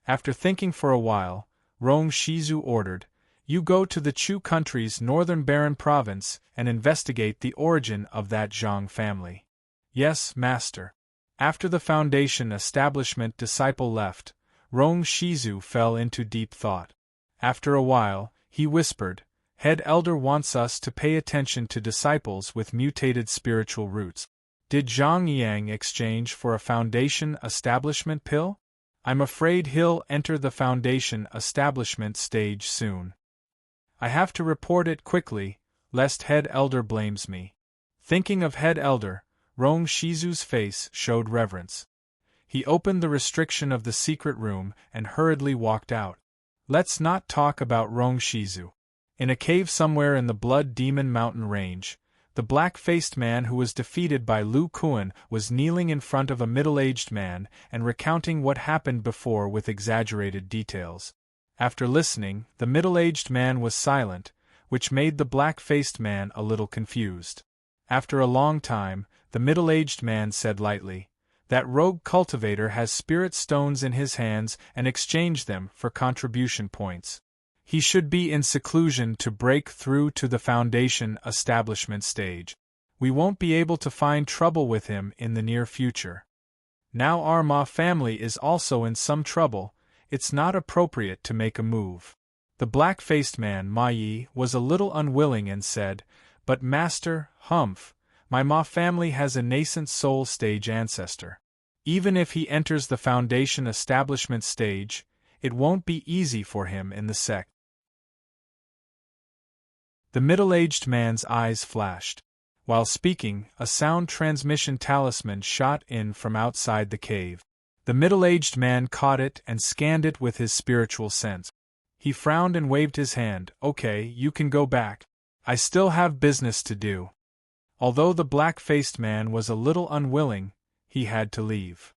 After thinking for a while, Rong Shizu ordered, "You go to the Chu country's northern Baron province and investigate the origin of that Zhang family." "Yes, master." After the foundation establishment disciple left, Rong Shizu fell into deep thought. After a while, he whispered, "Head Elder wants us to pay attention to disciples with mutated spiritual roots. Did Zhang Yang exchange for a foundation establishment pill? I'm afraid he'll enter the foundation establishment stage soon. I have to report it quickly, lest Head Elder blames me." Thinking of Head Elder, Rong Shizu's face showed reverence. He opened the restriction of the secret room and hurriedly walked out. Let's not talk about Rong Shizu. In a cave somewhere in the Blood Demon Mountain range, The black-faced man who was defeated by Lu Kuan was kneeling in front of a middle-aged man and recounting what happened before with exaggerated details. After listening, the middle-aged man was silent, which made the black-faced man a little confused. After a long time, the middle-aged man said lightly, "That rogue cultivator has spirit stones in his hands and exchanged them for contribution points. He should be in seclusion to break through to the foundation establishment stage. We won't be able to find trouble with him in the near future. Now our Ma family is also in some trouble, it's not appropriate to make a move." The black-faced man, Ma Yi, was a little unwilling and said, "But Master, Humph, my Ma family has a nascent soul stage ancestor. Even if he enters the foundation establishment stage, it won't be easy for him in the sect." The middle-aged man's eyes flashed. While speaking, a sound transmission talisman shot in from outside the cave. The middle-aged man caught it and scanned it with his spiritual sense. He frowned and waved his hand. "Okay, you can go back. I still have business to do." Although the black-faced man was a little unwilling, he had to leave.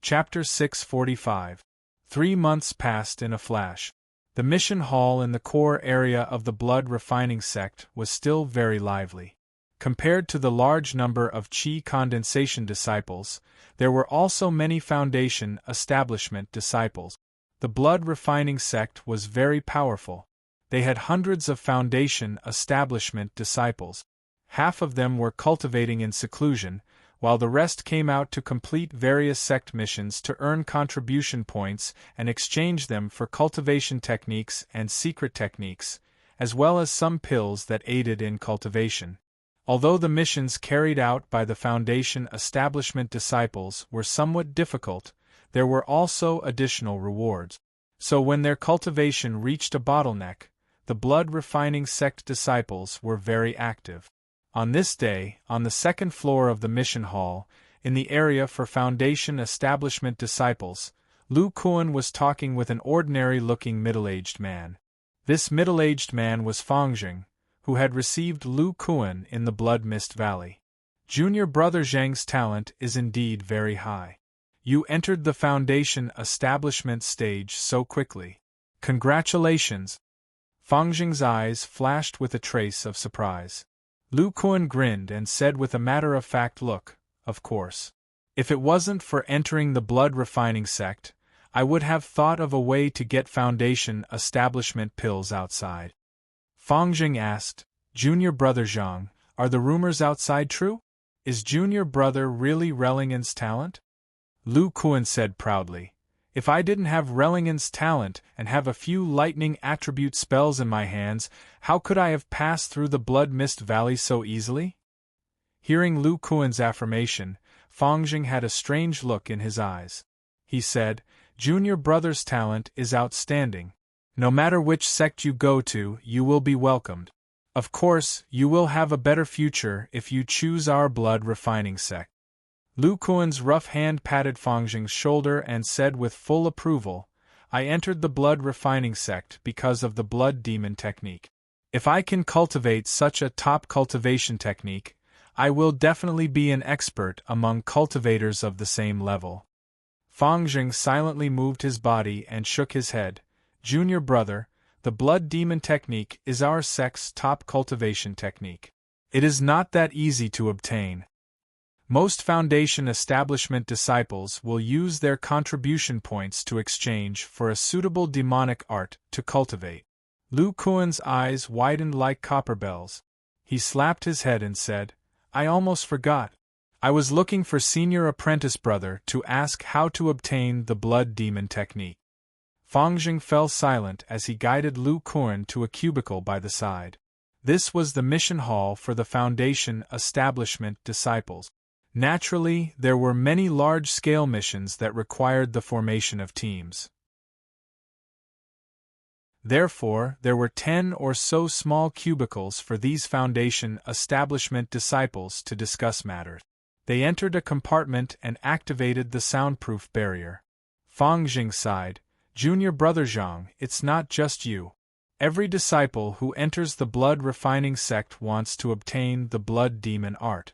Chapter 645. 3 months passed in a flash. The mission hall in the core area of the blood refining sect was still very lively. Compared to the large number of Qi condensation disciples, there were also many foundation establishment disciples. The blood refining sect was very powerful. They had hundreds of foundation establishment disciples. Half of them were cultivating in seclusion, while the rest came out to complete various sect missions to earn contribution points and exchange them for cultivation techniques and secret techniques, as well as some pills that aided in cultivation. Although the missions carried out by the Foundation establishment disciples were somewhat difficult, there were also additional rewards. So when their cultivation reached a bottleneck, the blood refining sect disciples were very active. On this day, on the second floor of the mission hall, in the area for Foundation establishment disciples, Lu Kuan was talking with an ordinary-looking middle-aged man. This middle-aged man was Fangjing, who had received Lu Kuan in the Blood Mist Valley. "Junior brother Zhang's talent is indeed very high. You entered the Foundation establishment stage so quickly. Congratulations!" Fangjing's eyes flashed with a trace of surprise. Lu Kuan grinned and said with a matter-of-fact look, "Of course. If it wasn't for entering the blood refining sect, I would have thought of a way to get Foundation establishment pills outside." Fangjing asked, "Junior brother Zhang, are the rumors outside true? Is junior brother really Rellingan's talent?" Lu Kuan said proudly, "If I didn't have Rellingan's talent and have a few lightning attribute spells in my hands, how could I have passed through the Blood Mist Valley so easily?" Hearing Lu Kuan's affirmation, Fangjing had a strange look in his eyes. He said, "Junior brother's talent is outstanding. No matter which sect you go to, you will be welcomed. Of course, you will have a better future if you choose our blood refining sect." Lu Kuan's rough hand patted Fangjing's shoulder and said with full approval, "I entered the blood refining sect because of the blood demon technique. If I can cultivate such a top cultivation technique, I will definitely be an expert among cultivators of the same level." Fangjing silently moved his body and shook his head. "Junior brother, the blood demon technique is our sect's top cultivation technique. It is not that easy to obtain. Most Foundation establishment disciples will use their contribution points to exchange for a suitable demonic art to cultivate." Lu Kuan's eyes widened like copper bells. He slapped his head and said, "I almost forgot. I was looking for senior apprentice brother to ask how to obtain the blood demon technique." Fangjing fell silent as he guided Lu Kuan to a cubicle by the side. This was the mission hall for the Foundation establishment disciples. Naturally, there were many large-scale missions that required the formation of teams. Therefore, there were 10 or so small cubicles for these Foundation establishment disciples to discuss matters. They entered a compartment and activated the soundproof barrier. Fangjing sighed, "Junior brother Zhang, it's not just you. Every disciple who enters the blood refining sect wants to obtain the blood demon art.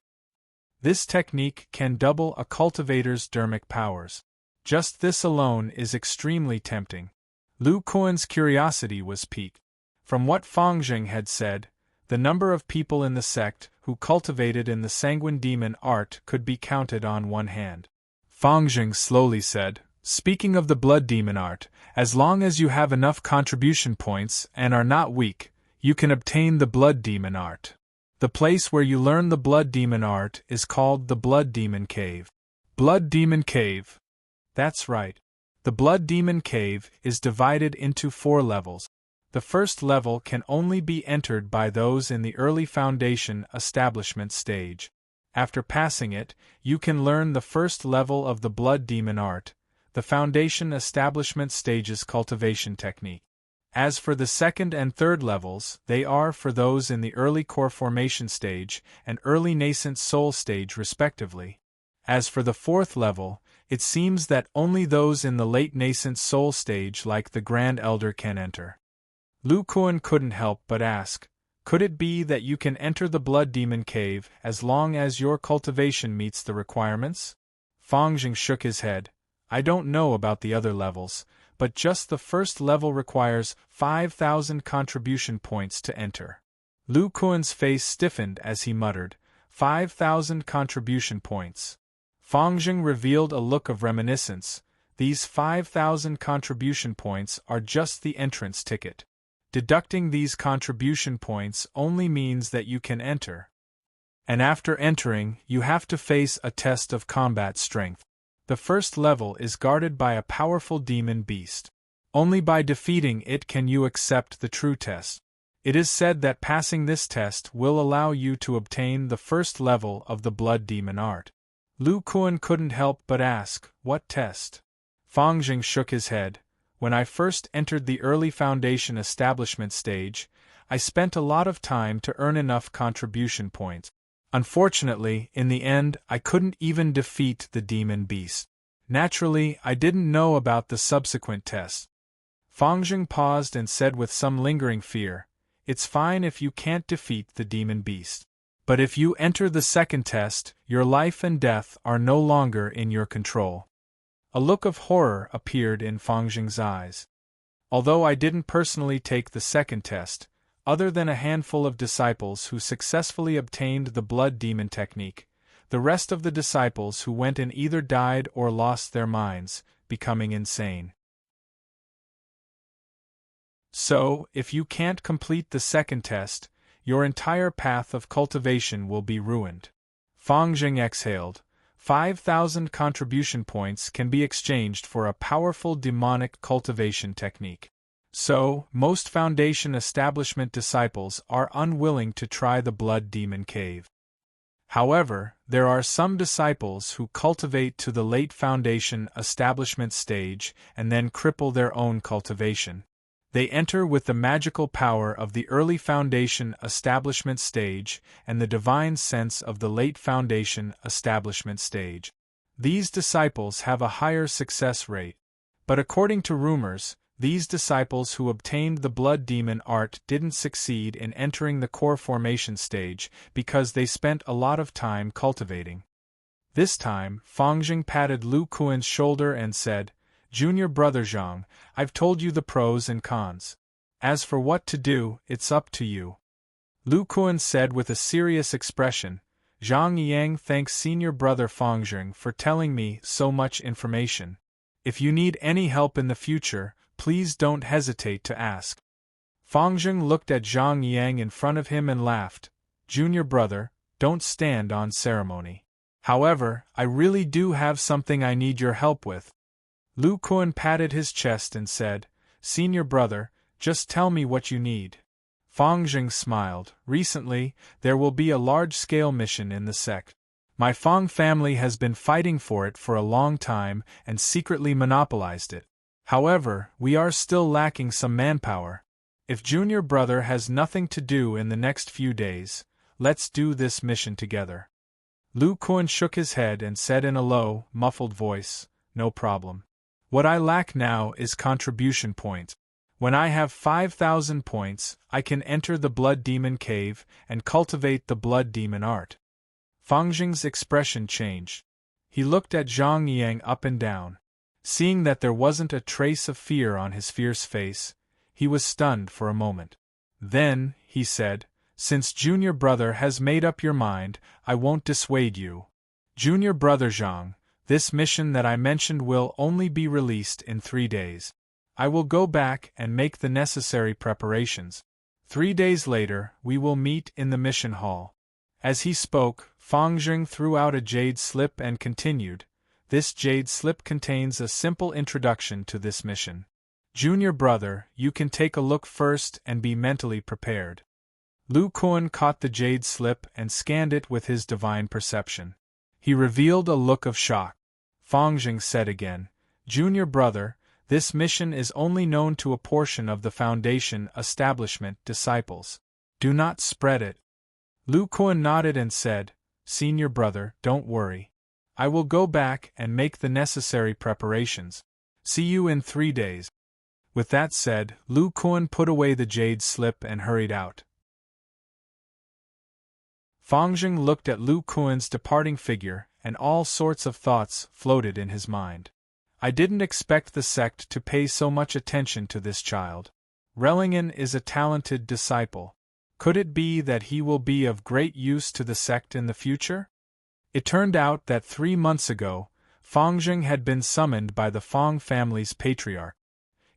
This technique can double a cultivator's dermic powers. Just this alone is extremely tempting. Lu Kuan's curiosity was piqued. From what Fang Jing had said, the number of people in the sect who cultivated in the sanguine demon art could be counted on one hand. Fang Jing slowly said, "Speaking of the blood demon art, as long as you have enough contribution points and are not weak, you can obtain the blood demon art. The place where you learn the blood demon art is called the Blood Demon Cave." Blood Demon Cave. That's right. The Blood Demon Cave is divided into 4 levels. The first level can only be entered by those in the early foundation establishment stage. After passing it, you can learn the first level of the blood demon art, the foundation establishment stage's cultivation technique. As for the second and third levels, they are for those in the early core formation stage and early nascent soul stage respectively. As for the fourth level, it seems that only those in the late nascent soul stage like the Grand Elder can enter. Lu Kuan couldn't help but ask, could it be that you can enter the Blood Demon Cave as long as your cultivation meets the requirements? Fang Jing shook his head. I don't know about the other levels, but just the first level requires 5,000 contribution points to enter. Lu Kuan's face stiffened as he muttered, 5,000 contribution points. Fang Jing revealed a look of reminiscence. These 5,000 contribution points are just the entrance ticket. Deducting these contribution points only means that you can enter. And after entering, you have to face a test of combat strength. The first level is guarded by a powerful demon beast. Only by defeating it can you accept the true test. It is said that passing this test will allow you to obtain the first level of the blood demon art. Lu Kuan couldn't help but ask, what test? Fang Jing shook his head. When I first entered the early foundation establishment stage, I spent a lot of time to earn enough contribution points. Unfortunately, in the end, I couldn't even defeat the demon beast. Naturally, I didn't know about the subsequent test. Fang Jing paused and said with some lingering fear, "It's fine if you can't defeat the demon beast. But if you enter the second test, your life and death are no longer in your control." A look of horror appeared in Fang Jing's eyes. Although I didn't personally take the second test, other than a handful of disciples who successfully obtained the blood demon technique, the rest of the disciples who went in either died or lost their minds, becoming insane. So, if you can't complete the second test, your entire path of cultivation will be ruined. Fang Jing exhaled. 5,000 contribution points can be exchanged for a powerful demonic cultivation technique. So, most Foundation establishment disciples are unwilling to try the Blood Demon Cave. However, there are some disciples who cultivate to the late Foundation establishment stage and then cripple their own cultivation. They enter with the magical power of the early Foundation establishment stage and the divine sense of the late Foundation establishment stage. These disciples have a higher success rate. But according to rumors, these disciples who obtained the blood demon art didn't succeed in entering the core formation stage because they spent a lot of time cultivating. This time, Fang Jing patted Lu Kuan's shoulder and said, "Junior brother Zhang, I've told you the pros and cons. As for what to do, it's up to you." Lu Kuan said with a serious expression, "Zhang Yang thanks senior brother Fang Jing for telling me so much information. If you need any help in the future, please don't hesitate to ask." Fang Jing looked at Zhang Yang in front of him and laughed. "Junior brother, don't stand on ceremony. However, I really do have something I need your help with." Lu Kuan patted his chest and said, "Senior brother, just tell me what you need." Fang Jing smiled. "Recently, there will be a large-scale mission in the sect. My Fang family has been fighting for it for a long time and secretly monopolized it. However, we are still lacking some manpower. If junior brother has nothing to do in the next few days, let's do this mission together." Lu Kuan shook his head and said in a low, muffled voice, "No problem. What I lack now is contribution points. When I have 5,000 points, I can enter the Blood Demon Cave and cultivate the Blood Demon art. Fang Jing's expression changed. He looked at Zhang Yang up and down. Seeing that there wasn't a trace of fear on his fierce face, he was stunned for a moment. Then, he said, "Since Junior Brother has made up your mind, I won't dissuade you. Junior Brother Zhang, this mission that I mentioned will only be released in 3 days. I will go back and make the necessary preparations. 3 days later, we will meet in the mission hall." As he spoke, Fang Jing threw out a jade slip and continued, "This jade slip contains a simple introduction to this mission. Junior Brother, you can take a look first and be mentally prepared." Lu Kuan caught the jade slip and scanned it with his divine perception. He revealed a look of shock. Fang Jing said again, "Junior Brother, this mission is only known to a portion of the Foundation establishment disciples. Do not spread it." Lu Kuan nodded and said, "Senior Brother, don't worry. I will go back and make the necessary preparations. See you in 3 days." With that said, Lu Kuan put away the jade slip and hurried out. Fang Jing looked at Lu Kuan's departing figure, and all sorts of thoughts floated in his mind. I didn't expect the sect to pay so much attention to this child. Relingen is a talented disciple. Could it be that he will be of great use to the sect in the future? It turned out that 3 months ago, Fang Jing had been summoned by the Fang family's patriarch.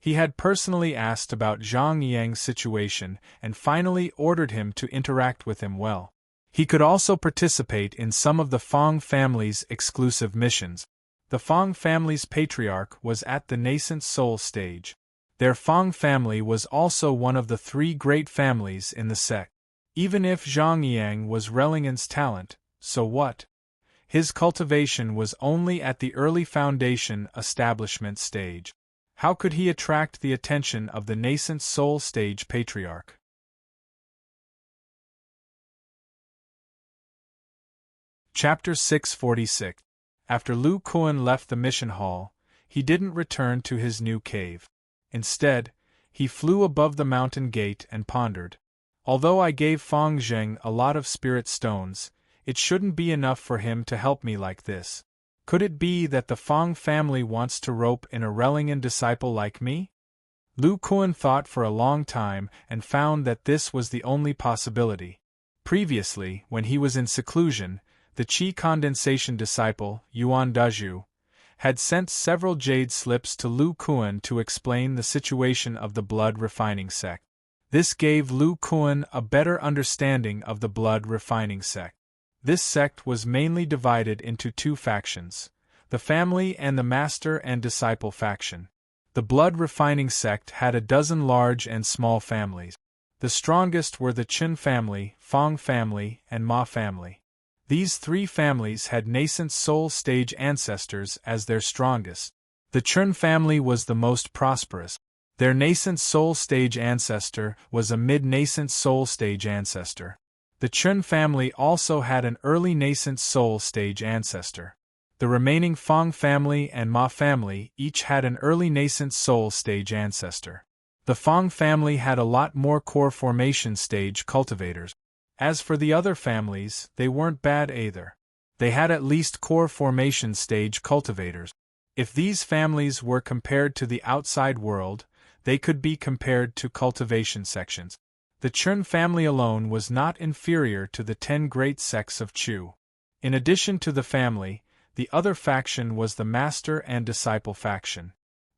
He had personally asked about Zhang Yang's situation and finally ordered him to interact with him well. He could also participate in some of the Fang family's exclusive missions. The Fang family's patriarch was at the nascent soul stage. Their Fang family was also one of the 3 great families in the sect. Even if Zhang Yang was Relingen's talent, so what? His cultivation was only at the early foundation establishment stage. How could he attract the attention of the nascent soul stage patriarch? Chapter 646. After Lu Kuan left the mission hall, he didn't return to his new cave. Instead, he flew above the mountain gate and pondered. Although I gave Fang Jing a lot of spirit stones, it shouldn't be enough for him to help me like this. Could it be that the Fang family wants to rope in a Relingen disciple like me? Lu Kuan thought for a long time and found that this was the only possibility. Previously, when he was in seclusion, the Qi condensation disciple, Yuan Dazhu, had sent several jade slips to Lu Kuan to explain the situation of the blood refining sect. This gave Lu Kuan a better understanding of the blood refining sect. This sect was mainly divided into 2 factions, the family and the master and disciple faction. The blood refining sect had a dozen large and small families. The strongest were the Chen family, Fang family, and Ma family. These 3 families had nascent soul stage ancestors as their strongest. The Chen family was the most prosperous. Their nascent soul stage ancestor was a mid-nascent soul stage ancestor. The Chen family also had an early nascent soul stage ancestor. The remaining Fang family and Ma family each had an early nascent soul stage ancestor. The Fang family had a lot more core formation stage cultivators. As for the other families, they weren't bad either. They had at least core formation stage cultivators. If these families were compared to the outside world, they could be compared to cultivation sections. The Chen family alone was not inferior to the 10 great sects of Chu. In addition to the family, the other faction was the master and disciple faction.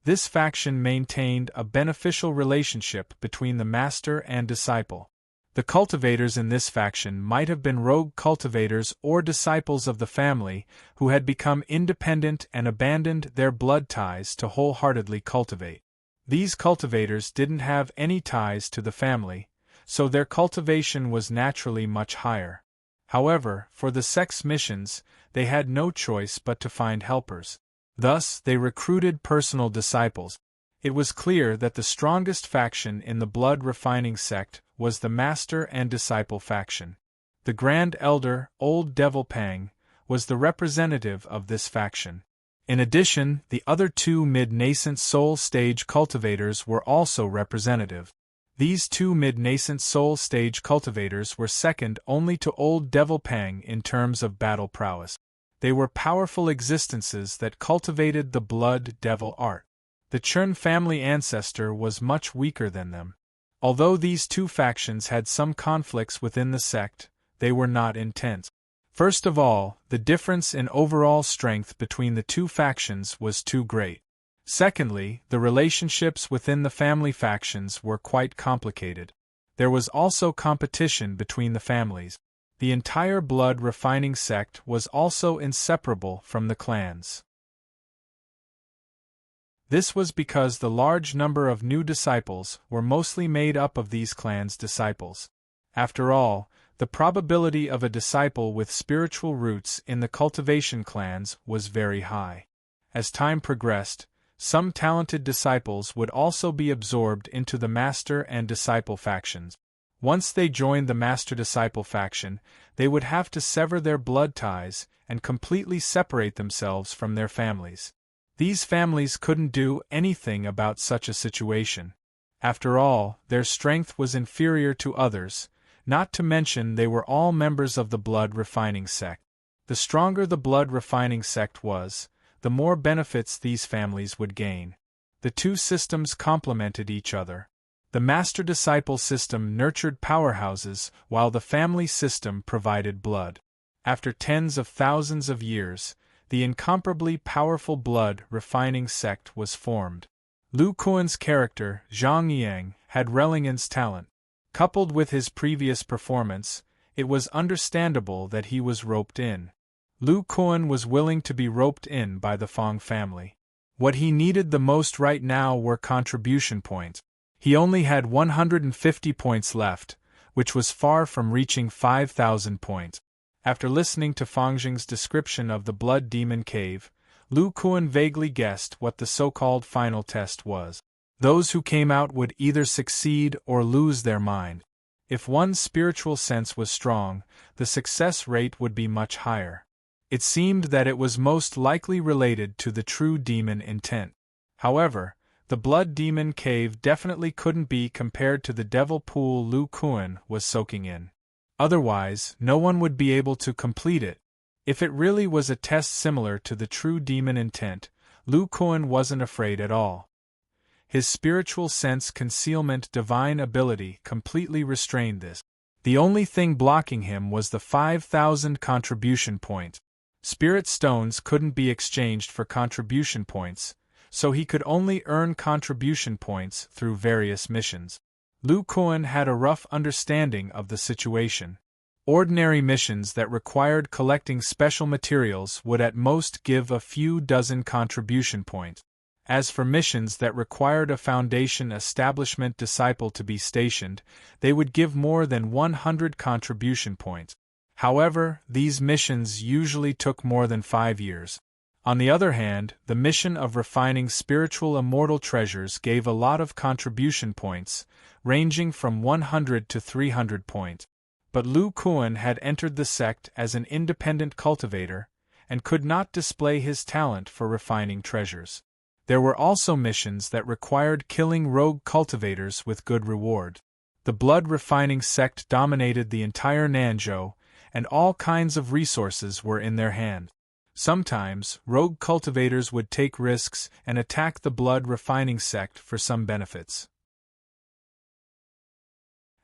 This faction maintained a beneficial relationship between the master and disciple. The cultivators in this faction might have been rogue cultivators or disciples of the family who had become independent and abandoned their blood ties to wholeheartedly cultivate. These cultivators didn't have any ties to the family, so their cultivation was naturally much higher. However, for the sect's missions, they had no choice but to find helpers. Thus, they recruited personal disciples. It was clear that the strongest faction in the blood refining sect was the master and disciple faction. The Grand Elder, Old Devil Pang, was the representative of this faction. In addition, the other two mid-nascent soul stage cultivators were also representative. These two mid-nascent soul stage cultivators were second only to Old Devil Pang in terms of battle prowess. They were powerful existences that cultivated the blood devil art. The Churn family ancestor was much weaker than them. Although these two factions had some conflicts within the sect, they were not intense. First of all, the difference in overall strength between the two factions was too great. Secondly, the relationships within the family factions were quite complicated. There was also competition between the families. The entire blood refining sect was also inseparable from the clans. This was because the large number of new disciples were mostly made up of these clans' disciples. After all, the probability of a disciple with spiritual roots in the cultivation clans was very high. As time progressed, some talented disciples would also be absorbed into the master and disciple factions. Once they joined the master-disciple faction, they would have to sever their blood ties and completely separate themselves from their families. These families couldn't do anything about such a situation. After all, their strength was inferior to others, not to mention they were all members of the blood refining sect. The stronger the blood refining sect was, the more benefits these families would gain. The two systems complemented each other. The master-disciple system nurtured powerhouses, while the family system provided blood. After tens of thousands of years, the incomparably powerful blood refining sect was formed. Lu Kuan's character, Zhang Yang, had Rellingan's talent. Coupled with his previous performance, it was understandable that he was roped in. Lu Kuan was willing to be roped in by the Fong family. What he needed the most right now were contribution points. He only had 150 points left, which was far from reaching 5,000 points. After listening to Fangjing's description of the Blood Demon Cave, Lu Kuan vaguely guessed what the so-called final test was. Those who came out would either succeed or lose their mind. If one's spiritual sense was strong, the success rate would be much higher. It seemed that it was most likely related to the true demon intent. However, the Blood Demon Cave definitely couldn't be compared to the devil pool Lu Kuan was soaking in. Otherwise, no one would be able to complete it. If it really was a test similar to the true demon intent, Lu Kuan wasn't afraid at all. His spiritual sense concealment divine ability completely restrained this. The only thing blocking him was the 5,000 contribution points. Spirit stones couldn't be exchanged for contribution points, so he could only earn contribution points through various missions. Lu Kuan had a rough understanding of the situation. Ordinary missions that required collecting special materials would at most give a few dozen contribution points. As for missions that required a Foundation establishment disciple to be stationed, they would give more than 100 contribution points. However, these missions usually took more than 5 years. On the other hand, the mission of refining spiritual immortal treasures gave a lot of contribution points, ranging from 100 to 300 points. But Lu Kuan had entered the sect as an independent cultivator, and could not display his talent for refining treasures. There were also missions that required killing rogue cultivators with good reward. The blood refining sect dominated the entire Nanzhou, and all kinds of resources were in their hand. Sometimes, rogue cultivators would take risks and attack the blood refining sect for some benefits.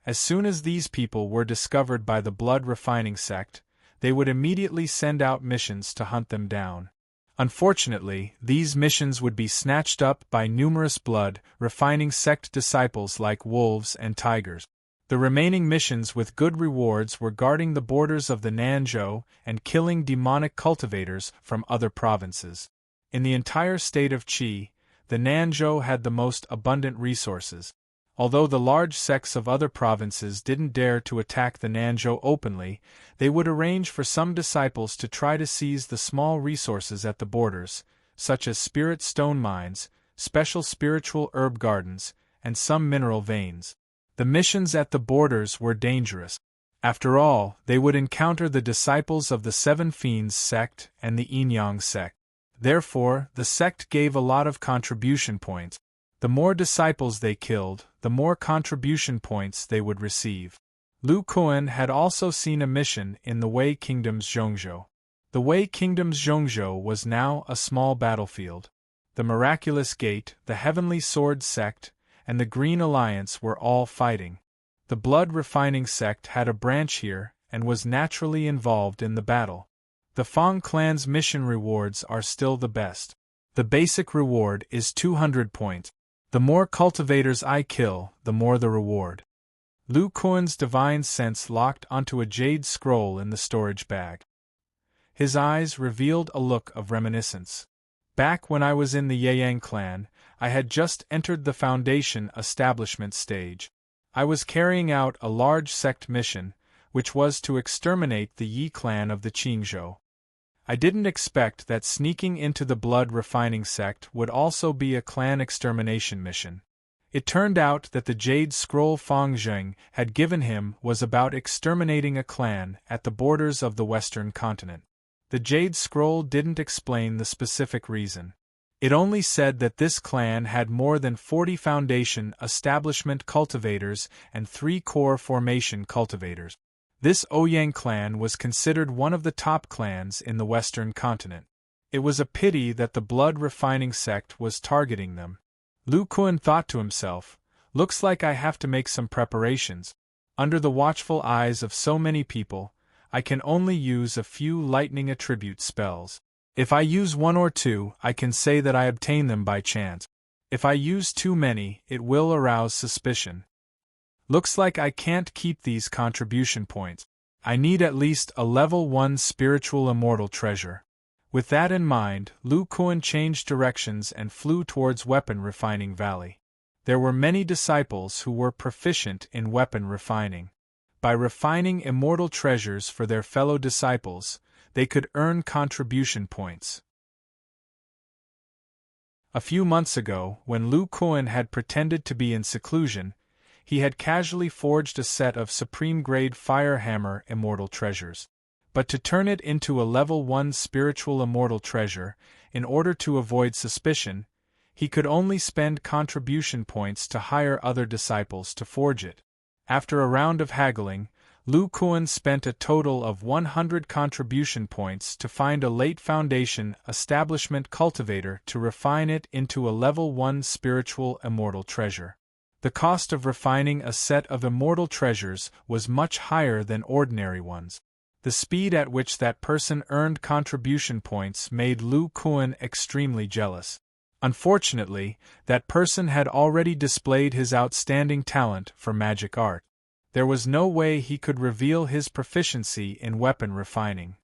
As soon as these people were discovered by the blood refining sect, they would immediately send out missions to hunt them down. Unfortunately, these missions would be snatched up by numerous blood refining sect disciples like wolves and tigers. The remaining missions with good rewards were guarding the borders of the Nanzhou and killing demonic cultivators from other provinces. In the entire state of Qi, the Nanzhou had the most abundant resources. Although the large sects of other provinces didn't dare to attack the Nanzhou openly, they would arrange for some disciples to try to seize the small resources at the borders, such as spirit stone mines, special spiritual herb gardens, and some mineral veins. The missions at the borders were dangerous. After all, they would encounter the disciples of the Seven Fiends sect and the Yin Yang sect. Therefore, the sect gave a lot of contribution points. The more disciples they killed, the more contribution points they would receive. Lu Kuan had also seen a mission in the Wei Kingdom's Zhongzhou. The Wei Kingdom's Zhongzhou was now a small battlefield. The Miraculous Gate, the Heavenly Sword Sect, and the Green Alliance were all fighting. The Blood Refining Sect had a branch here and was naturally involved in the battle. The Fang clan's mission rewards are still the best. The basic reward is 200 points. The more cultivators I kill, the more the reward. Lu Kuan's divine sense locked onto a jade scroll in the storage bag. His eyes revealed a look of reminiscence. Back when I was in the Yeyang clan, I had just entered the Foundation establishment stage. I was carrying out a large sect mission, which was to exterminate the Yi clan of the Qingzhou. I didn't expect that sneaking into the blood refining sect would also be a clan extermination mission. It turned out that the Jade Scroll Fang Zheng had given him was about exterminating a clan at the borders of the Western continent. The Jade Scroll didn't explain the specific reason. It only said that this clan had more than 40 Foundation establishment cultivators and 3 core formation cultivators. This Ouyang clan was considered one of the top clans in the Western continent. It was a pity that the blood refining sect was targeting them. Lu Kuan thought to himself, looks like I have to make some preparations. Under the watchful eyes of so many people, I can only use a few lightning attribute spells. If I use 1 or 2, I can say that I obtain them by chance. If I use too many, it will arouse suspicion. Looks like I can't keep these contribution points. I need at least a level 1 spiritual immortal treasure. With that in mind, Lu Kuan changed directions and flew towards Weapon Refining Valley. There were many disciples who were proficient in weapon refining. By refining immortal treasures for their fellow disciples, they could earn contribution points. A few months ago, when Lu Kuan had pretended to be in seclusion, he had casually forged a set of supreme-grade Fire Hammer immortal treasures. But to turn it into a level 1 spiritual immortal treasure, in order to avoid suspicion, he could only spend contribution points to hire other disciples to forge it. After a round of haggling, Lu Kuan spent a total of 100 contribution points to find a late Foundation establishment cultivator to refine it into a level 1 spiritual immortal treasure. The cost of refining a set of immortal treasures was much higher than ordinary ones. The speed at which that person earned contribution points made Lu Kuan extremely jealous. Unfortunately, that person had already displayed his outstanding talent for magic art. There was no way he could reveal his proficiency in weapon refining.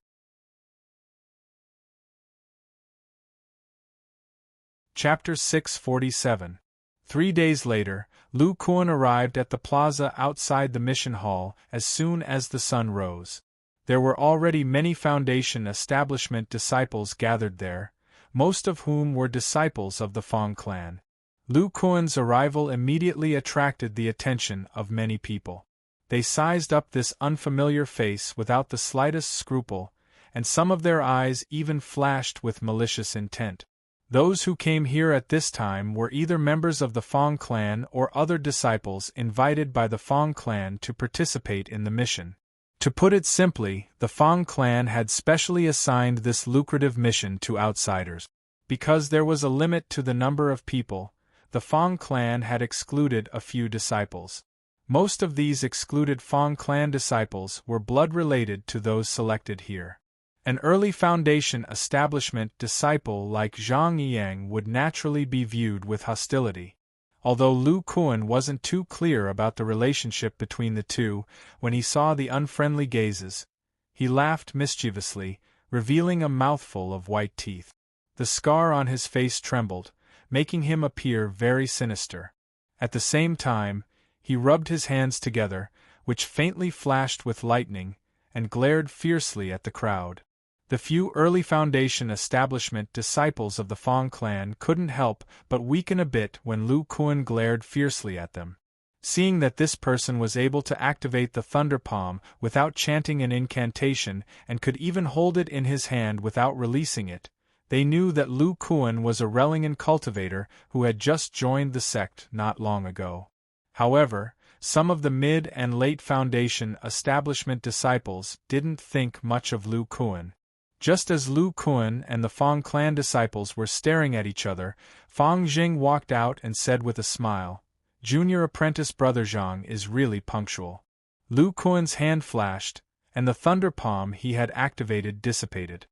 Chapter 647. 3 days later, Lu Kuan arrived at the plaza outside the mission hall as soon as the sun rose. There were already many Foundation establishment disciples gathered there, most of whom were disciples of the Fang clan. Lu Kuan's arrival immediately attracted the attention of many people. They sized up this unfamiliar face without the slightest scruple, and some of their eyes even flashed with malicious intent. Those who came here at this time were either members of the Fang clan or other disciples invited by the Fang clan to participate in the mission. To put it simply, the Fang clan had specially assigned this lucrative mission to outsiders. Because there was a limit to the number of people, the Fang clan had excluded a few disciples. Most of these excluded Fang clan disciples were blood-related to those selected here. An early Foundation establishment disciple like Zhang Yiyang would naturally be viewed with hostility. Although Lu Kuan wasn't too clear about the relationship between the two, when he saw the unfriendly gazes, he laughed mischievously, revealing a mouthful of white teeth. The scar on his face trembled, making him appear very sinister. At the same time, he rubbed his hands together, which faintly flashed with lightning, and glared fiercely at the crowd. The few early Foundation establishment disciples of the Fang clan couldn't help but weaken a bit when Lu Kuan glared fiercely at them. Seeing that this person was able to activate the Thunder Palm without chanting an incantation and could even hold it in his hand without releasing it, They knew that Lu Kuan was a Relingen cultivator who had just joined the sect not long ago. However, some of the mid and late Foundation establishment disciples didn't think much of Lu Kuan. Just as Lu Kuan and the Fong clan disciples were staring at each other, Fang Jing walked out and said with a smile, "Junior apprentice Brother Zhang is really punctual." Lu Kuan's hand flashed, and the thunder palm he had activated dissipated.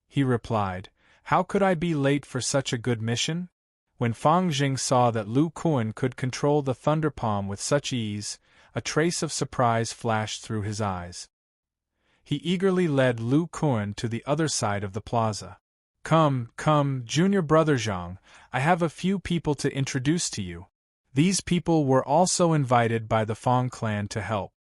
He replied, "How could I be late for such a good mission?" When Fang Jing saw that Lu Kuan could control the thunder palm with such ease, a trace of surprise flashed through his eyes. He eagerly led Lu Kuan to the other side of the plaza. Come, Junior Brother Zhang, I have a few people to introduce to you." These people were also invited by the Fang clan to help.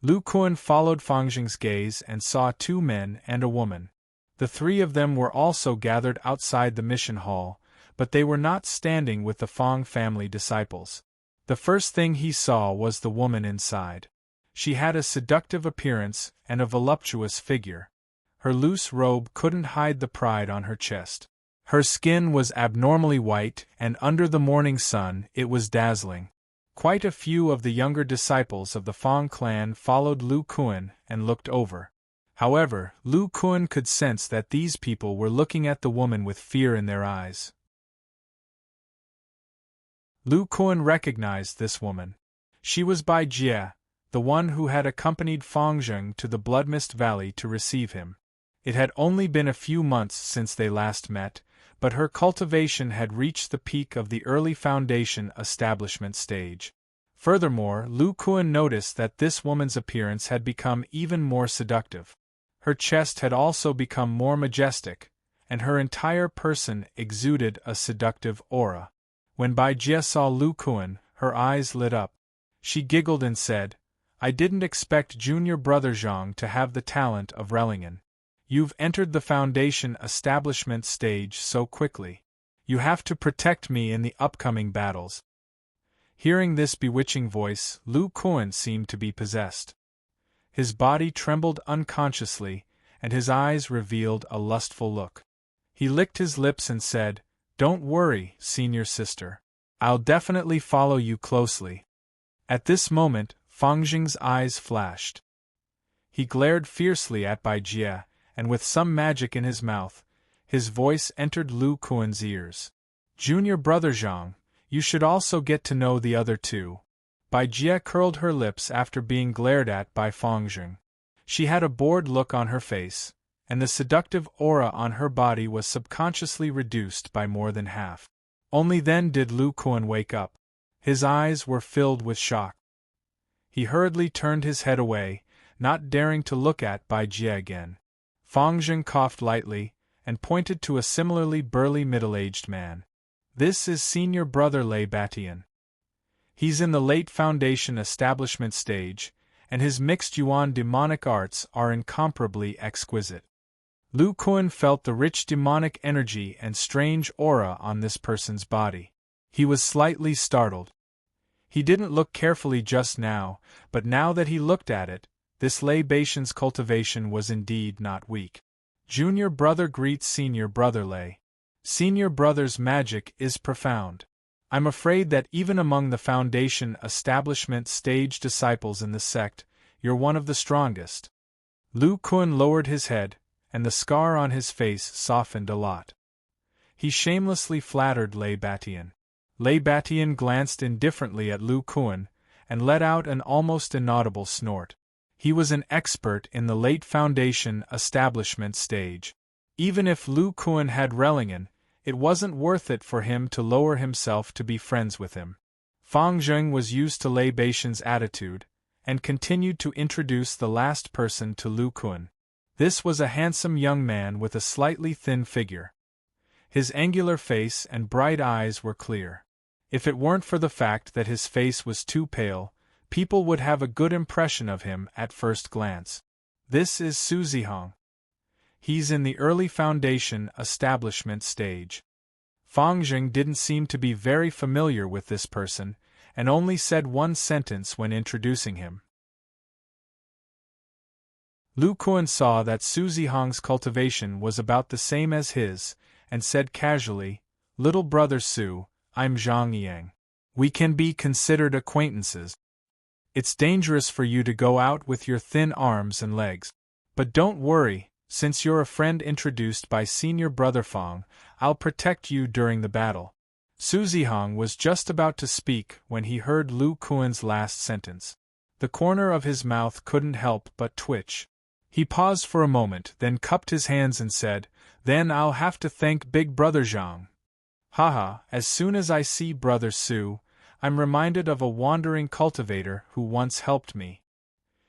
Lu Kuan followed Fang Jing's gaze and saw 2 men and a woman. The 3 of them were also gathered outside the mission hall, but they were not standing with the Fang family disciples. The first thing he saw was the woman inside. She had a seductive appearance and a voluptuous figure. Her loose robe couldn't hide the pride on her chest. Her skin was abnormally white, and under the morning sun it was dazzling. Quite a few of the younger disciples of the Fang clan followed Lu Kuan and looked over. However, Lu Kuan could sense that these people were looking at the woman with fear in their eyes. Lu Kuan recognized this woman. She was Bai Jie, the one who had accompanied Fang Jing to the Bloodmist Valley to receive him. It had only been a few months since they last met, but her cultivation had reached the peak of the early Foundation establishment stage. Furthermore, Lu Kuan noticed that this woman's appearance had become even more seductive. Her chest had also become more majestic, and her entire person exuded a seductive aura. When Bai Jie saw Lu Kuan, her eyes lit up. She giggled and said, "I didn't expect Junior Brother Zhang to have the talent of Relingen. You've entered the Foundation establishment stage so quickly. You have to protect me in the upcoming battles." Hearing this bewitching voice, Lu Kuan seemed to be possessed. His body trembled unconsciously, and his eyes revealed a lustful look. He licked his lips and said, "Don't worry, senior sister. I'll definitely follow you closely." At this moment, Fang Jing's eyes flashed. He glared fiercely at Bai Jie, and with some magic in his mouth, his voice entered Lu Kuan's ears. "Junior Brother Zhang, you should also get to know the other 2. Bai Jie curled her lips after being glared at by Fang Jing. She had a bored look on her face, and the seductive aura on her body was subconsciously reduced by more than half. Only then did Lu Kuan wake up. His eyes were filled with shock. He hurriedly turned his head away, not daring to look at Bai Jie again. Fang Jing coughed lightly, and pointed to a similarly burly middle-aged man. "This is Senior Brother Lei Batian. He's in the late Foundation establishment stage, and his mixed Yuan demonic arts are incomparably exquisite." Lu Kuan felt the rich demonic energy and strange aura on this person's body. He was slightly startled. He didn't look carefully just now, but now that he looked at it, this Lei Batian's cultivation was indeed not weak. Junior brother greets Senior Brother Lei. Senior Brother's magic is profound. I'm afraid that even among the Foundation establishment stage disciples in the sect, you're one of the strongest. Lu Kuan lowered his head, and the scar on his face softened a lot. He shamelessly flattered Lei Batian. Lei Batian glanced indifferently at Lu Kuan, and let out an almost inaudible snort. He was an expert in the late Foundation establishment stage. Even if Lu Kuan had Relingen, it wasn't worth it for him to lower himself to be friends with him. Fang Jing was used to Lei Batian's attitude, and continued to introduce the last person to Lu Kuan. This was a handsome young man with a slightly thin figure. His angular face and bright eyes were clear. If it weren't for the fact that his face was too pale, people would have a good impression of him at first glance. This is Su Zihong. He's in the early Foundation establishment stage. Fang Jing didn't seem to be very familiar with this person, and only said one sentence when introducing him. Lu Kuan saw that Su Zihong's cultivation was about the same as his, and said casually, "Little brother Su, I'm Zhang Yang. We can be considered acquaintances. It's dangerous for you to go out with your thin arms and legs. But don't worry, since you're a friend introduced by senior brother Fang, I'll protect you during the battle." Su Zihong was just about to speak when he heard Lu Kuan's last sentence. The corner of his mouth couldn't help but twitch. He paused for a moment, then cupped his hands and said, "Then I'll have to thank Big Brother Zhang. Haha, as soon as I see Brother Su, I'm reminded of a wandering cultivator who once helped me."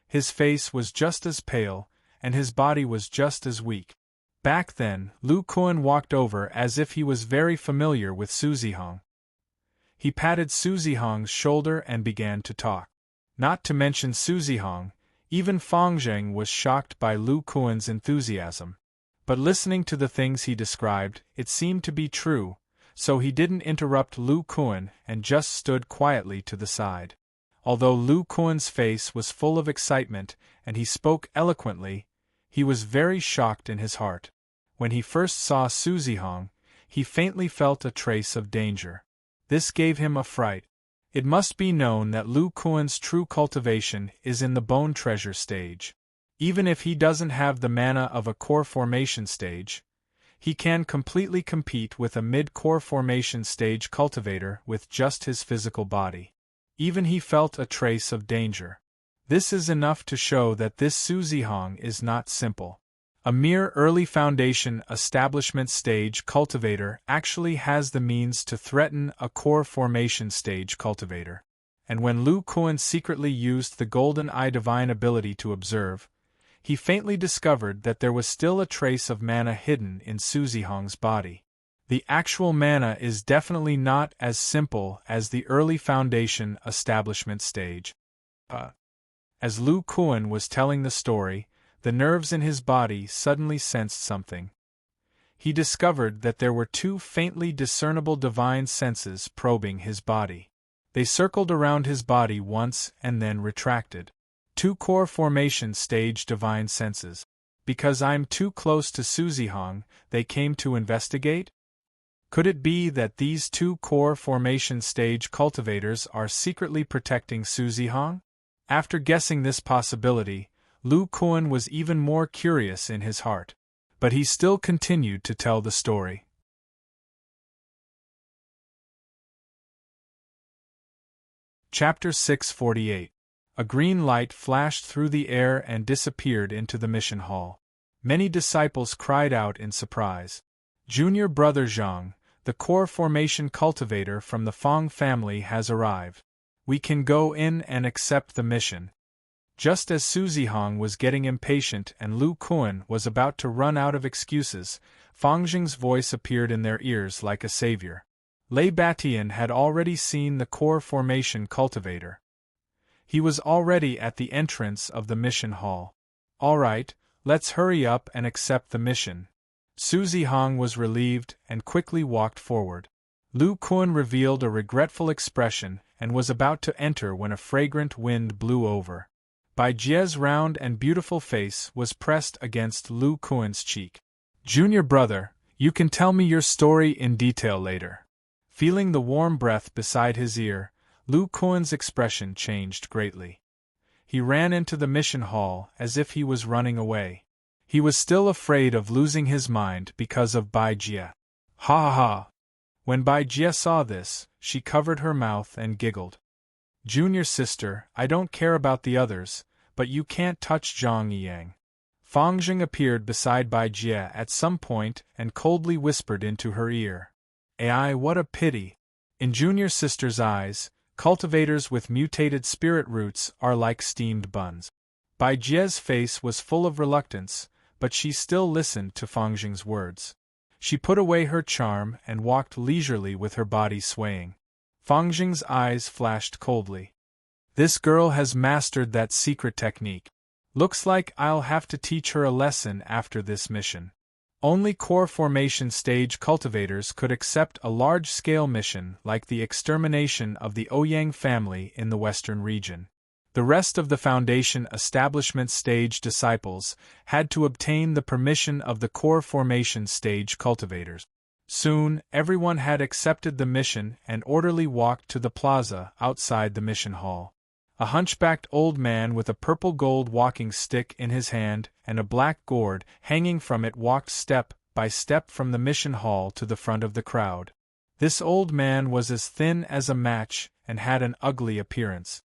His face was just as pale, and his body was just as weak. Back then, Lu Kuan walked over as if he was very familiar with Su Zihong. He patted Su Zihong's shoulder and began to talk. Not to mention Su Zihong, even Fang Zheng was shocked by Lu Kuan's enthusiasm. But listening to the things he described, it seemed to be true, so he didn't interrupt Lu Kuan and just stood quietly to the side. Although Lu Kuan's face was full of excitement and he spoke eloquently, he was very shocked in his heart. When he first saw Su Zihong, he faintly felt a trace of danger. This gave him a fright. It must be known that Lu Kuan's true cultivation is in the bone treasure stage. Even if he doesn't have the mana of a core formation stage, he can completely compete with a mid-core formation stage cultivator with just his physical body. Even he felt a trace of danger. This is enough to show that this Su Zihong is not simple. A mere early foundation establishment stage cultivator actually has the means to threaten a core formation stage cultivator. And when Lu Kuan secretly used the Golden Eye divine ability to observe, he faintly discovered that there was still a trace of mana hidden in Su Zihong's body. The actual mana is definitely not as simple as the early foundation establishment stage. As Lu Kuan was telling the story, the nerves in his body suddenly sensed something. He discovered that there were two faintly discernible divine senses probing his body. They circled around his body once and then retracted. Two core formation stage divine senses. Because I'm too close to Su Zihong, they came to investigate? Could it be that these two core formation stage cultivators are secretly protecting Su Zihong? After guessing this possibility, Lu Kuan was even more curious in his heart. But he still continued to tell the story. Chapter 648. A green light flashed through the air and disappeared into the mission hall. Many disciples cried out in surprise. Junior brother Zhang, the core formation cultivator from the Fang family, has arrived. We can go in and accept the mission. Just as Su Zihong was getting impatient and Lu Kuan was about to run out of excuses, Fang Zheng's voice appeared in their ears like a savior. Lei Batian had already seen the core formation cultivator. He was already at the entrance of the mission hall. "All right, let's hurry up and accept the mission." Su Zihong was relieved and quickly walked forward. Lu Kuan revealed a regretful expression and was about to enter when a fragrant wind blew over. Bai Jie's round and beautiful face was pressed against Lu Kuan's cheek. "Junior brother, you can tell me your story in detail later." Feeling the warm breath beside his ear, Lu Kuan's expression changed greatly. He ran into the mission hall as if he was running away. He was still afraid of losing his mind because of Bai Jie. Ha ha ha! When Bai Jie saw this, she covered her mouth and giggled. "Junior sister, I don't care about the others, but you can't touch Zhang Yang." Fang Zheng appeared beside Bai Jie at some point and coldly whispered into her ear. "Ai, what a pity!" In junior sister's eyes, cultivators with mutated spirit roots are like steamed buns. Bai Jie's face was full of reluctance, but she still listened to Fang Zheng's words. She put away her charm and walked leisurely with her body swaying. Fang Zheng's eyes flashed coldly. "This girl has mastered that secret technique. Looks like I'll have to teach her a lesson after this mission." Only core formation stage cultivators could accept a large-scale mission like the extermination of the Ouyang family in the western region. The rest of the Foundation establishment stage disciples had to obtain the permission of the core formation stage cultivators. Soon, everyone had accepted the mission and orderly walked to the plaza outside the mission hall. A hunchbacked old man with a purple gold walking stick in his hand and a black gourd hanging from it walked step by step from the mission hall to the front of the crowd. This old man was as thin as a match and had an ugly appearance.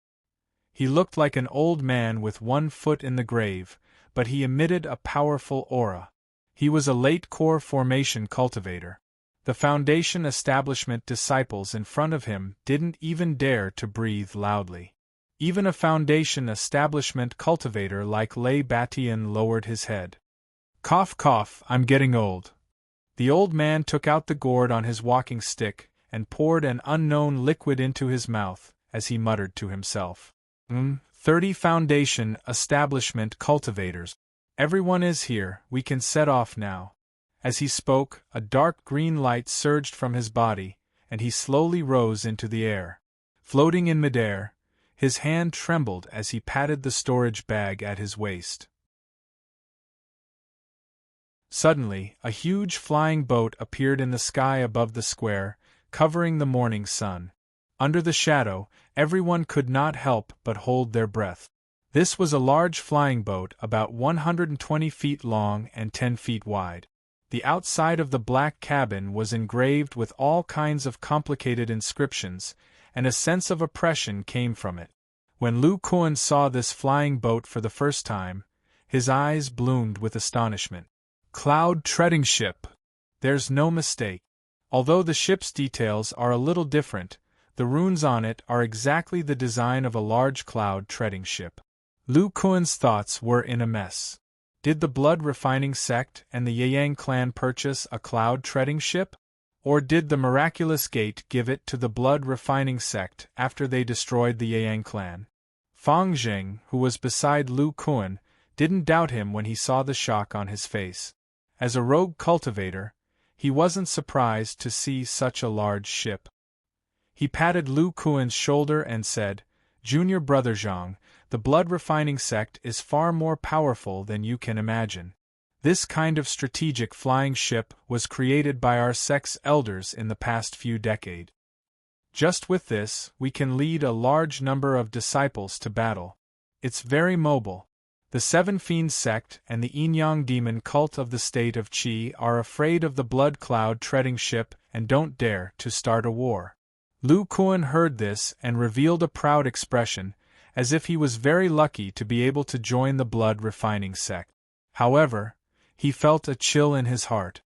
He looked like an old man with one foot in the grave, but he emitted a powerful aura. He was a late core formation cultivator. The Foundation establishment disciples in front of him didn't even dare to breathe loudly. Even a Foundation establishment cultivator like Lay Batian lowered his head. Cough cough, I'm getting old. The old man took out the gourd on his walking stick and poured an unknown liquid into his mouth as he muttered to himself. 30 Foundation establishment cultivators. Everyone is here, we can set off now. As he spoke, a dark green light surged from his body, and he slowly rose into the air. Floating in midair, his hand trembled as he patted the storage bag at his waist. Suddenly, a huge flying boat appeared in the sky above the square, covering the morning sun. Under the shadow, everyone could not help but hold their breath. This was a large flying boat about 120 feet long and 10 feet wide. The outside of the black cabin was engraved with all kinds of complicated inscriptions, and a sense of oppression came from it. When Lu Kuan saw this flying boat for the first time, his eyes bloomed with astonishment. Cloud treading ship. There's no mistake. Although the ship's details are a little different, the runes on it are exactly the design of a large cloud treading ship. Lu Kuan's thoughts were in a mess. Did the blood refining sect and the Yang clan purchase a cloud treading ship? Or did the miraculous gate give it to the blood refining sect after they destroyed the Yang clan? Fang Zheng, who was beside Lu Kuan, didn't doubt him when he saw the shock on his face. As a rogue cultivator, he wasn't surprised to see such a large ship. He patted Lu Kuan's shoulder and said, "Junior brother Zhang, the blood refining sect is far more powerful than you can imagine. This kind of strategic flying ship was created by our sect's elders in the past few decades. Just with this, we can lead a large number of disciples to battle. It's very mobile. The Seven Fiends sect and the Yin-Yang demon cult of the state of Qi are afraid of the blood cloud treading ship and don't dare to start a war." Lu Kuan heard this and revealed a proud expression, as if he was very lucky to be able to join the blood refining sect. However, he felt a chill in his heart.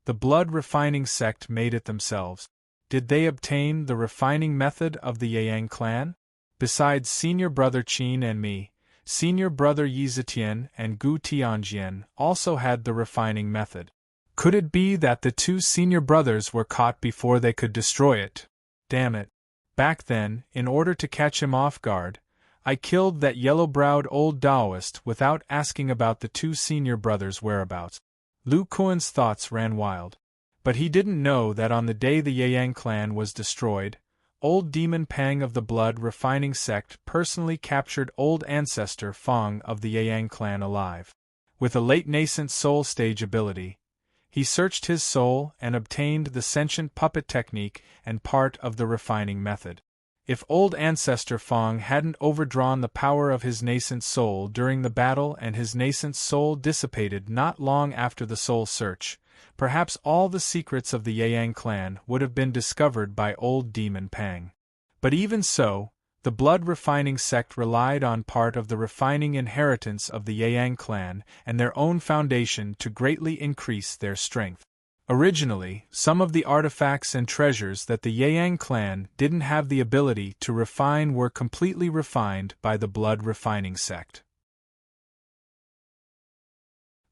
The blood refining sect made it themselves. Did they obtain the refining method of the Yang clan? Besides senior brother Qin and me, senior brother Yi Zetian and Gu Tianjian also had the refining method. Could it be that the two senior brothers were caught before they could destroy it? Damn it. Back then, in order to catch him off guard, I killed that yellow-browed old Taoist without asking about the two senior brothers' whereabouts. Lu Kuan's thoughts ran wild. But he didn't know that on the day the Yang clan was destroyed, old Demon Pang of the blood refining sect personally captured old Ancestor Fang of the Yang clan alive. With a late nascent soul stage ability, he searched his soul and obtained the sentient puppet technique and part of the refining method. If old Ancestor Fang hadn't overdrawn the power of his nascent soul during the battle and his nascent soul dissipated not long after the soul search, perhaps all the secrets of the Yang clan would have been discovered by old Demon Pang. But even so, the blood refining sect relied on part of the refining inheritance of the Yang clan and their own foundation to greatly increase their strength. Originally, some of the artifacts and treasures that the Yang clan didn't have the ability to refine were completely refined by the blood refining sect.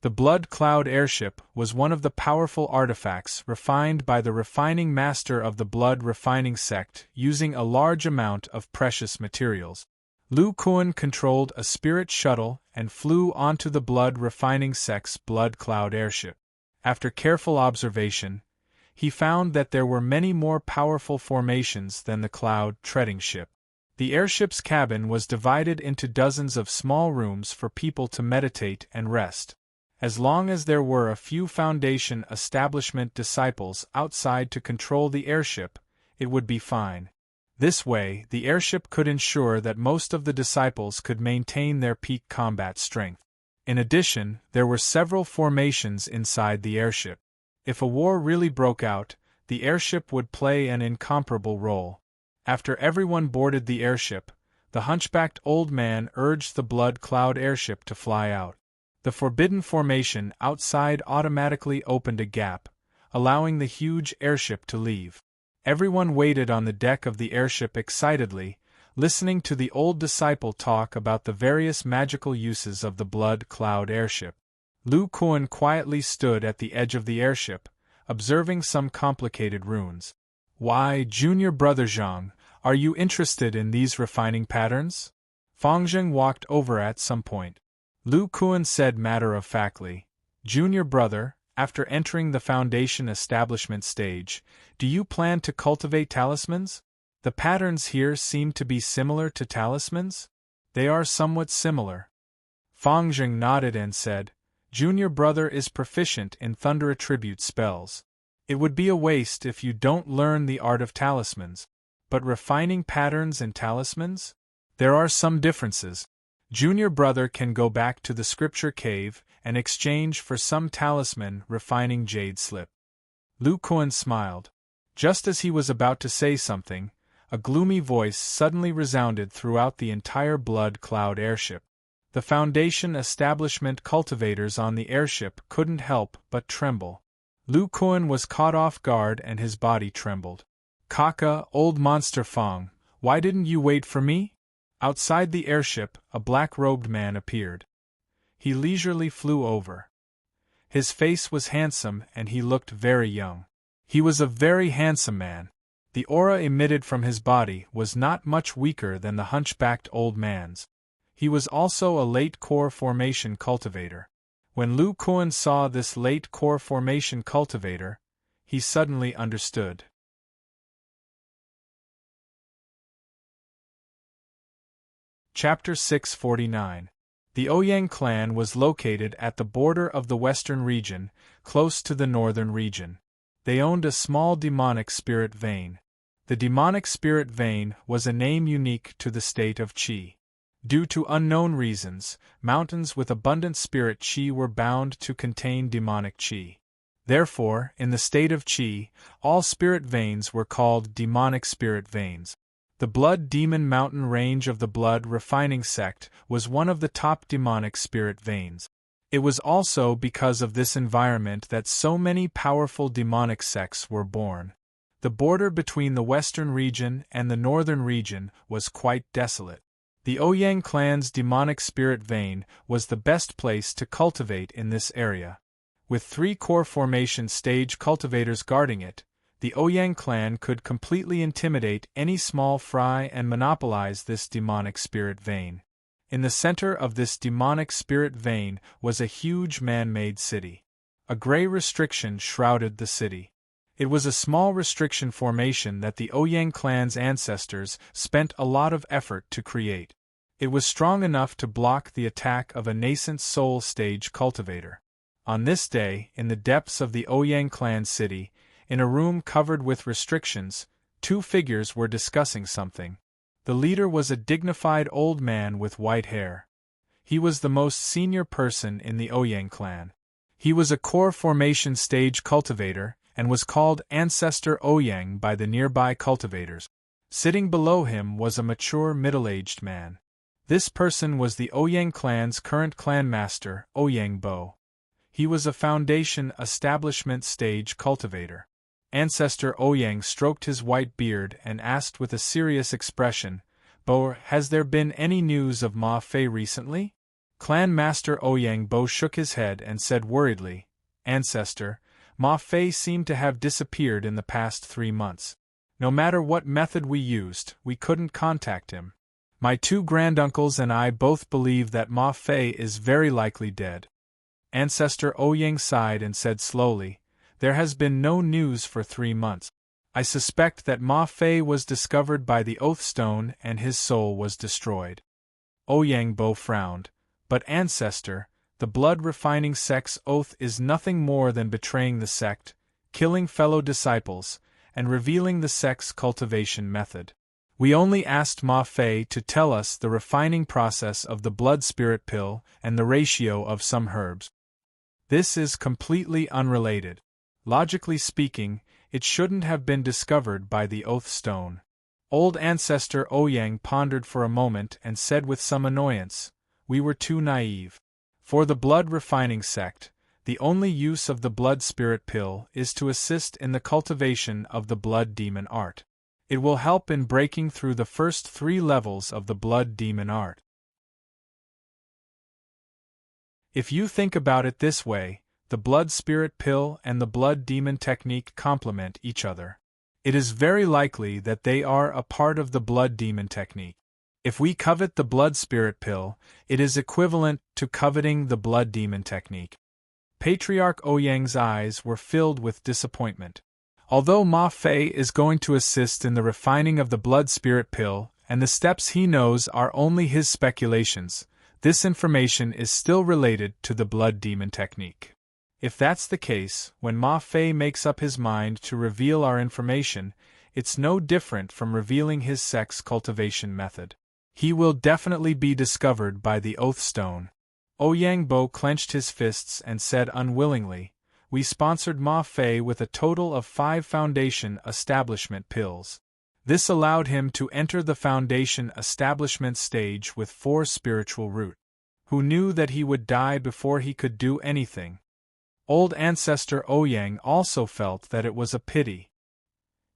The Blood Cloud airship was one of the powerful artifacts refined by the refining master of the blood refining sect using a large amount of precious materials. Lu Kuan controlled a spirit shuttle and flew onto the blood refining sect's Blood Cloud airship. After careful observation, he found that there were many more powerful formations than the cloud treading ship. The airship's cabin was divided into dozens of small rooms for people to meditate and rest. As long as there were a few Foundation establishment disciples outside to control the airship, it would be fine. This way, the airship could ensure that most of the disciples could maintain their peak combat strength. In addition, there were several formations inside the airship. If a war really broke out, the airship would play an incomparable role. After everyone boarded the airship, the hunchbacked old man urged the blood cloud airship to fly out. The forbidden formation outside automatically opened a gap, allowing the huge airship to leave. Everyone waited on the deck of the airship excitedly, listening to the old disciple talk about the various magical uses of the blood cloud airship. Lu Kuan quietly stood at the edge of the airship, observing some complicated runes. "Why, junior brother Zhang, are you interested in these refining patterns?" Fangzheng walked over at some point. Lu Kuan said matter-of-factly, "Junior brother, after entering the Foundation establishment stage, do you plan to cultivate talismans? The patterns here seem to be similar to talismans?" "They are somewhat similar." Fangzheng nodded and said, "Junior brother is proficient in thunder attribute spells. It would be a waste if you don't learn the art of talismans. But refining patterns and talismans? There are some differences. Junior brother can go back to the scripture cave and exchange for some talisman refining jade slip." Lu Kuan smiled. Just as he was about to say something, a gloomy voice suddenly resounded throughout the entire blood cloud airship. The Foundation establishment cultivators on the airship couldn't help but tremble. Lu Kuan was caught off guard and his body trembled. "Kaka, old monster Fang, why didn't you wait for me?" Outside the airship, a black-robed man appeared. He leisurely flew over. His face was handsome and he looked very young. He was a very handsome man. The aura emitted from his body was not much weaker than the hunchbacked old man's. He was also a late core formation cultivator. When Lu Kuan saw this late core formation cultivator, he suddenly understood. Chapter 649. The Ouyang clan was located at the border of the western region, close to the northern region. They owned a small demonic spirit vein. The demonic spirit vein was a name unique to the state of Qi. Due to unknown reasons, mountains with abundant spirit Qi were bound to contain demonic Qi. Therefore, in the state of Qi, all spirit veins were called demonic spirit veins. The Blood Demon Mountain range of the Blood Refining sect was one of the top demonic spirit veins. It was also because of this environment that so many powerful demonic sects were born. The border between the western region and the northern region was quite desolate. The Ouyang clan's demonic spirit vein was the best place to cultivate in this area. With 3 core formation stage cultivators guarding it, the Ouyang clan could completely intimidate any small fry and monopolize this demonic spirit vein. In the center of this demonic spirit vein was a huge man-made city. A gray restriction shrouded the city. It was a small restriction formation that the Ouyang clan's ancestors spent a lot of effort to create. It was strong enough to block the attack of a nascent soul stage cultivator. On this day, in the depths of the Ouyang clan city, in a room covered with restrictions, 2 figures were discussing something. The leader was a dignified old man with white hair. He was the most senior person in the Ouyang clan. He was a core formation stage cultivator and was called Ancestor Ouyang by the nearby cultivators. Sitting below him was a mature middle-aged man. This person was the Ouyang clan's current clan master, Ouyang Bo. He was a Foundation establishment stage cultivator. Ancestor Ouyang stroked his white beard and asked with a serious expression, "Bo, has there been any news of Ma Fei recently?" Clan Master Ouyang Bo shook his head and said worriedly, "Ancestor, Ma Fei seemed to have disappeared in the past 3 months. No matter what method we used, we couldn't contact him. My 2 granduncles and I both believe that Ma Fei is very likely dead." Ancestor Ouyang sighed and said slowly, "There has been no news for 3 months. I suspect that Ma Fei was discovered by the Oath Stone and his soul was destroyed." Ouyang Bo frowned. "But Ancestor, The blood-refining sect's oath is nothing more than betraying the sect, killing fellow disciples, and revealing the sect's cultivation method. We only asked Ma Fei to tell us the refining process of the blood-spirit pill and the ratio of some herbs. This is completely unrelated. Logically speaking, it shouldn't have been discovered by the Oath Stone. Old Ancestor Ouyang pondered for a moment and said with some annoyance, "We were too naive. For the blood-refining sect, the only use of the blood-spirit pill is to assist in the cultivation of the blood-demon art. It will help in breaking through the first 3 levels of the blood-demon art." If you think about it this way, the blood-spirit pill and the blood-demon technique complement each other. It is very likely that they are a part of the blood-demon technique. If we covet the blood-spirit pill, it is equivalent to coveting the blood-demon technique. Patriarch Ouyang's eyes were filled with disappointment. Although Ma Fei is going to assist in the refining of the blood-spirit pill, and the steps he knows are only his speculations, this information is still related to the blood-demon technique. If that's the case, when Ma Fei makes up his mind to reveal our information, it's no different from revealing his sect's cultivation method. He will definitely be discovered by the Oath Stone. Ouyang Bo clenched his fists and said unwillingly, "We sponsored Ma Fei with a total of 5 foundation establishment pills. This allowed him to enter the foundation establishment stage with 4 spiritual root. Who knew that he would die before he could do anything?" Old Ancestor Ouyang also felt that it was a pity.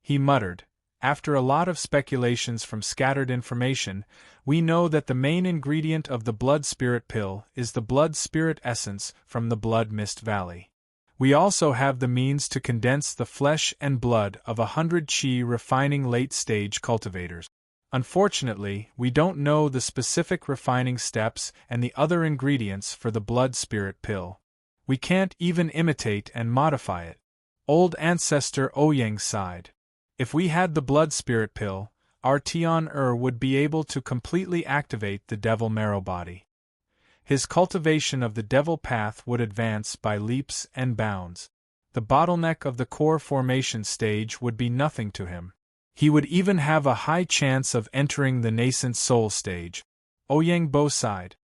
He muttered, "After a lot of speculations from scattered information, we know that the main ingredient of the blood-spirit pill is the blood-spirit essence from the Blood Mist Valley. We also have the means to condense the flesh and blood of 100 qi refining late-stage cultivators. Unfortunately, we don't know the specific refining steps and the other ingredients for the blood-spirit pill. We can't even imitate and modify it." Old Ancestor Ouyang sighed. "If we had the blood-spirit pill, our Tian would be able to completely activate the devil marrow body. His cultivation of the devil path would advance by leaps and bounds. The bottleneck of the core formation stage would be nothing to him. He would even have a high chance of entering the nascent soul stage." Ouyang Bo sighed.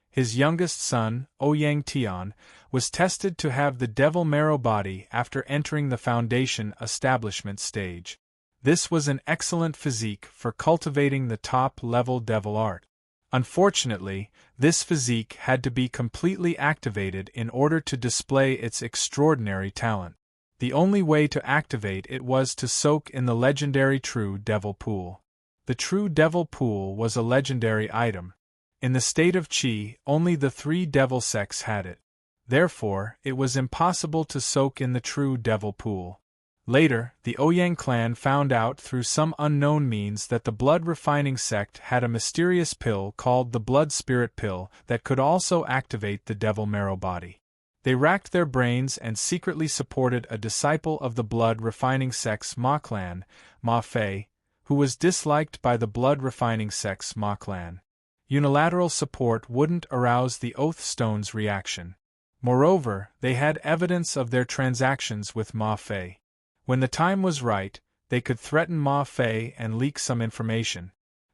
His youngest son, Ouyang Tian, was tested to have the devil marrow body after entering the foundation establishment stage. This was an excellent physique for cultivating the top-level devil art. Unfortunately, this physique had to be completely activated in order to display its extraordinary talent. The only way to activate it was to soak in the legendary True Devil Pool. The True Devil Pool was a legendary item. In the state of Qi, only the 3 devil sects had it. Therefore, it was impossible to soak in the True Devil Pool. Later, the Ouyang clan found out through some unknown means that the blood-refining sect had a mysterious pill called the blood-spirit pill that could also activate the devil marrow body. They racked their brains and secretly supported a disciple of the blood-refining sect's Ma clan, Ma Fei, who was disliked by the blood-refining sect's Ma clan. Unilateral support wouldn't arouse the Oath Stone's reaction. Moreover, they had evidence of their transactions with Ma Fei. When the time was right, they could threaten Ma Fei and leak some information.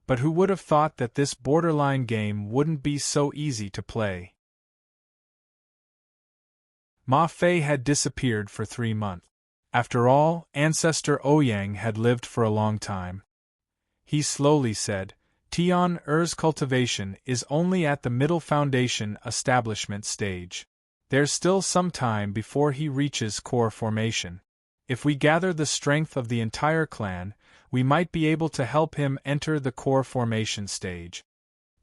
But who would have thought that this borderline game wouldn't be so easy to play? Ma Fei had disappeared for 3 months. After all, Ancestor Ouyang had lived for a long time. He slowly said, "Tian cultivation is only at the middle foundation establishment stage. There's still some time before he reaches core formation. If we gather the strength of the entire clan, we might be able to help him enter the core formation stage.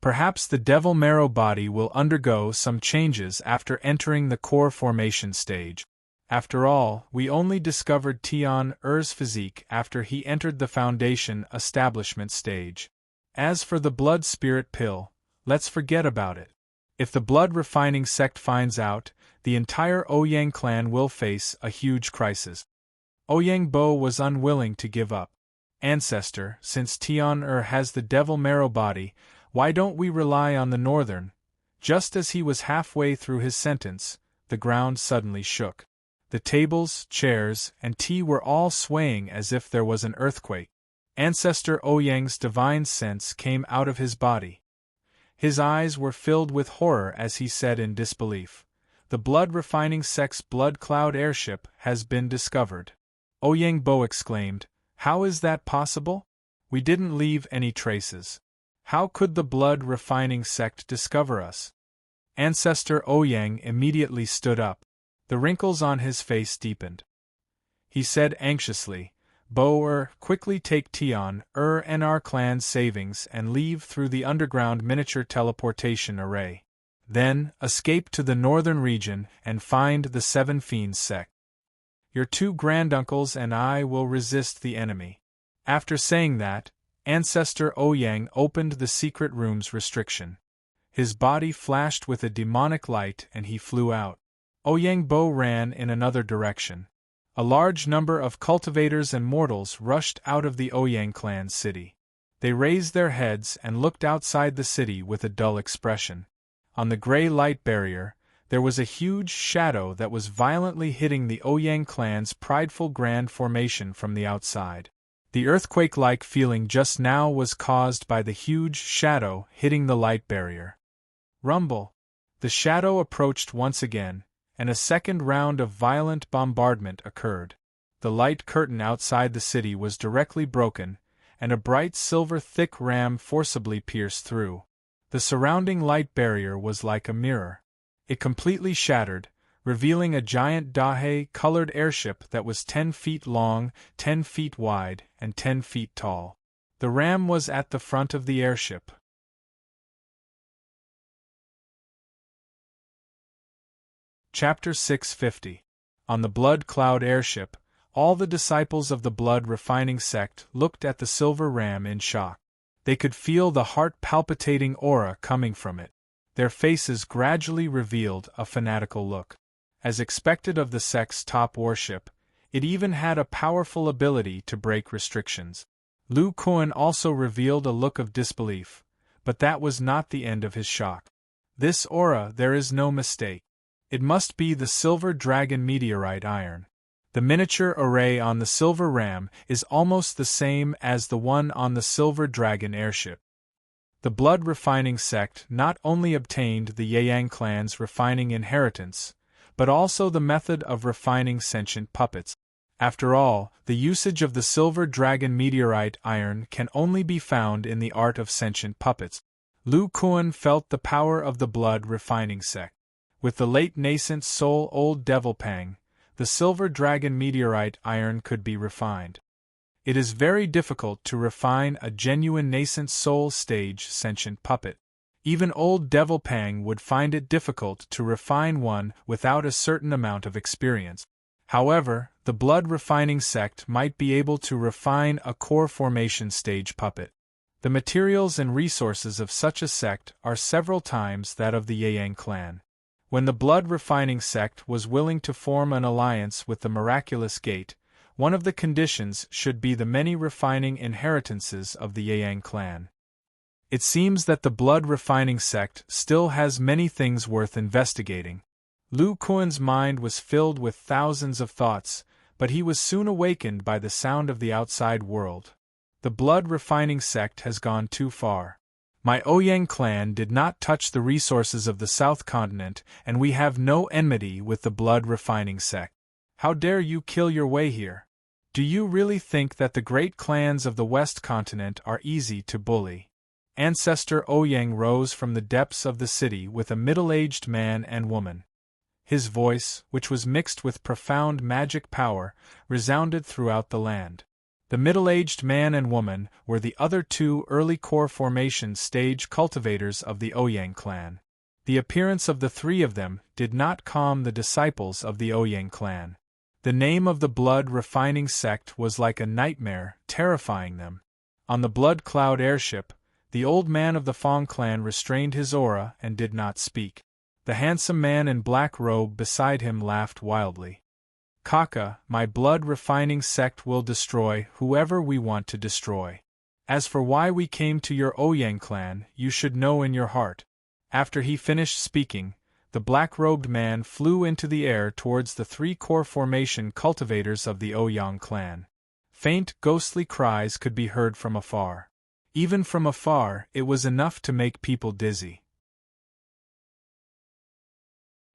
Perhaps the devil marrow body will undergo some changes after entering the core formation stage. After all, we only discovered Tian physique after he entered the foundation establishment stage. As for the blood-spirit pill, let's forget about it. If the blood-refining sect finds out, the entire Ouyang clan will face a huge crisis." Ouyang Bo was unwilling to give up. "Ancestor, since Tian has the devil marrow body, why don't we rely on the northern, Just as he was halfway through his sentence, the ground suddenly shook. The tables, chairs, and tea were all swaying as if there was an earthquake. Ancestor Ouyang's divine sense came out of his body. His eyes were filled with horror as he said in disbelief, "The blood-refining sect's blood cloud airship has been discovered." Ouyang Bo exclaimed, "How is that possible? We didn't leave any traces. How could the blood-refining sect discover us?" Ancestor Ouyang immediately stood up. The wrinkles on his face deepened. He said anxiously, "Bo, quickly take Tion, and our clan's savings and leave through the underground miniature teleportation array. Then, escape to the northern region and find the Seven Fiends sect. Your two granduncles and I will resist the enemy." After saying that, Ancestor Ouyang opened the secret room's restriction. His body flashed with a demonic light and he flew out. Ouyang Bo ran in another direction. A large number of cultivators and mortals rushed out of the Ouyang clan city. They raised their heads and looked outside the city with a dull expression. On the gray light barrier, there was a huge shadow that was violently hitting the Ouyang clan's prideful grand formation from the outside. The earthquake-like feeling just now was caused by the huge shadow hitting the light barrier. Rumble! The shadow approached once again, and a second round of violent bombardment occurred. The light curtain outside the city was directly broken, and a bright silver thick ram forcibly pierced through. The surrounding light barrier was like a mirror. It completely shattered, revealing a giant dahe-colored airship that was 10 feet long, 10 feet wide, and 10 feet tall. The ram was at the front of the airship. Chapter 650. On the Blood Cloud airship, all the disciples of the blood-refining sect looked at the silver ram in shock. They could feel the heart-palpitating aura coming from it. Their faces gradually revealed a fanatical look. As expected of the sect's top warship, it even had a powerful ability to break restrictions. Lu Kuan also revealed a look of disbelief, but that was not the end of his shock. This aura, there is no mistake. It must be the Silver Dragon meteorite iron. The miniature array on the Silver Ram is almost the same as the one on the Silver Dragon airship. The blood-refining sect not only obtained the Yang clan's refining inheritance, but also the method of refining sentient puppets. After all, the usage of the Silver Dragon meteorite iron can only be found in the art of sentient puppets. Lu Kuan felt the power of the blood-refining sect. With the late nascent soul Old Devil Pang, the Silver Dragon meteorite iron could be refined. It is very difficult to refine a genuine nascent soul stage sentient puppet. Even Old Devil Pang would find it difficult to refine one without a certain amount of experience. However, the blood-refining sect might be able to refine a core formation stage puppet. The materials and resources of such a sect are several times that of the Yang clan. When the blood-refining sect was willing to form an alliance with the Miraculous Gate, one of the conditions should be the many refining inheritances of the Yang clan. It seems that the blood-refining sect still has many things worth investigating. Lu Kuan's mind was filled with thousands of thoughts, but he was soon awakened by the sound of the outside world. The blood-refining sect has gone too far. My Ouyang clan did not touch the resources of the South Continent, and we have no enmity with the blood-refining sect. How dare you kill your way here? Do you really think that the great clans of the West Continent are easy to bully? Ancestor Ouyang rose from the depths of the city with a middle-aged man and woman. His voice, which was mixed with profound magic power, resounded throughout the land. The middle-aged man and woman were the other two early core formation stage cultivators of the Ouyang clan. The appearance of the three of them did not calm the disciples of the Ouyang clan. The name of the blood-refining sect was like a nightmare, terrifying them. On the Blood Cloud airship, the old man of the Fong clan restrained his aura and did not speak. The handsome man in black robe beside him laughed wildly. "Kaka, my blood-refining sect will destroy whoever we want to destroy. As for why we came to your Ouyang clan, you should know in your heart. After he finished speaking, the black-robed man flew into the air towards the 3 core formation cultivators of the Ouyang clan. Faint, ghostly cries could be heard from afar. Even from afar, it was enough to make people dizzy.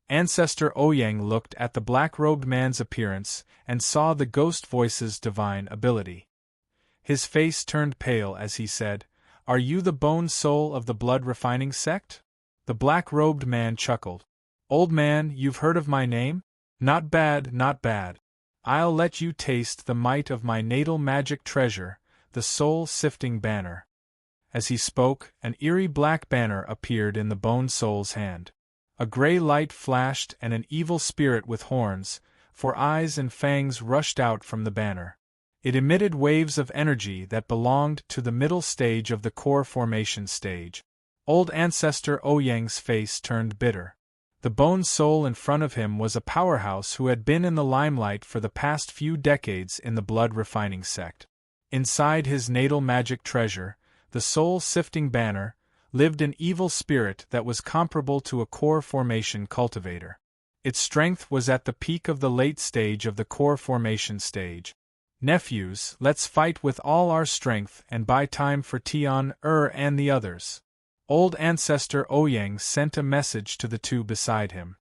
Ancestor Ouyang looked at the black-robed man's appearance and saw the ghost voice's divine ability. His face turned pale as he said, "Are you the bone soul of the blood-refining sect?" The black-robed man chuckled. "Old man, you've heard of my name? Not bad, not bad. I'll let you taste the might of my natal magic treasure, the soul-sifting banner." As he spoke, an eerie black banner appeared in the bone soul's hand. A gray light flashed and an evil spirit with horns, for eyes and fangs rushed out from the banner. It emitted waves of energy that belonged to the middle stage of the core formation stage. Old Ancestor Ouyang's face turned bitter. The bone soul in front of him was a powerhouse who had been in the limelight for the past few decades in the blood-refining sect. Inside his natal magic treasure, the soul-sifting banner, lived an evil spirit that was comparable to a core formation cultivator. Its strength was at the peak of the late stage of the core formation stage. "Nephews, let's fight with all our strength and buy time for Tian, and the others." Old Ancestor Ouyang sent a message to the 2 beside him.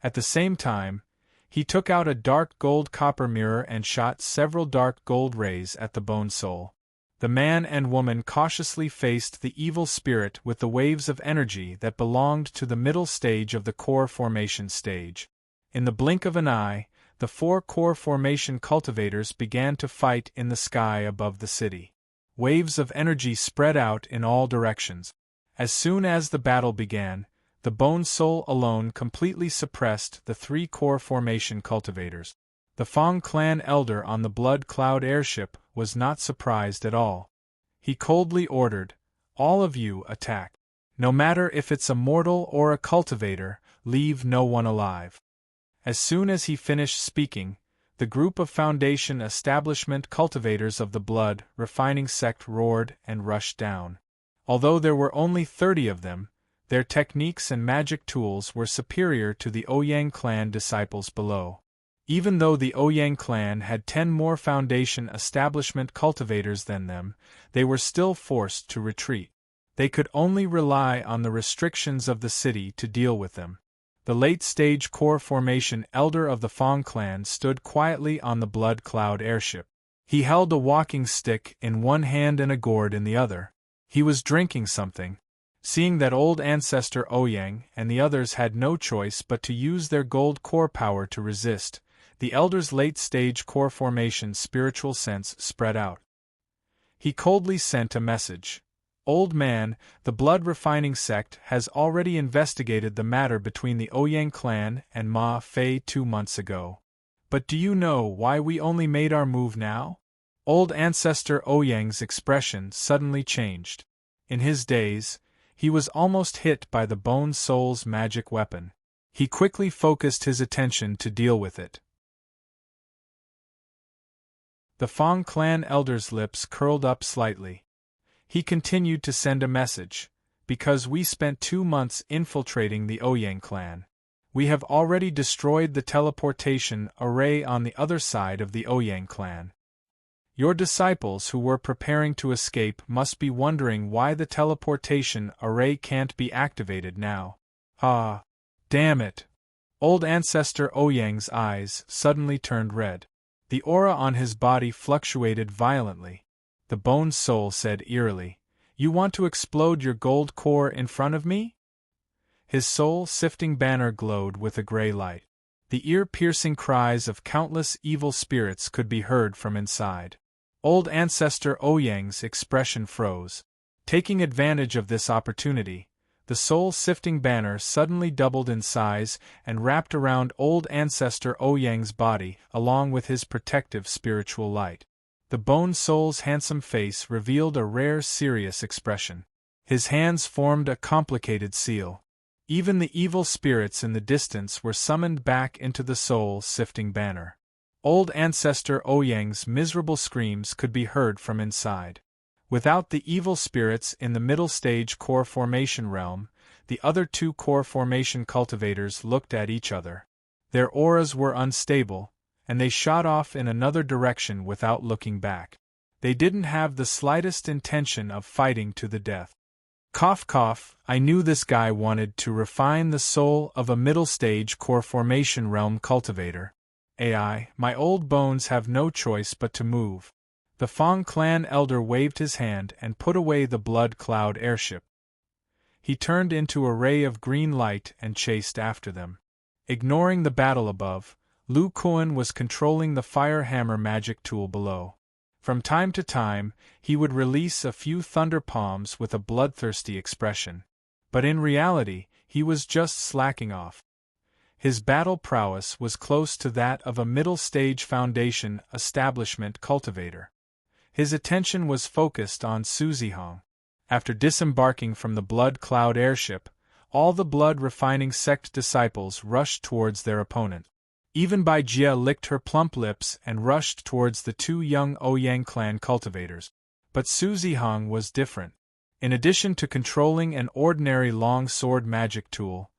At the same time, he took out a dark gold copper mirror and shot several dark gold rays at the bone soul. The man and woman cautiously faced the evil spirit with the waves of energy that belonged to the middle stage of the core formation stage. In the blink of an eye, the 4 core formation cultivators began to fight in the sky above the city. Waves of energy spread out in all directions. As soon as the battle began, the bone soul alone completely suppressed the 3 core formation cultivators. The Fong clan elder on the Blood Cloud airship was not surprised at all. He coldly ordered, "All of you attack. No matter if it's a mortal or a cultivator, leave no one alive." As soon as he finished speaking, the group of Foundation establishment cultivators of the blood-refining sect roared and rushed down. Although there were only 30 of them, their techniques and magic tools were superior to the Ouyang clan disciples below. Even though the Ouyang clan had 10 more Foundation establishment cultivators than them, they were still forced to retreat. They could only rely on the restrictions of the city to deal with them. The late-stage core formation elder of the Fong clan stood quietly on the Blood Cloud airship. He held a walking stick in one hand and a gourd in the other. He was drinking something. Seeing that old Ancestor Ouyang and the others had no choice but to use their gold core power to resist, the elder's late-stage core formation spiritual sense spread out. He coldly sent a message. "Old man, the blood-refining sect has already investigated the matter between the Ouyang clan and Ma Fei 2 months ago. But do you know why we only made our move now?" Old Ancestor Ouyang's expression suddenly changed. In his days, he was almost hit by the bone soul's magic weapon. He quickly focused his attention to deal with it. The Fong clan elder's lips curled up slightly. He continued to send a message. "Because we spent 2 months infiltrating the Ouyang clan. We have already destroyed the teleportation array on the other side of the Ouyang clan. Your disciples who were preparing to escape must be wondering why the teleportation array can't be activated now. Ah, damn it!" Old Ancestor Ouyang's eyes suddenly turned red. The aura on his body fluctuated violently. The bone soul said eerily, "You want to explode your gold core in front of me?" His soul-sifting banner glowed with a gray light. The ear-piercing cries of countless evil spirits could be heard from inside. Old Ancestor Ouyang's expression froze. Taking advantage of this opportunity, the soul-sifting banner suddenly doubled in size and wrapped around old Ancestor Ouyang's body along with his protective spiritual light. The bone soul's handsome face revealed a rare serious expression. His hands formed a complicated seal. Even the evil spirits in the distance were summoned back into the soul-sifting banner. Old Ancestor Ouyang's miserable screams could be heard from inside. Without the evil spirits in the middle stage core formation realm, the other two core formation cultivators looked at each other. Their auras were unstable, and they shot off in another direction without looking back. They didn't have the slightest intention of fighting to the death. Cough cough, I knew this guy wanted to refine the soul of a middle-stage core formation realm cultivator. AI, my old bones have no choice but to move. The Fong clan elder waved his hand and put away the blood cloud airship. He turned into a ray of green light and chased after them. Ignoring the battle above, Lu Kuan was controlling the fire hammer magic tool below. From time to time, he would release a few thunder palms with a bloodthirsty expression. But in reality, he was just slacking off. His battle prowess was close to that of a middle-stage foundation establishment cultivator. His attention was focused on Suzy Hong. After disembarking from the blood cloud airship, all the blood-refining sect disciples rushed towards their opponent. Even Bai Jia licked her plump lips and rushed towards the two young Ouyang clan cultivators. But Suzy Hong was different. In addition to controlling an ordinary long sword magic tool,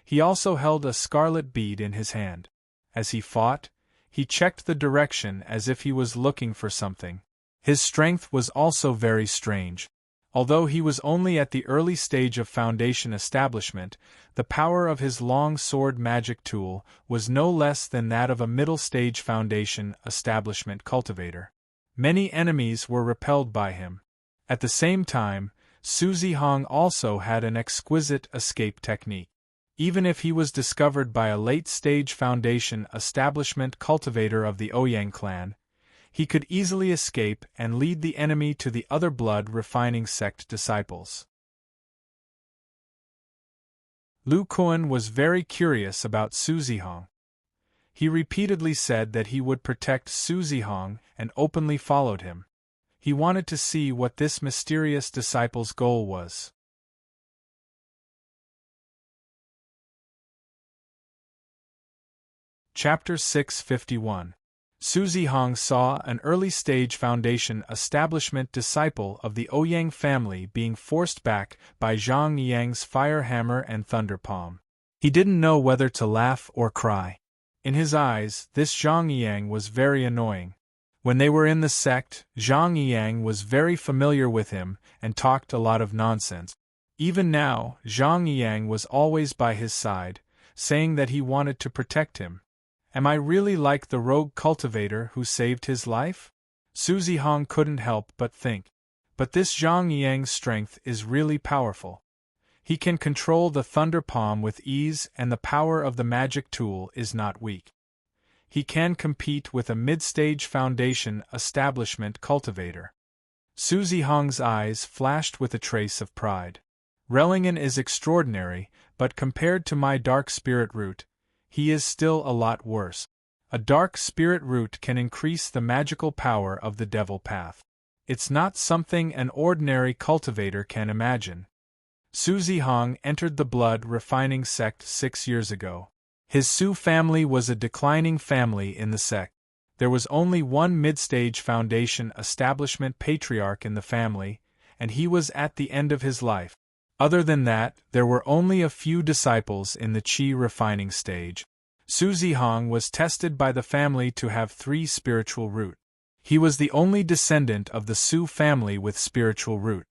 he also held a scarlet bead in his hand. As he fought, he checked the direction as if he was looking for something. His strength was also very strange. Although he was only at the early stage of foundation establishment, the power of his long sword magic tool was no less than that of a middle-stage foundation establishment cultivator. Many enemies were repelled by him. At the same time, Suzy Hong also had an exquisite escape technique. Even if he was discovered by a late-stage foundation establishment cultivator of the Ouyang clan, he could easily escape and lead the enemy to the other blood-refining sect disciples. Lu Kuan was very curious about Suzy Hong. He repeatedly said that he would protect Suzy Hong and openly followed him. He wanted to see what this mysterious disciple's goal was. Chapter 651. Suzy Hong saw an early-stage foundation establishment disciple of the Ouyang family being forced back by Zhang Yang's fire hammer and thunder palm. He didn't know whether to laugh or cry. In his eyes, this Zhang Yang was very annoying. When they were in the sect, Zhang Yang was very familiar with him and talked a lot of nonsense. Even now, Zhang Yang was always by his side, saying that he wanted to protect him. Am I really like the rogue cultivator who saved his life? Suzy Hong couldn't help but think. But this Zhang Yang's strength is really powerful. He can control the thunder palm with ease and the power of the magic tool is not weak. He can compete with a mid-stage foundation establishment cultivator. Suzy Hong's eyes flashed with a trace of pride. Relingen is extraordinary, but compared to my dark spirit root, he is still a lot worse. A dark spirit root can increase the magical power of the devil path. It's not something an ordinary cultivator can imagine. Suzy Hong entered the blood-refining sect 6 years ago. His Su family was a declining family in the sect. There was only one mid-stage foundation establishment patriarch in the family, and he was at the end of his life. Other than that, there were only a few disciples in the Qi refining stage. Suzy Hong was tested by the family to have 3 spiritual root. He was the only descendant of the Su family with spiritual root.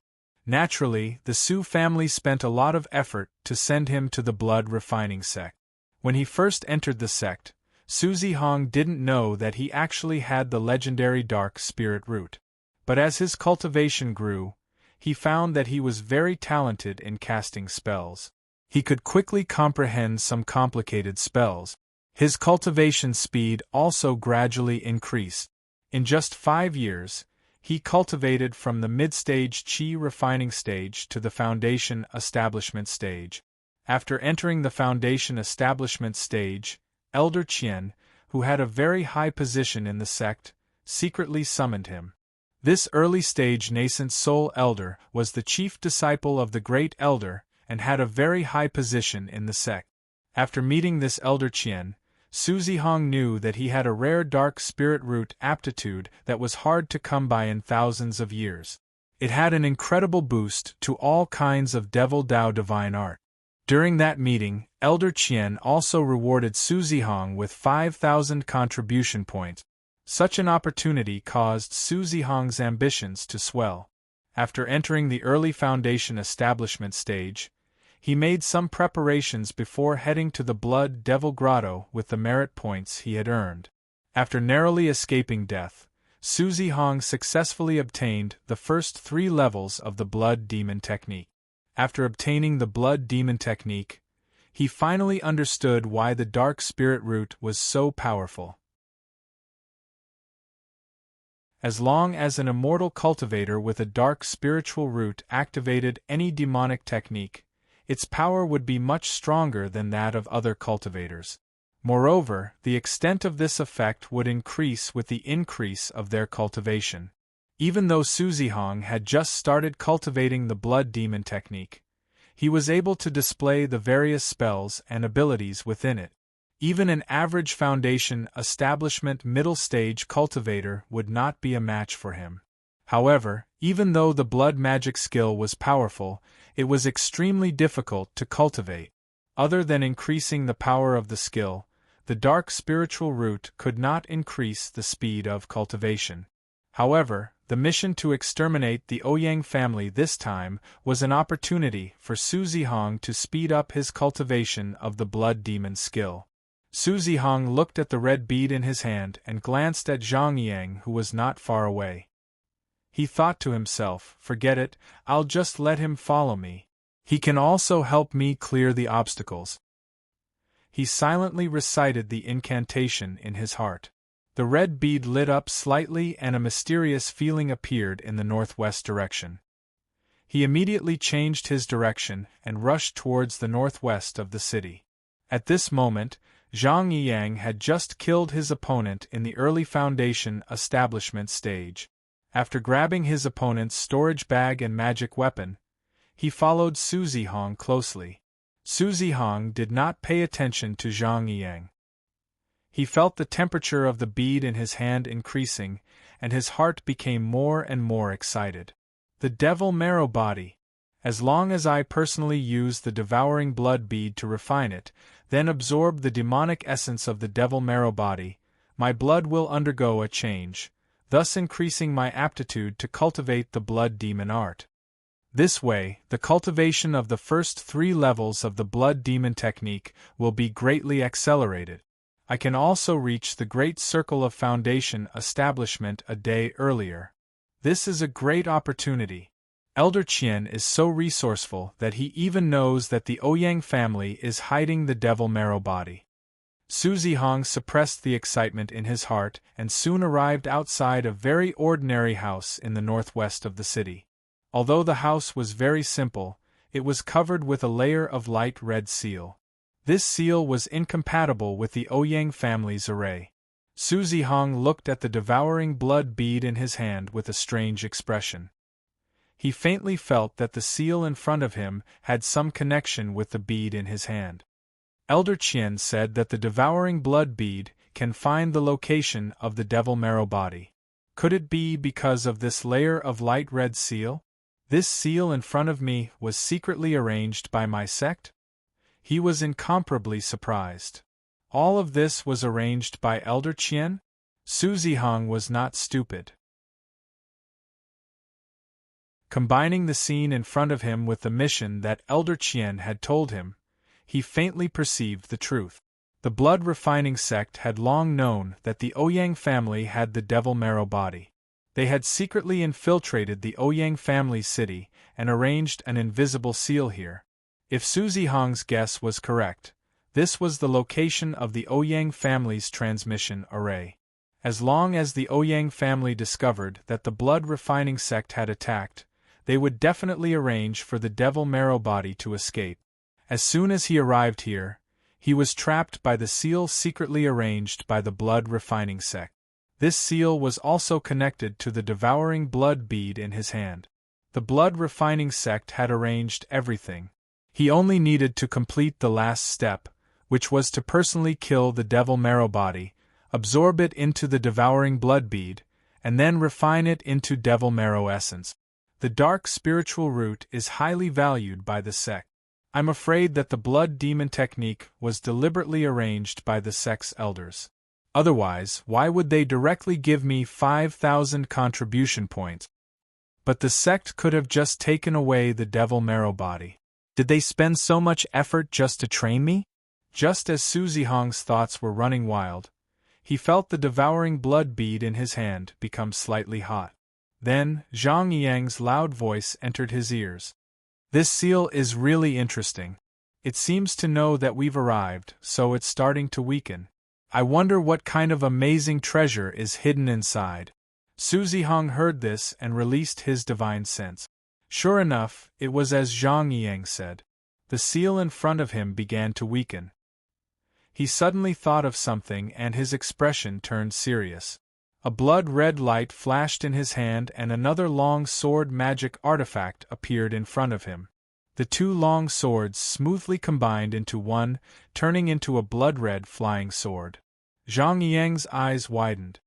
Naturally, the Su family spent a lot of effort to send him to the blood refining sect. When he first entered the sect, Suzy Hong didn't know that he actually had the legendary dark spirit root. But as his cultivation grew, he found that he was very talented in casting spells. He could quickly comprehend some complicated spells. His cultivation speed also gradually increased. In just 5 years, he cultivated from the mid-stage Qi refining stage to the foundation establishment stage. After entering the foundation establishment stage, Elder Qian, who had a very high position in the sect, secretly summoned him. This early-stage nascent soul elder was the chief disciple of the great elder and had a very high position in the sect. After meeting this elder Qian, Suzy Hong knew that he had a rare dark spirit root aptitude that was hard to come by in thousands of years. It had an incredible boost to all kinds of devil Dao divine art. During that meeting, Elder Qian also rewarded Su Zihong with 5,000 contribution points. Such an opportunity caused Su Zihong's ambitions to swell. After entering the early foundation establishment stage, he made some preparations before heading to the Blood Devil Grotto with the merit points he had earned. After narrowly escaping death, Su Zihong successfully obtained the first 3 levels of the Blood Demon technique. After obtaining the Blood Demon technique, he finally understood why the Dark Spirit Root was so powerful. As long as an immortal cultivator with a dark spiritual root activated any demonic technique, its power would be much stronger than that of other cultivators. Moreover, the extent of this effect would increase with the increase of their cultivation. Even though Su Zihong had just started cultivating the Blood Demon technique, he was able to display the various spells and abilities within it. Even an average foundation establishment middle stage cultivator would not be a match for him. However, even though the blood magic skill was powerful, it was extremely difficult to cultivate. Other than increasing the power of the skill, the dark spiritual root could not increase the speed of cultivation. However, the mission to exterminate the Ouyang family this time was an opportunity for Su Zihong to speed up his cultivation of the blood demon skill. Su Zihong looked at the red bead in his hand and glanced at Zhang Yang, who was not far away. He thought to himself, "Forget it, I'll just let him follow me. He can also help me clear the obstacles." He silently recited the incantation in his heart. The red bead lit up slightly and a mysterious feeling appeared in the northwest direction. He immediately changed his direction and rushed towards the northwest of the city. At this moment, Zhang Yiyang had just killed his opponent in the early foundation establishment stage. After grabbing his opponent's storage bag and magic weapon, he followed Su Zihong closely. Su Zihong did not pay attention to Zhang Yiyang. He felt the temperature of the bead in his hand increasing, and his heart became more and more excited. The devil marrow body. As long as I personally use the devouring blood bead to refine it, then absorb the demonic essence of the devil marrow body, my blood will undergo a change, thus increasing my aptitude to cultivate the blood demon art. This way, the cultivation of the first 3 levels of the blood demon technique will be greatly accelerated. I can also reach the Great Circle of Foundation establishment a day earlier. This is a great opportunity. Elder Qian is so resourceful that he even knows that the Ouyang family is hiding the devil marrow body. Su Zihong suppressed the excitement in his heart and soon arrived outside a very ordinary house in the northwest of the city. Although the house was very simple, it was covered with a layer of light red seal. This seal was incompatible with the Ouyang family's array. Su Zihong looked at the devouring blood bead in his hand with a strange expression. He faintly felt that the seal in front of him had some connection with the bead in his hand. Elder Qian said that the devouring blood bead can find the location of the devil marrow body. Could it be because of this layer of light red seal? This seal in front of me was secretly arranged by my sect? He was incomparably surprised. All of this was arranged by Elder Qian? Su Zihong was not stupid. Combining the scene in front of him with the mission that Elder Qian had told him, he faintly perceived the truth. The blood-refining sect had long known that the Ouyang family had the devil marrow body. They had secretly infiltrated the Ouyang family city and arranged an invisible seal here. If Su Zihong's guess was correct, this was the location of the Ouyang family's transmission array. As long as the Ouyang family discovered that the blood-refining sect had attacked, they would definitely arrange for the devil marrow body to escape. As soon as he arrived here, he was trapped by the seal secretly arranged by the blood-refining sect. This seal was also connected to the devouring blood bead in his hand. The blood-refining sect had arranged everything. He only needed to complete the last step, which was to personally kill the devil marrow body, absorb it into the devouring blood bead, and then refine it into devil marrow essence. The dark spiritual root is highly valued by the sect. I'm afraid that the blood demon technique was deliberately arranged by the sect's elders. Otherwise, why would they directly give me 5,000 contribution points? But the sect could have just taken away the devil marrow body. Did they spend so much effort just to train me? Just as Suzy Hong's thoughts were running wild, he felt the devouring blood bead in his hand become slightly hot. Then, Zhang Yang's loud voice entered his ears. This seal is really interesting. It seems to know that we've arrived, so it's starting to weaken. I wonder what kind of amazing treasure is hidden inside. Suzy Hong heard this and released his divine sense. Sure enough, it was as Zhang Yang said. The seal in front of him began to weaken. He suddenly thought of something and his expression turned serious. A blood-red light flashed in his hand and another long sword magic artifact appeared in front of him. The two long swords smoothly combined into one, turning into a blood-red flying sword. Zhang Yang's eyes widened.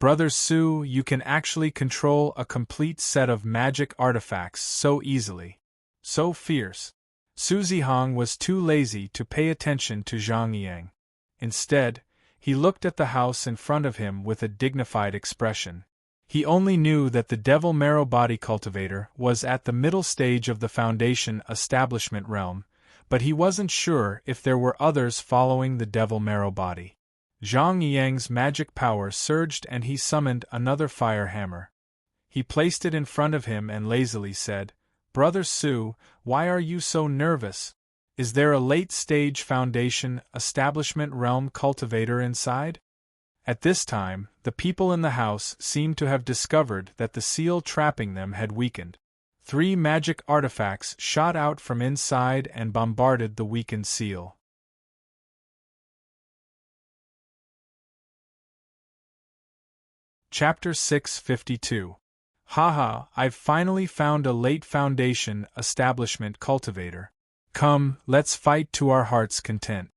Brother Su, you can actually control a complete set of magic artifacts so easily. So fierce. Suzy Hong was too lazy to pay attention to Zhang Yang. Instead, he looked at the house in front of him with a dignified expression. He only knew that the Devil Marrow Body Cultivator was at the middle stage of the Foundation establishment realm, but he wasn't sure if there were others following the Devil Marrow Body. Zhang Yang's magic power surged and he summoned another fire hammer. He placed it in front of him and lazily said, Brother Su, why are you so nervous? Is there a late-stage Foundation establishment realm cultivator inside? At this time, the people in the house seemed to have discovered that the seal trapping them had weakened. 3 magic artifacts shot out from inside and bombarded the weakened seal. Chapter 652. Haha, I've finally found a late Foundation establishment cultivator. Come, let's fight to our heart's content.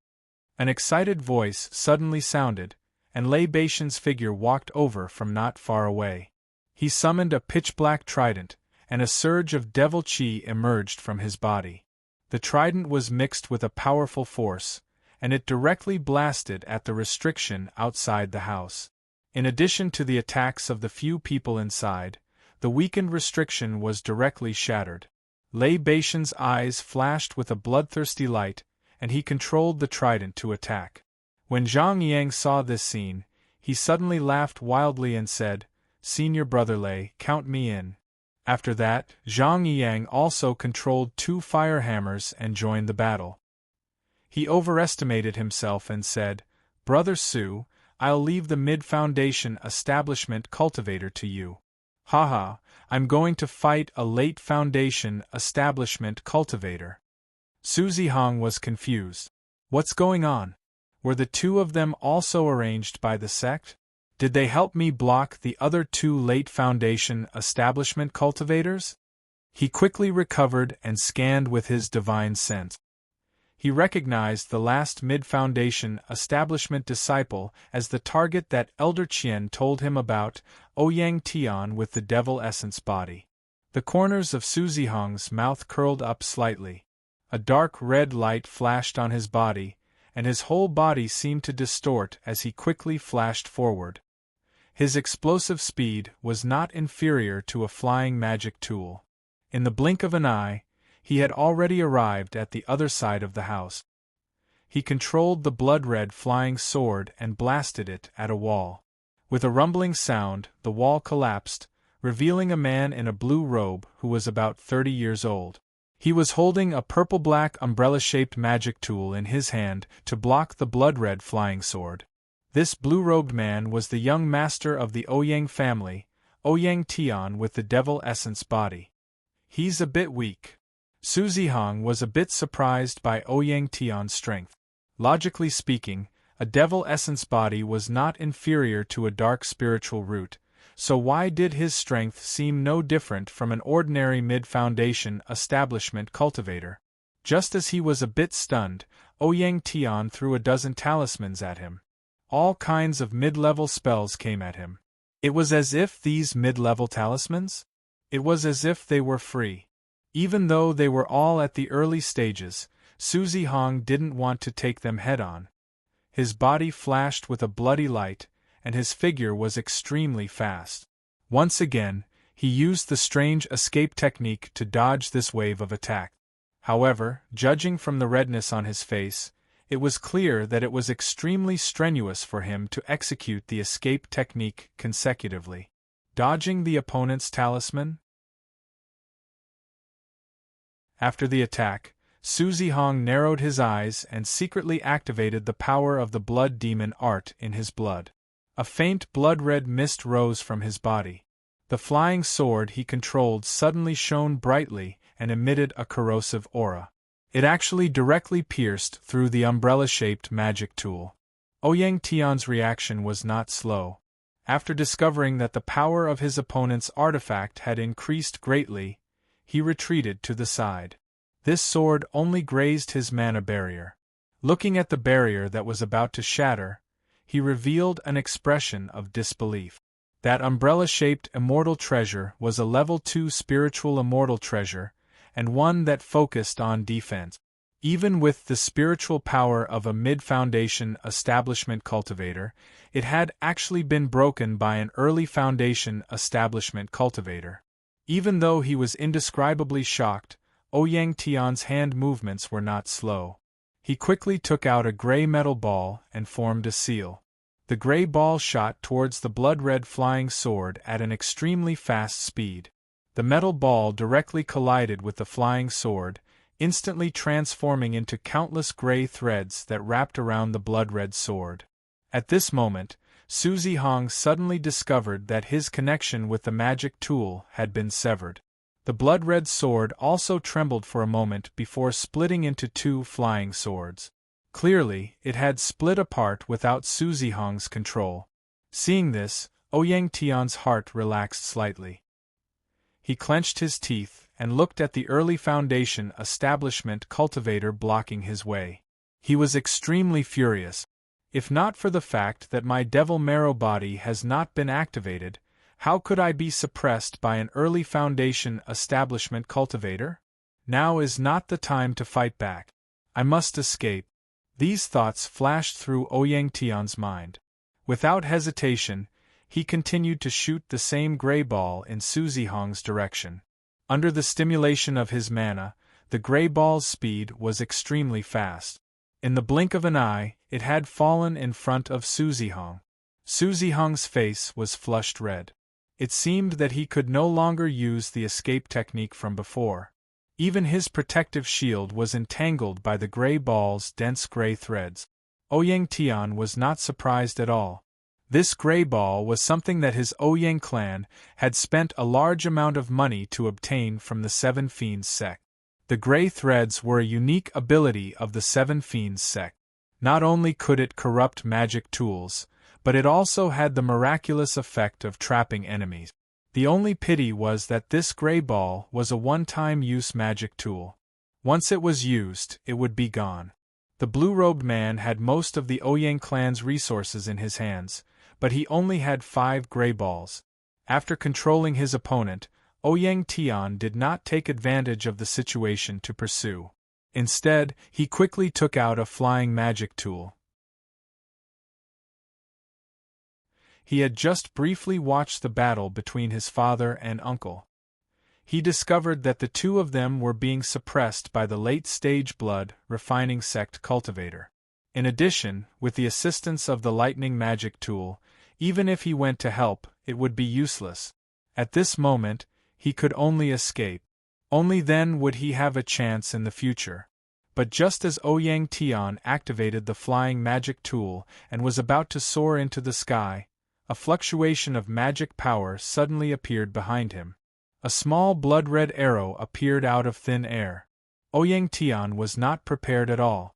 An excited voice suddenly sounded, and Lei Beishan's figure walked over from not far away. He summoned a pitch-black trident, and a surge of devil chi emerged from his body. The trident was mixed with a powerful force, and it directly blasted at the restriction outside the house. In addition to the attacks of the few people inside, the weakened restriction was directly shattered. Lei Beishan's eyes flashed with a bloodthirsty light, and he controlled the trident to attack. When Zhang Yang saw this scene, he suddenly laughed wildly and said, Senior Brother Lei, count me in. After that, Zhang Yang also controlled 2 fire hammers and joined the battle. He overestimated himself and said, Brother Su, I'll leave the mid-foundation establishment cultivator to you. Haha, I'm going to fight a late Foundation establishment cultivator. Suzy Hong was confused. What's going on? Were the 2 of them also arranged by the sect? Did they help me block the other 2 late Foundation establishment cultivators? He quickly recovered and scanned with his divine sense. He recognized the last mid-Foundation establishment disciple as the target that Elder Qian told him about, Ouyang Tian with the devil essence body. The corners of Suzy Hong's mouth curled up slightly. A dark red light flashed on his body, and his whole body seemed to distort as he quickly flashed forward. His explosive speed was not inferior to a flying magic tool. In the blink of an eye, he had already arrived at the other side of the house. He controlled the blood-red flying sword and blasted it at a wall. With a rumbling sound, the wall collapsed, revealing a man in a blue robe who was about 30 years old. He was holding a purple-black umbrella-shaped magic tool in his hand to block the blood-red flying sword. This blue-robed man was the young master of the Ouyang family, Ouyang Tian with the devil essence body. He's a bit weak. Suzy Hong was a bit surprised by Ouyang Tian's strength. Logically speaking, a devil essence body was not inferior to a dark spiritual root, so why did his strength seem no different from an ordinary mid-foundation establishment cultivator? Just as he was a bit stunned, Ouyang Tian threw a dozen talismans at him. All kinds of mid-level spells came at him. It was as if these mid-level talismans? It was as if they were free. Even though they were all at the early stages, Suzy Hong didn't want to take them head-on. His body flashed with a bloody light, and his figure was extremely fast. Once again, he used the strange escape technique to dodge this wave of attack. However, judging from the redness on his face, it was clear that it was extremely strenuous for him to execute the escape technique consecutively. Dodging the opponent's talisman? After the attack, Suzy Hong narrowed his eyes and secretly activated the power of the blood demon art in his blood. A faint blood-red mist rose from his body. The flying sword he controlled suddenly shone brightly and emitted a corrosive aura. It actually directly pierced through the umbrella-shaped magic tool. Ouyang Tian's reaction was not slow. After discovering that the power of his opponent's artifact had increased greatly, he retreated to the side. This sword only grazed his mana barrier. Looking at the barrier that was about to shatter, he revealed an expression of disbelief. That umbrella-shaped immortal treasure was a level 2 spiritual immortal treasure, and one that focused on defense. Even with the spiritual power of a mid-foundation establishment cultivator, it had actually been broken by an early foundation establishment cultivator. Even though he was indescribably shocked, Ouyang Tian's hand movements were not slow. He quickly took out a gray metal ball and formed a seal. The gray ball shot towards the blood-red flying sword at an extremely fast speed. The metal ball directly collided with the flying sword, instantly transforming into countless gray threads that wrapped around the blood-red sword. At this moment, Suzy Hong suddenly discovered that his connection with the magic tool had been severed. The blood-red sword also trembled for a moment before splitting into 2 flying swords. Clearly, it had split apart without Suzy Hong's control. Seeing this, Ouyang Tian's heart relaxed slightly. He clenched his teeth and looked at the early foundation establishment cultivator blocking his way. He was extremely furious. If not for the fact that my devil marrow body has not been activated, how could I be suppressed by an early foundation establishment cultivator? Now is not the time to fight back. I must escape. These thoughts flashed through Ouyang Tian's mind. Without hesitation, he continued to shoot the same gray ball in Suzy Hong's direction. Under the stimulation of his mana, the gray ball's speed was extremely fast. In the blink of an eye, it had fallen in front of Suzy Hong. Suzy Hong's face was flushed red. It seemed that he could no longer use the escape technique from before. Even his protective shield was entangled by the gray ball's dense gray threads. Ouyang Tian was not surprised at all. This gray ball was something that his Ouyang clan had spent a large amount of money to obtain from the Seven Fiends sect. The gray threads were a unique ability of the Seven Fiends sect. Not only could it corrupt magic tools, but it also had the miraculous effect of trapping enemies. The only pity was that this gray ball was a one-time use magic tool. Once it was used, it would be gone. The blue-robed man had most of the Ouyang clan's resources in his hands, but he only had 5 gray balls. After controlling his opponent, Ouyang Tian did not take advantage of the situation to pursue. Instead, he quickly took out a flying magic tool. He had just briefly watched the battle between his father and uncle. He discovered that the two of them were being suppressed by the late-stage blood refining sect cultivator. In addition, with the assistance of the lightning magic tool, even if he went to help, it would be useless. At this moment, he could only escape. Only then would he have a chance in the future. But just as Ouyang Tian activated the flying magic tool and was about to soar into the sky, a fluctuation of magic power suddenly appeared behind him. A small blood-red arrow appeared out of thin air. Ouyang Tian was not prepared at all.